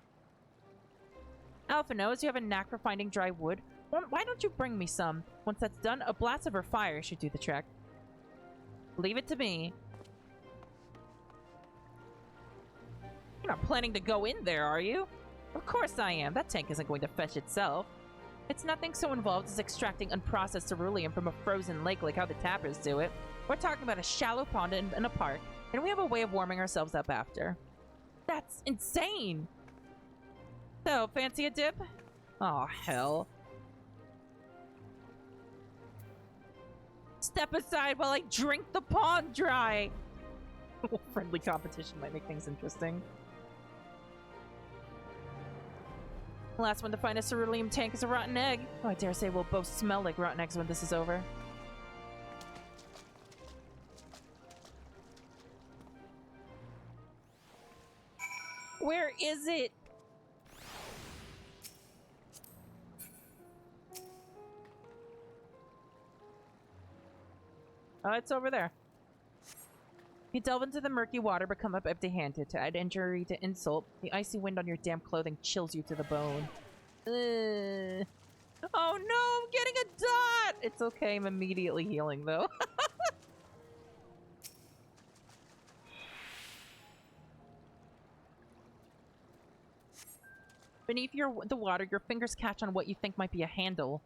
S1: Alpha knows you have a knack for finding dry wood. Why don't you bring me some? Once that's done, a blast of her fire should do the trick. Leave it to me. You're not planning to go in there, are you? Of course I am. That tank isn't going to fetch itself. It's nothing so involved as extracting unprocessed ceruleum from a frozen lake like how the tappers do it. We're talking about a shallow pond in a park, and we have a way of warming ourselves up after. That's insane! So, fancy a dip? Oh, hell. Step aside while I drink the pond dry! Friendly competition might make things interesting. The last one to find a ceruleum tank is a rotten egg. Oh, I dare say we'll both smell like rotten eggs when this is over. Where is it? Oh, it's over there. You delve into the murky water but come up empty-handed. To add injury to insult, the icy wind on your damp clothing chills you to the bone. Ugh. Oh no, I'm getting a dot! It's okay, I'm immediately healing though. Beneath the water, your fingers catch on what you think might be a handle.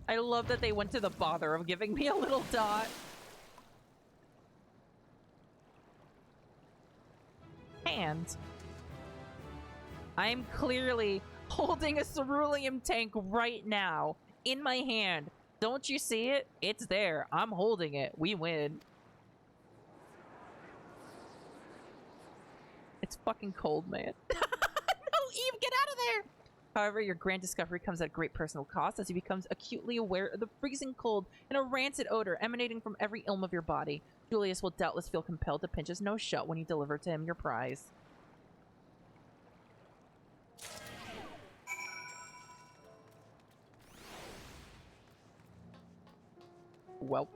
S1: I love that they went to the bother of giving me a little dot. Hand. I'm clearly holding a ceruleum tank right now in my hand. Don't you see it? It's there. I'm holding it. We win. It's fucking cold, man. No, Eve, get out of there! However, your grand discovery comes at a great personal cost as he becomes acutely aware of the freezing cold and a rancid odor emanating from every ilm of your body. Julius will doubtless feel compelled to pinch his nose shut when you deliver to him your prize. Well.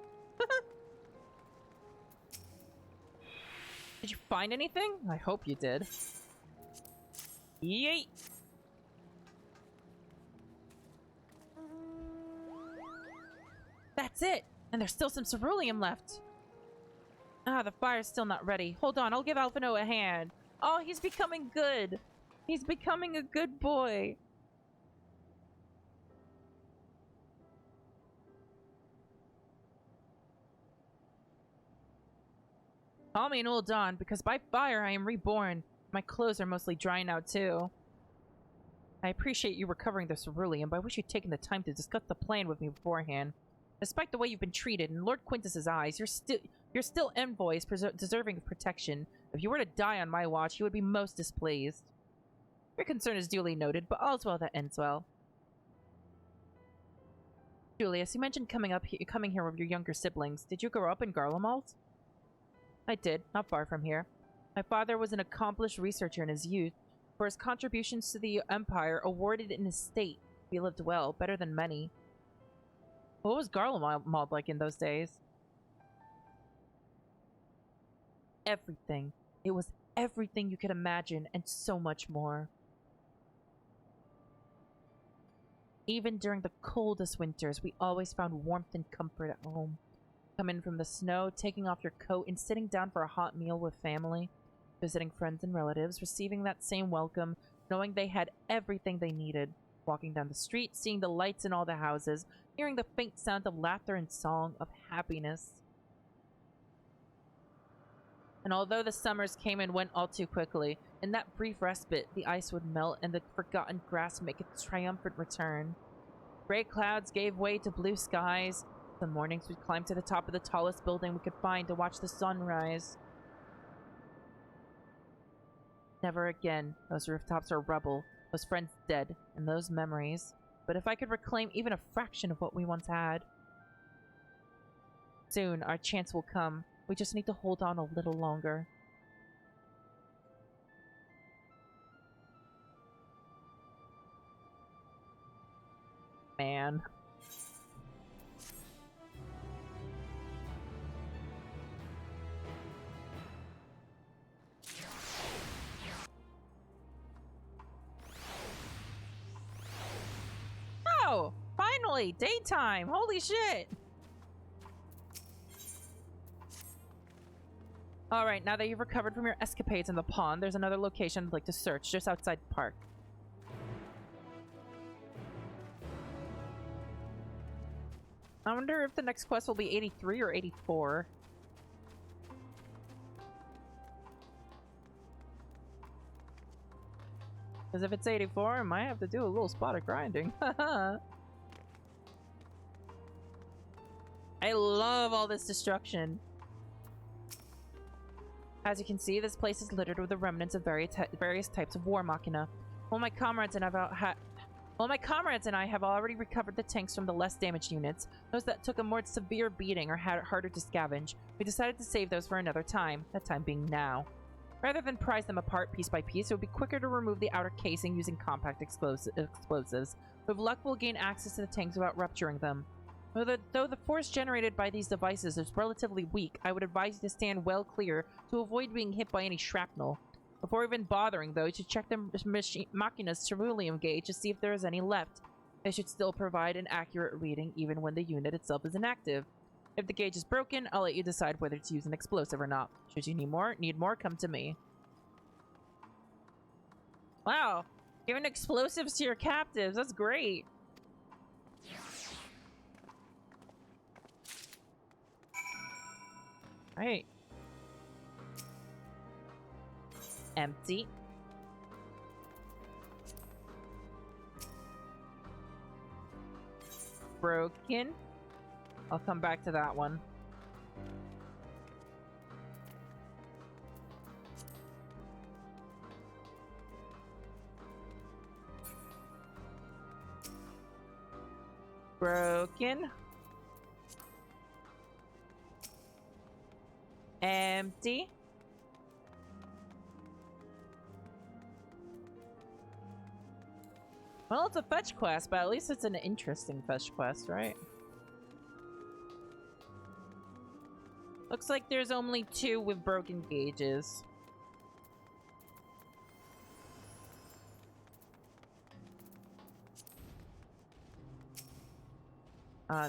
S1: Did you find anything? I hope you did. Yeet! That's it! And there's still some ceruleum left. Ah, the fire's still not ready. Hold on, I'll give Alphino a hand. Oh, he's becoming good. He's becoming a good boy. Call me an old Dawn, because by fire I am reborn. My clothes are mostly dry now, too. I appreciate you recovering the ceruleum, but I wish you'd taken the time to discuss the plan with me beforehand. Despite the way you've been treated, in Lord Quintus's eyes, you're still envoys deserving of protection. If you were to die on my watch, he would be most displeased. Your concern is duly noted, but all's well that ends well. Julius, you mentioned coming here with your younger siblings. Did you grow up in Garlemald? I did, not far from here. My father was an accomplished researcher in his youth. For his contributions to the Empire, awarded an estate. He lived well, better than many. What was Garlemald like in those days? Everything. It was everything you could imagine, and so much more. Even during the coldest winters, we always found warmth and comfort at home. Come in from the snow, taking off your coat, and sitting down for a hot meal with family, visiting friends and relatives, receiving that same welcome, knowing they had everything they needed, walking down the street, seeing the lights in all the houses, hearing the faint sound of laughter and song, of happiness. And although the summers came and went all too quickly, in that brief respite, the ice would melt and the forgotten grass make its triumphant return. Gray clouds gave way to blue skies. Some mornings we'd climb to the top of the tallest building we could find to watch the sun rise. Never again. Those rooftops are rubble, those friends dead, and those memories. But if I could reclaim even a fraction of what we once had. Soon, our chance will come. We just need to hold on a little longer. Man. Oh! Finally! Daytime! Holy shit! Alright, now that you've recovered from your escapades in the pond, there's another location I'd like to search, just outside the park. I wonder if the next quest will be 83 or 84. Because if it's 84, I might have to do a little spot of grinding. I love all this destruction. As you can see, this place is littered with the remnants of various types of war machina. While my comrades and I have already recovered the tanks from the less damaged units, those that took a more severe beating or had it harder to scavenge, we decided to save those for another time, that time being now. Rather than prise them apart piece by piece, it would be quicker to remove the outer casing using compact explosives. With luck, we'll gain access to the tanks without rupturing them. Though the force generated by these devices is relatively weak, I would advise you to stand well clear to avoid being hit by any shrapnel. Before even bothering, though, you should check the machina's TiraLyra gauge to see if there is any left. They should still provide an accurate reading even when the unit itself is inactive. If the gauge is broken, I'll let you decide whether to use an explosive or not. Should you need more, come to me. Wow, giving explosives to your captives, that's great. Right. Empty. Broken. I'll come back to that one. Broken. Empty. Well, it's a fetch quest, but at least it's an interesting fetch quest, right? Looks like there's only 2 with broken gauges.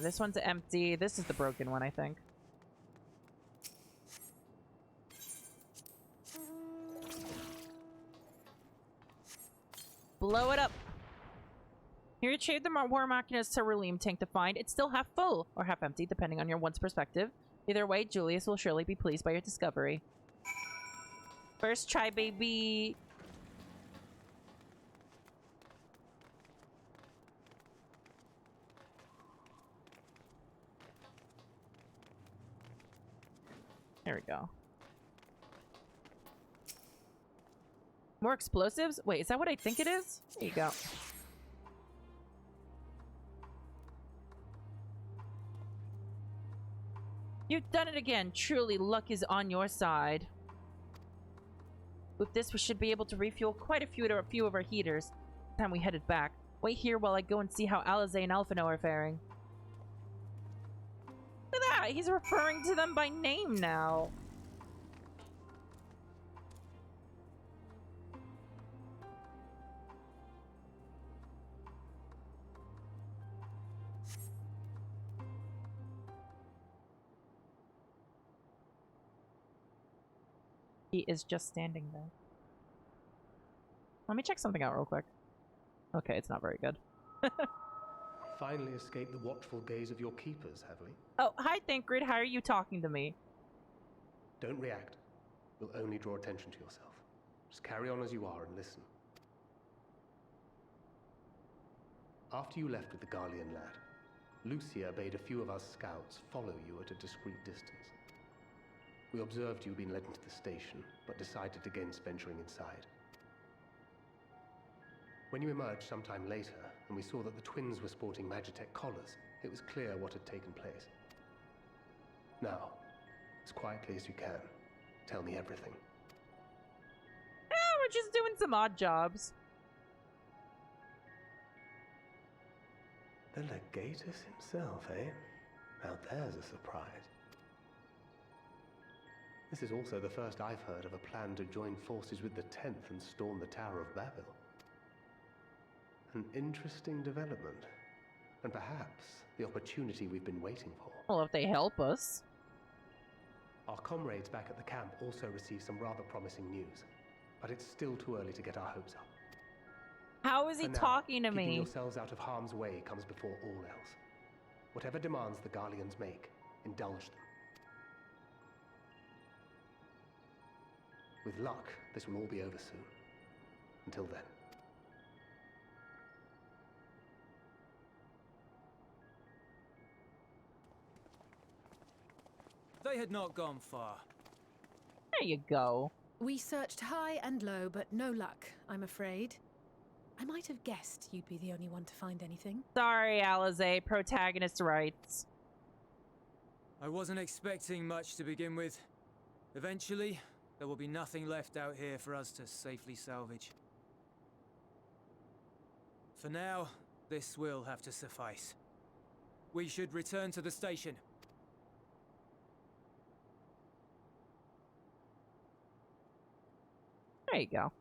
S1: This one's empty. This is the broken one, I think. Blow it up. You retrieved the War Machina's TiraLyra tank to find. It's still half full, or half empty, depending on your one's perspective. Either way, Julius will surely be pleased by your discovery. First try, baby! There we go. More explosives? Wait, is that what I think it is? There you go. You've done it again. Truly, luck is on your side. With this, we should be able to refuel quite a few of our heaters. Time we headed back. Wait here while I go and see how Alize and Alphino are faring. Look at that! He's referring to them by name now. He is just standing there. Let me check something out real quick. Okay, it's not very good.
S10: Finally escaped the watchful gaze of your keepers, have we?
S1: Oh, hi, Thancred. How are you talking to me?
S10: Don't react. You'll only draw attention to yourself. Just carry on as you are and listen. After you left with the Garlean lad, Lucia bade a few of us scouts follow you at a discreet distance. We observed you being led into the station, but decided against venturing inside. When you emerged sometime later, and we saw that the twins were sporting Magitech collars, it was clear what had taken place. Now, as quietly as you can, tell me everything.
S1: We're just doing some odd jobs.
S10: The Legatus himself, eh? Now there's a surprise. This is also the first I've heard of a plan to join forces with the 10th and storm the Tower of Babel. An interesting development, and perhaps the opportunity we've been waiting for.
S1: Well, if they help us.
S10: Our comrades back at the camp also received some rather promising news, but it's still too early to get our hopes up.
S1: How is he talking to me?
S10: Keeping yourselves out of harm's way comes before all else. Whatever demands the Garleans make, indulge them. With luck, this will all be over soon. Until then.
S18: They had not gone far.
S1: There you go.
S4: We searched high and low, but no luck, I'm afraid. I might have guessed you'd be the only one to find anything.
S1: Sorry, Alize. Protagonist rights.
S18: I wasn't expecting much to begin with. Eventually, there will be nothing left out here for us to safely salvage. For now, this will have to suffice. We should return to the station.
S1: There you go.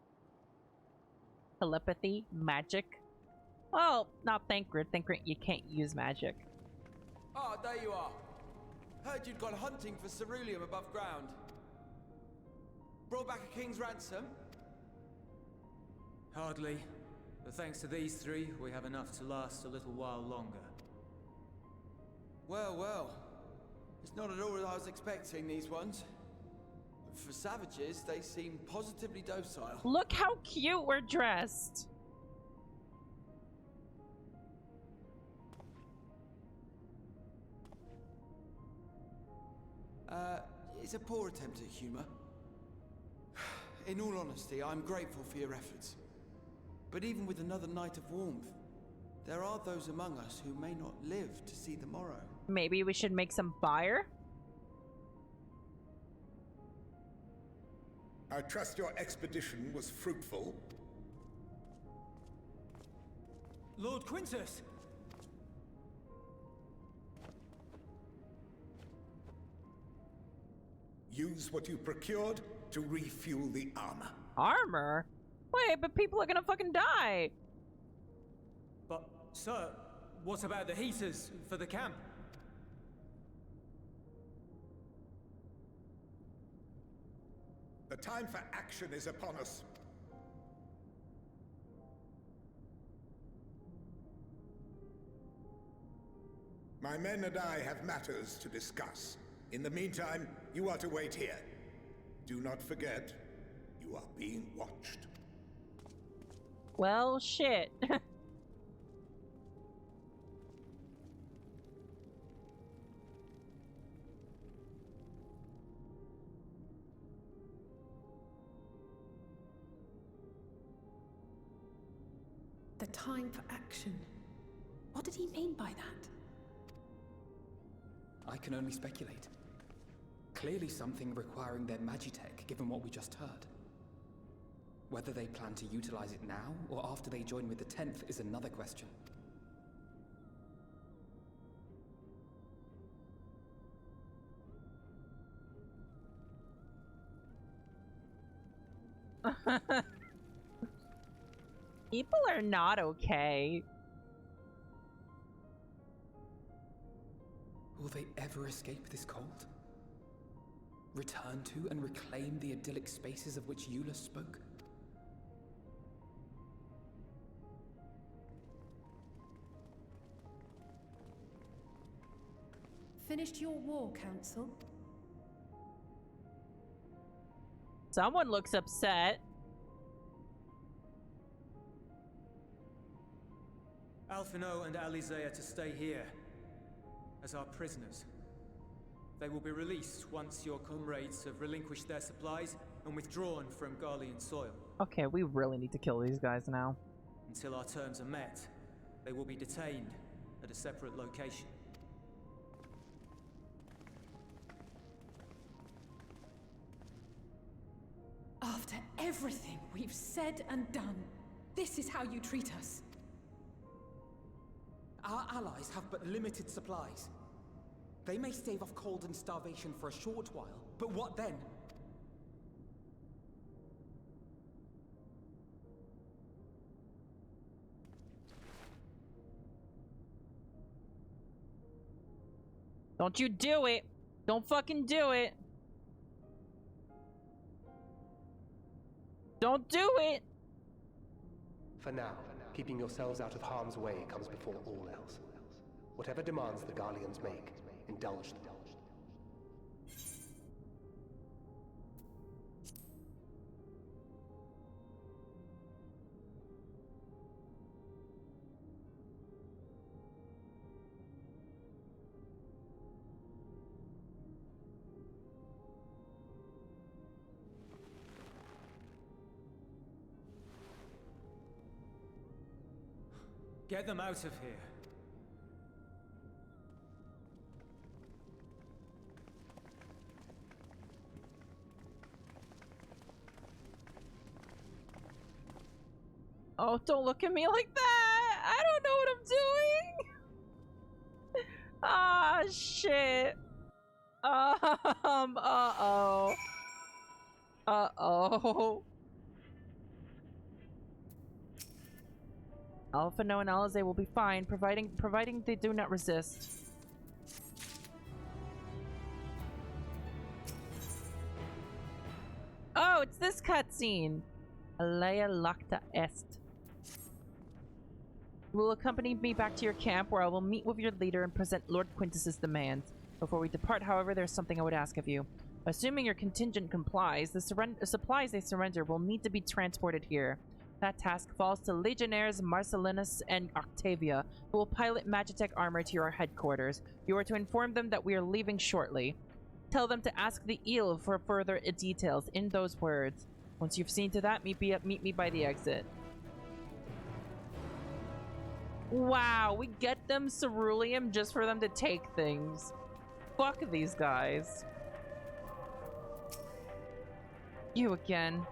S1: Telepathy, magic. Well, not Thancred. Thancred, you can't use magic.
S19: Ah, there you are. Heard you'd gone hunting for ceruleum above ground. Brought back a king's ransom?
S18: Hardly. But thanks to these three, we have enough to last a little while longer.
S19: Well, well. It's not at all as I was expecting, these ones. For savages, they seem positively docile.
S1: Look how cute we're dressed.
S19: It's a poor attempt at humor. In all honesty, I'm grateful for your efforts. But even with another night of warmth, there are those among us who may not live to see the morrow.
S1: Maybe we should make some fire?
S17: I trust your expedition was fruitful.
S18: Lord Quintus!
S17: Use what you procured to refuel the armor.
S1: Armor? Wait, but people are gonna fucking die!
S18: But, sir, what about the heaters for the camp?
S17: The time for action is upon us. My men and I have matters to discuss. In the meantime, you are to wait here. Do not forget, you are being watched.
S1: Well, shit.
S4: The time for action. What did he mean by that?
S5: I can only speculate. Clearly something requiring their magitech, given what we just heard. Whether they plan to utilize it now, or after they join with the 10th, is another question.
S1: People are not okay.
S5: Will they ever escape this cold? Return to and reclaim the idyllic spaces of which Eula spoke?
S4: Finished your war, Council?
S1: Someone looks upset.
S18: Alphino and Alizé are to stay here as our prisoners. They will be released once your comrades have relinquished their supplies and withdrawn from Garlean soil.
S1: Okay, we really need to kill these guys now.
S18: Until our terms are met, they will be detained at a separate location.
S4: After everything we've said and done, this is how you treat us.
S5: Our allies have but limited supplies. They may stave off cold and starvation for a short while, but what then?
S1: Don't you do it! Don't fucking do it! Don't do it!
S10: For now, keeping yourselves out of harm's way comes before all else. Whatever demands the Garleans make, indulge them.
S18: Get them out of here.
S1: Oh, don't look at me like that! I don't know what I'm doing! Ah, shit. Uh-oh. Uh-oh. Alphino and Alizé will be fine, providing they do not resist. Oh, it's this cutscene. Alea lacta est. You will accompany me back to your camp, where I will meet with your leader and present Lord Quintus's demands. Before we depart, however, there's something I would ask of you. Assuming your contingent complies, the supplies they surrender will need to be transported here. That task falls to Legionnaires Marcellinus and Octavia, who will pilot Magitech armor to your headquarters. You are to inform them that we are leaving shortly. Tell them to ask the eel for further details in those words. Once you've seen to that, meet me by the exit. Wow, we get them ceruleum just for them to take things. Fuck these guys. You again.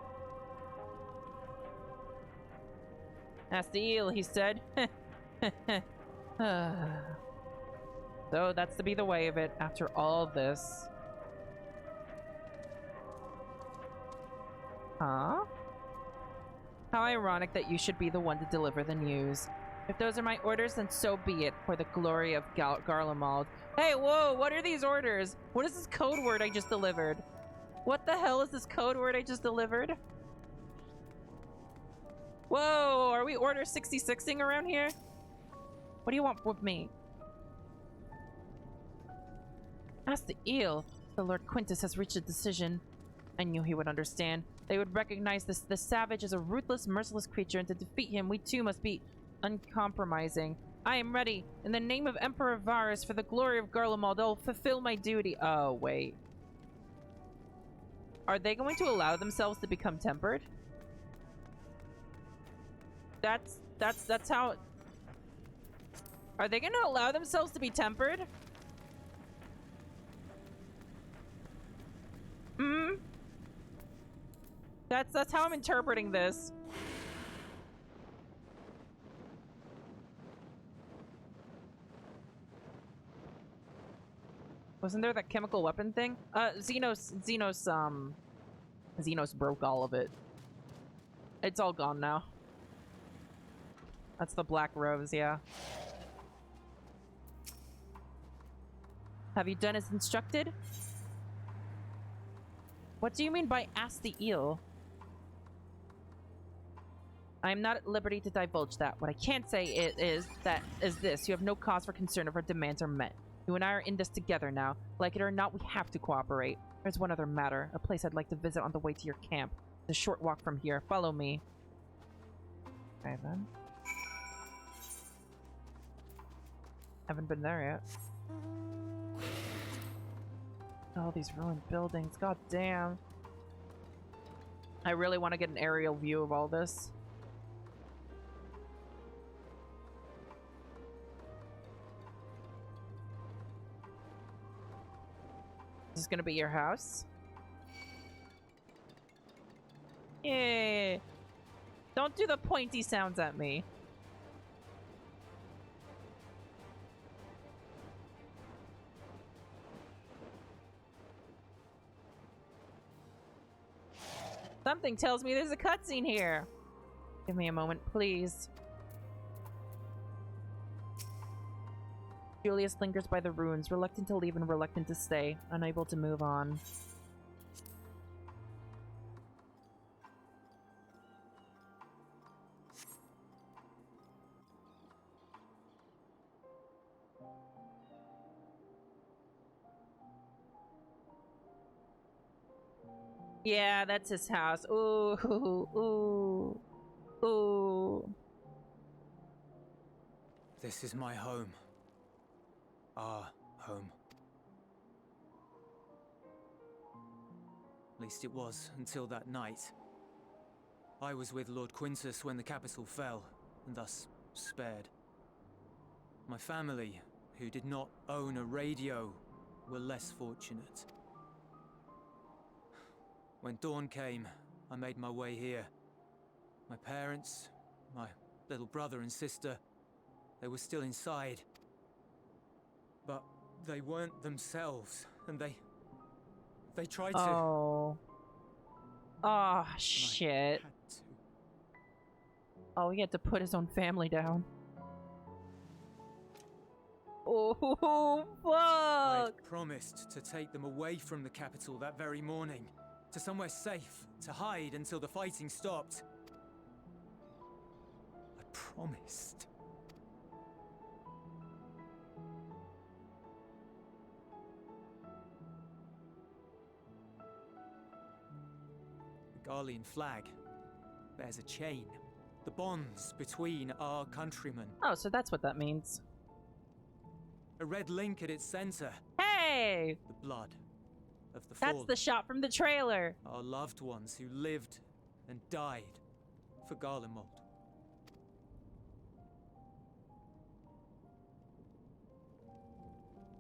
S1: That's the eel, he said. So that's to be the way of it after all this. Huh? How ironic that you should be the one to deliver the news. If those are my orders, then so be it, for the glory of Garlemald. Hey, whoa, what are these orders? What is this code word I just delivered? What the hell is this code word I just delivered? Whoa, are we order 66ing around here? What do you want with me? Ask the eel. The Lord Quintus has reached a decision. I knew he would understand. They would recognize the savage as a ruthless, merciless creature, and to defeat him, we too must be uncompromising. I am ready. In the name of Emperor Varus, for the glory of Garlemald, I'll fulfill my duty. Oh, wait. Are they going to allow themselves to become tempered? That's how... Are they going to allow themselves to be tempered? Hmm? That's how I'm interpreting this. Wasn't there that chemical weapon thing? Xenos broke all of it. It's all gone now. That's the Black Rose, yeah. Have you done as instructed? What do you mean by ask the eel? I am not at liberty to divulge that. What I can say is this. You have no cause for concern if our demands are met. You and I are in this together now. Like it or not, we have to cooperate. There's one other matter. A place I'd like to visit on the way to your camp. It's a short walk from here. Follow me. Okay, then. Haven't been there yet. Oh, these ruined buildings. God damn. I really want to get an aerial view of all this. Is this gonna be your house? Yeah. Don't do the pointy sounds at me. Something tells me there's a cutscene here. Give me a moment, please. Julius lingers by the ruins, reluctant to leave and reluctant to stay, unable to move on. Yeah, that's his house. Ooh, ooh, ooh.
S18: This is my home. Our home. At least it was, until that night. I was with Lord Quintus when the capital fell, and thus spared. My family, who did not own a radio, were less fortunate. When dawn came, I made my way here. My parents, my little brother and sister, they were still inside. But they weren't themselves, and they tried to...
S1: Oh. Oh, shit. Oh, he had to put his own family down. Oh, fuck!
S18: I promised to take them away from the capital that very morning, to somewhere safe, to hide until the fighting stopped. I promised. The Garlean flag bears a chain. The bonds between our countrymen.
S1: Oh, so that's what that means.
S18: A red link at its center.
S1: Hey!
S18: The blood of the
S1: That's
S18: fallen.
S1: the shot from the trailer.
S18: Our loved ones who lived and died for Garlemald.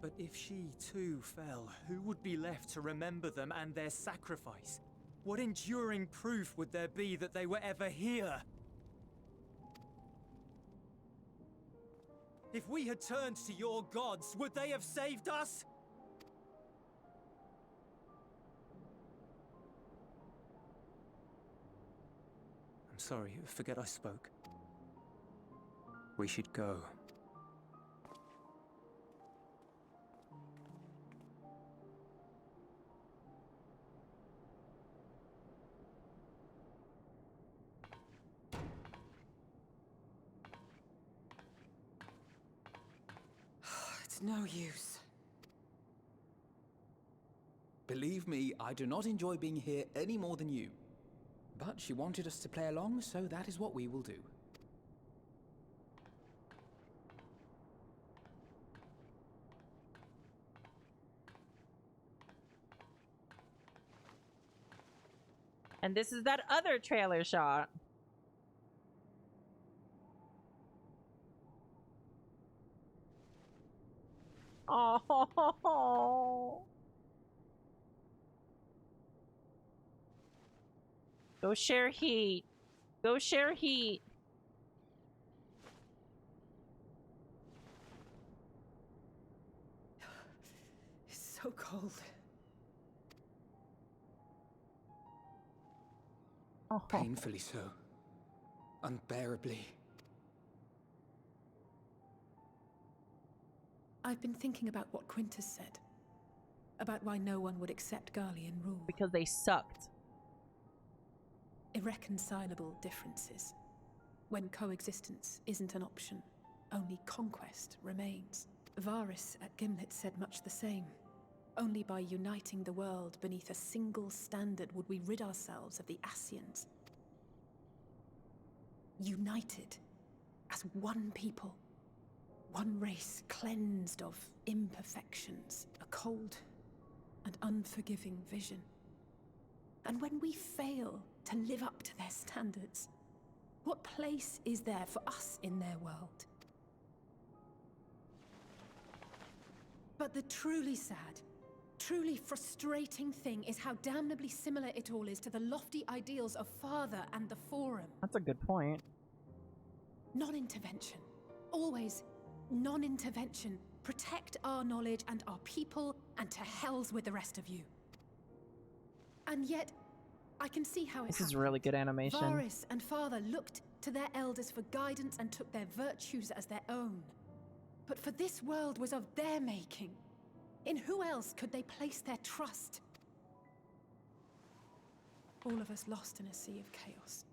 S18: But if she too fell, who would be left to remember them and their sacrifice? What enduring proof would there be that they were ever here? If we had turned to your gods, would they have saved us? I'm sorry, forget I spoke. We should go.
S5: It's no use. Believe me, I do not enjoy being here any more than you. But she wanted us to play along, so that is what we will do.
S1: And this is that other trailer shot. Oh. Go share heat. Go share heat.
S5: It's so cold.
S1: Oh.
S5: Painfully so. Unbearably.
S4: I've been thinking about what Quintus said. about why no one would accept Garlean rule.
S1: Because they sucked.
S4: Irreconcilable differences. When coexistence isn't an option, only conquest remains. Varys at Gimlet said much the same. Only by uniting the world beneath a single standard would we rid ourselves of the Ascians. United as one people. One race cleansed of imperfections, a cold and unforgiving vision. And when we fail to live up to their standards, what place is there for us in their world? But the truly sad, truly frustrating thing is how damnably similar it all is to the lofty ideals of Father and the Forum.
S1: That's a good point.
S4: Non-intervention. Always non-intervention. Protect our knowledge and our people, and to hells with the rest of you. And yet, I can see how
S1: This is really good animation.
S4: Varys and Father looked to their elders for guidance and took their virtues as their own. But for this world was of their making. In who else could they place their trust? All of us lost in a sea of chaos,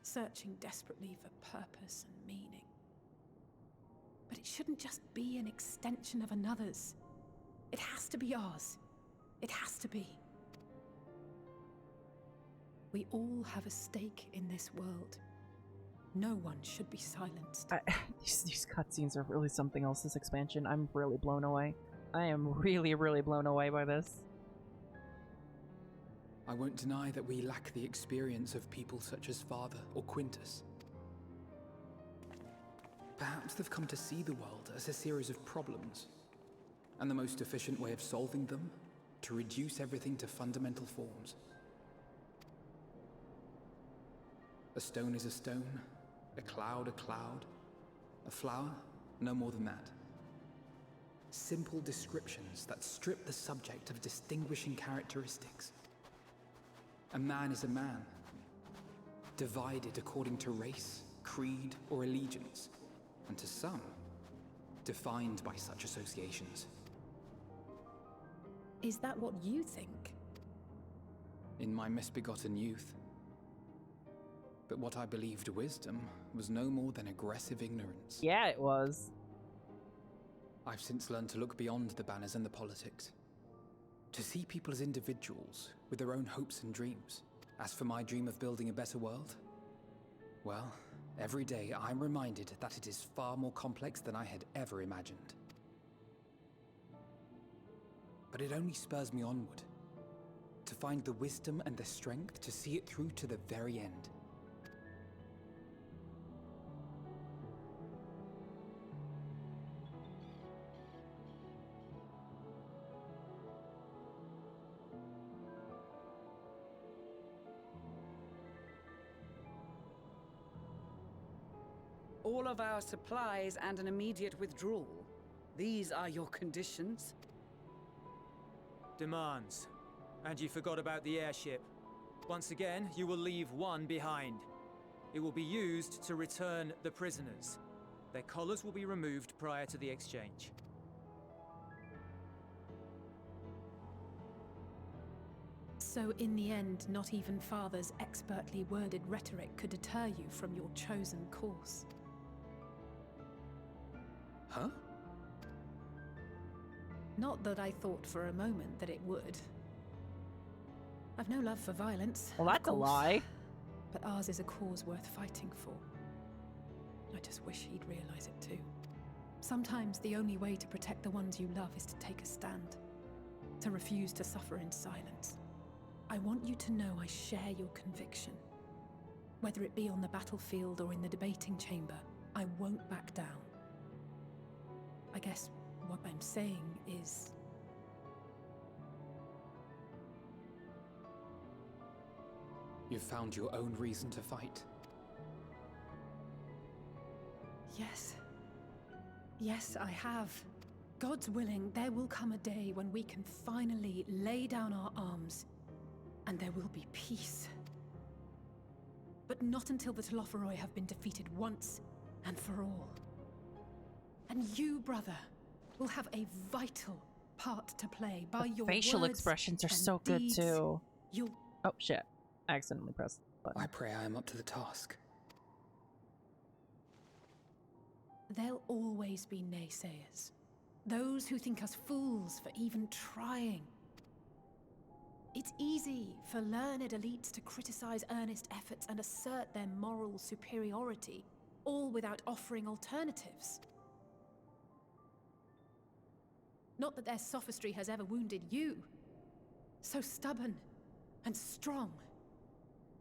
S4: searching desperately for purpose and meaning. But it shouldn't just be an extension of another's. It has to be ours. It has to be. We all have a stake in this world. No one should be silenced.
S1: These cutscenes are really something else, this expansion. I'm really blown away. I am really, really blown away by this.
S5: I won't deny that we lack the experience of people such as Father or Quintus. Perhaps they've come to see the world as a series of problems, and the most efficient way of solving them, to reduce everything to fundamental forms. A stone is a stone, a cloud, a flower, no more than that. Simple descriptions that strip the subject of distinguishing characteristics. A man is a man, divided according to race, creed, or allegiance, and to some, defined by such associations.
S4: Is that what you think?
S5: In my misbegotten youth. But what I believed wisdom was no more than aggressive ignorance.
S1: Yeah, it was.
S5: I've since learned to look beyond the banners and the politics. To see people as individuals with their own hopes and dreams. As for my dream of building a better world, well, every day I'm reminded that it is far more complex than I had ever imagined. But it only spurs me onward, to find the wisdom and the strength to see it through to the very end.
S3: All of our supplies and an immediate withdrawal. These are your conditions?
S18: Demands. And you forgot about the airship. Once again, you will leave one behind. It will be used to return the prisoners. Their collars will be removed prior to the exchange.
S4: So in the end, not even Father's expertly worded rhetoric could deter you from your chosen course.
S5: Huh?
S4: Not that I thought for a moment that it would. I've no love for violence.
S1: Well, that's a lie.
S4: But ours is a cause worth fighting for. I just wish he'd realize it too. Sometimes the only way to protect the ones you love is to take a stand. To refuse to suffer in silence. I want you to know I share your conviction. Whether it be on the battlefield or in the debating chamber, I won't back down. I guess what I'm saying is...
S5: You've found your own reason to fight.
S4: Yes. Yes, I have. God's willing, there will come a day when we can finally lay down our arms, and there will be peace. But not until the Telophoroi have been defeated once and for all. And you, brother, will have a vital, part to play by your
S1: Facial
S4: words
S1: expressions are
S4: and
S1: so good
S4: deeds,
S1: too.
S4: You'll...
S1: Oh shit. I accidentally pressed the button.
S5: I pray I am up to the task.
S4: There'll always be naysayers. Those who think us fools for even trying. It's easy for learned elites to criticize earnest efforts and assert their moral superiority, all without offering alternatives. Not that their sophistry has ever wounded you. So stubborn and strong.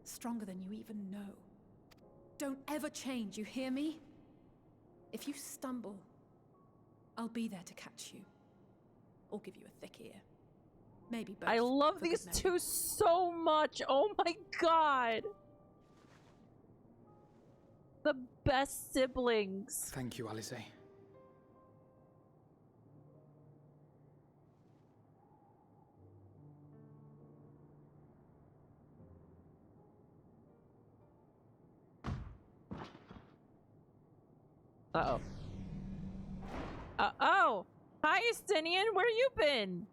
S4: Stronger than you even know. Don't ever change, you hear me? If you stumble, I'll be there to catch you. Or give you a thick ear. Maybe both.
S1: I love these two so much. Oh my god. The best siblings.
S5: Thank you, Alize.
S1: Uh-oh. Uh-oh! Hi, Estinian! Where you been?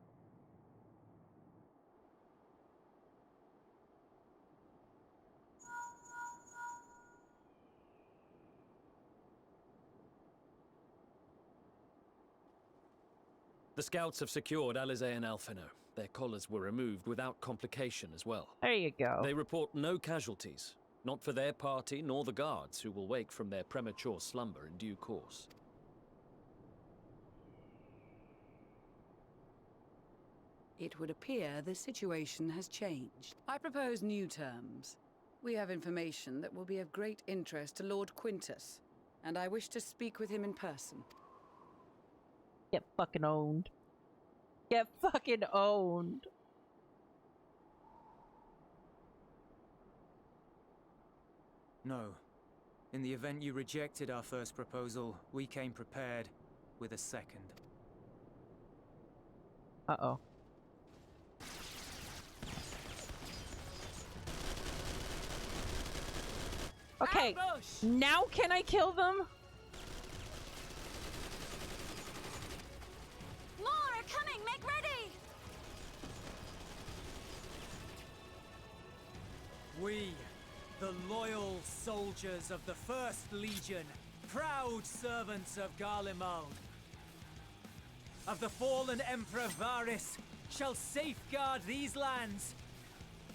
S9: The scouts have secured Alize and Alphino. Their collars were removed without complication as well.
S1: There you go.
S9: They report no casualties. Not for their party, nor the guards, who will wake from their premature slumber in due course.
S3: It would appear the situation has changed. I propose new terms. We have information that will be of great interest to Lord Quintus, and I wish to speak with him in person.
S1: Get fucking owned. Get fucking owned.
S18: No. In the event you rejected our first proposal, we came prepared with a second.
S1: Uh-oh. Okay, now can I kill them?
S16: More are coming! Make ready!
S18: We, the loyal soldiers of the First Legion, proud servants of Garlemald, of the fallen Emperor Varys, shall safeguard these lands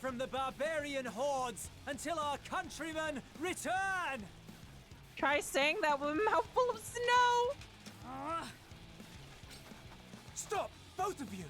S18: from the barbarian hordes until our countrymen return!
S1: Try saying that with a mouthful of snow!
S18: Stop, both of you!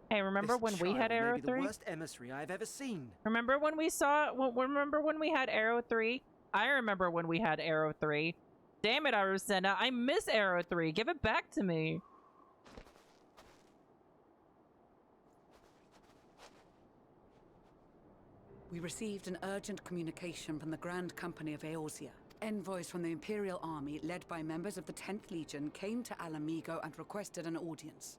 S1: Hey, remember
S7: This
S1: when we had
S7: child may
S1: Arrow
S7: be the
S1: 3?
S7: worst emissary I've ever seen.
S1: Remember when we saw... Remember when we had Arrow 3? I remember when we had Arrow 3. Damn it, Arusena. I miss Arrow 3. Give it back to me.
S3: We received an urgent communication from the Grand Company of Eorzea. Envoys from the Imperial Army, led by members of the 10th Legion, came to Alamigo and requested an audience.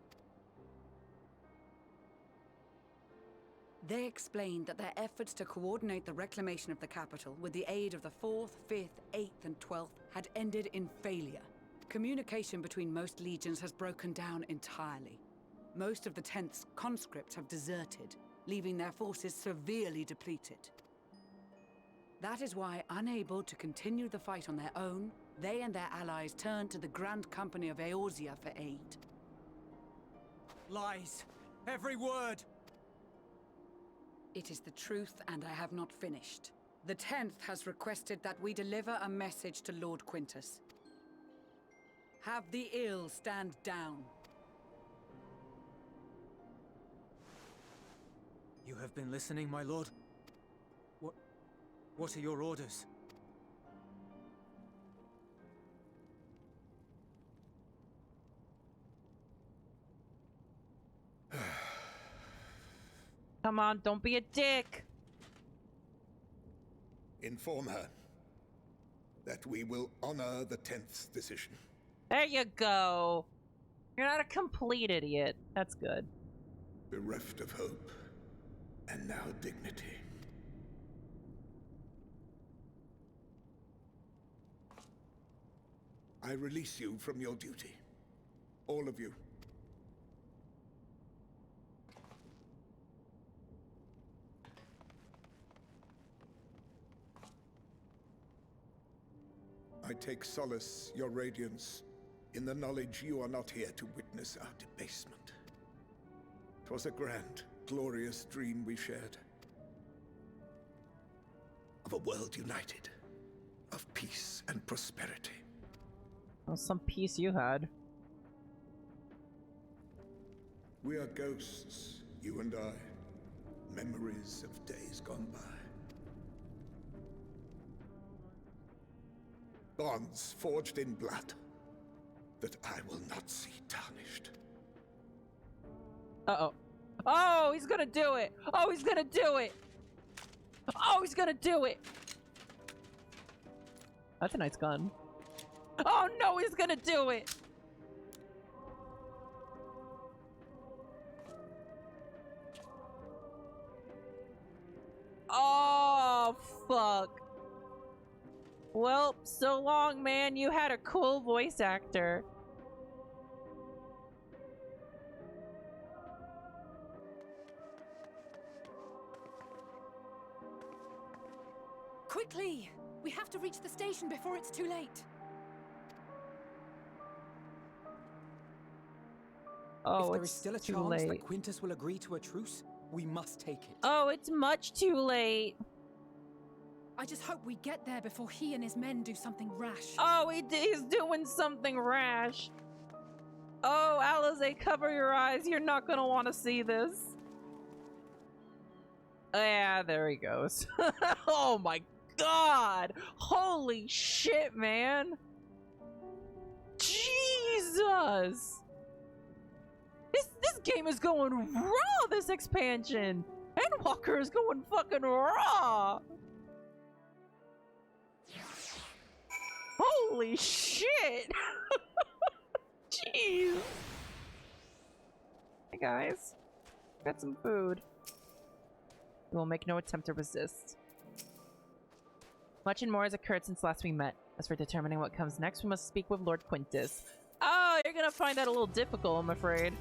S3: They explained that their efforts to coordinate the reclamation of the capital with the aid of the 4th, 5th, 8th, and 12th had ended in failure. Communication between most legions has broken down entirely. Most of the 10th's conscripts have deserted, leaving their forces severely depleted. That is why, unable to continue the fight on their own, they and their allies turned to the Grand Company of Eorzea for aid.
S18: Lies! Every word!
S3: It is the truth, and I have not finished. The 10th has requested that we deliver a message to Lord Quintus. Have the ill stand down.
S18: You have been listening, my lord? What are your orders?
S1: Come on, don't be a dick.
S17: Inform her that we will honor the 10th's decision.
S1: There you go. You're not a complete idiot. That's good.
S17: Bereft of hope and now dignity. I release you from your duty. All of you. I take solace, your radiance, in the knowledge you are not here to witness our debasement. 'Twas a grand, glorious dream we shared. Of a world united, of peace and prosperity.
S1: Well, some peace you had.
S17: We are ghosts, you and I. Memories of days gone by. Bonds forged in blood that I will not see tarnished.
S1: Uh-oh. Oh, he's gonna do it! Oh, he's gonna do it! Oh, he's gonna do it! That's a nice gun. Oh no, he's gonna do it! Oh, fuck. Well, so long, man. You had a cool voice actor.
S4: Quickly! We have to reach the station before it's too late.
S1: Oh,
S5: if there
S1: it's
S5: is still a
S1: too
S5: chance
S1: late.
S5: that Quintus will agree to a truce, we must take it.
S1: Oh, it's much too late.
S4: I just hope we get there before he and his men do something rash.
S1: Oh, he's doing something rash. Oh, Alize, cover your eyes. You're not gonna want to see this. Yeah, there he goes. Oh my god! Holy shit, man! Jesus! This game is going raw, this expansion! Endwalker is going fucking raw! Holy shit! Jeez! Hey guys, got some food. We will make no attempt to resist. Much and more has occurred since last we met. As for determining what comes next, we must speak with Lord Quintus. Oh, you're gonna find that a little difficult, I'm afraid.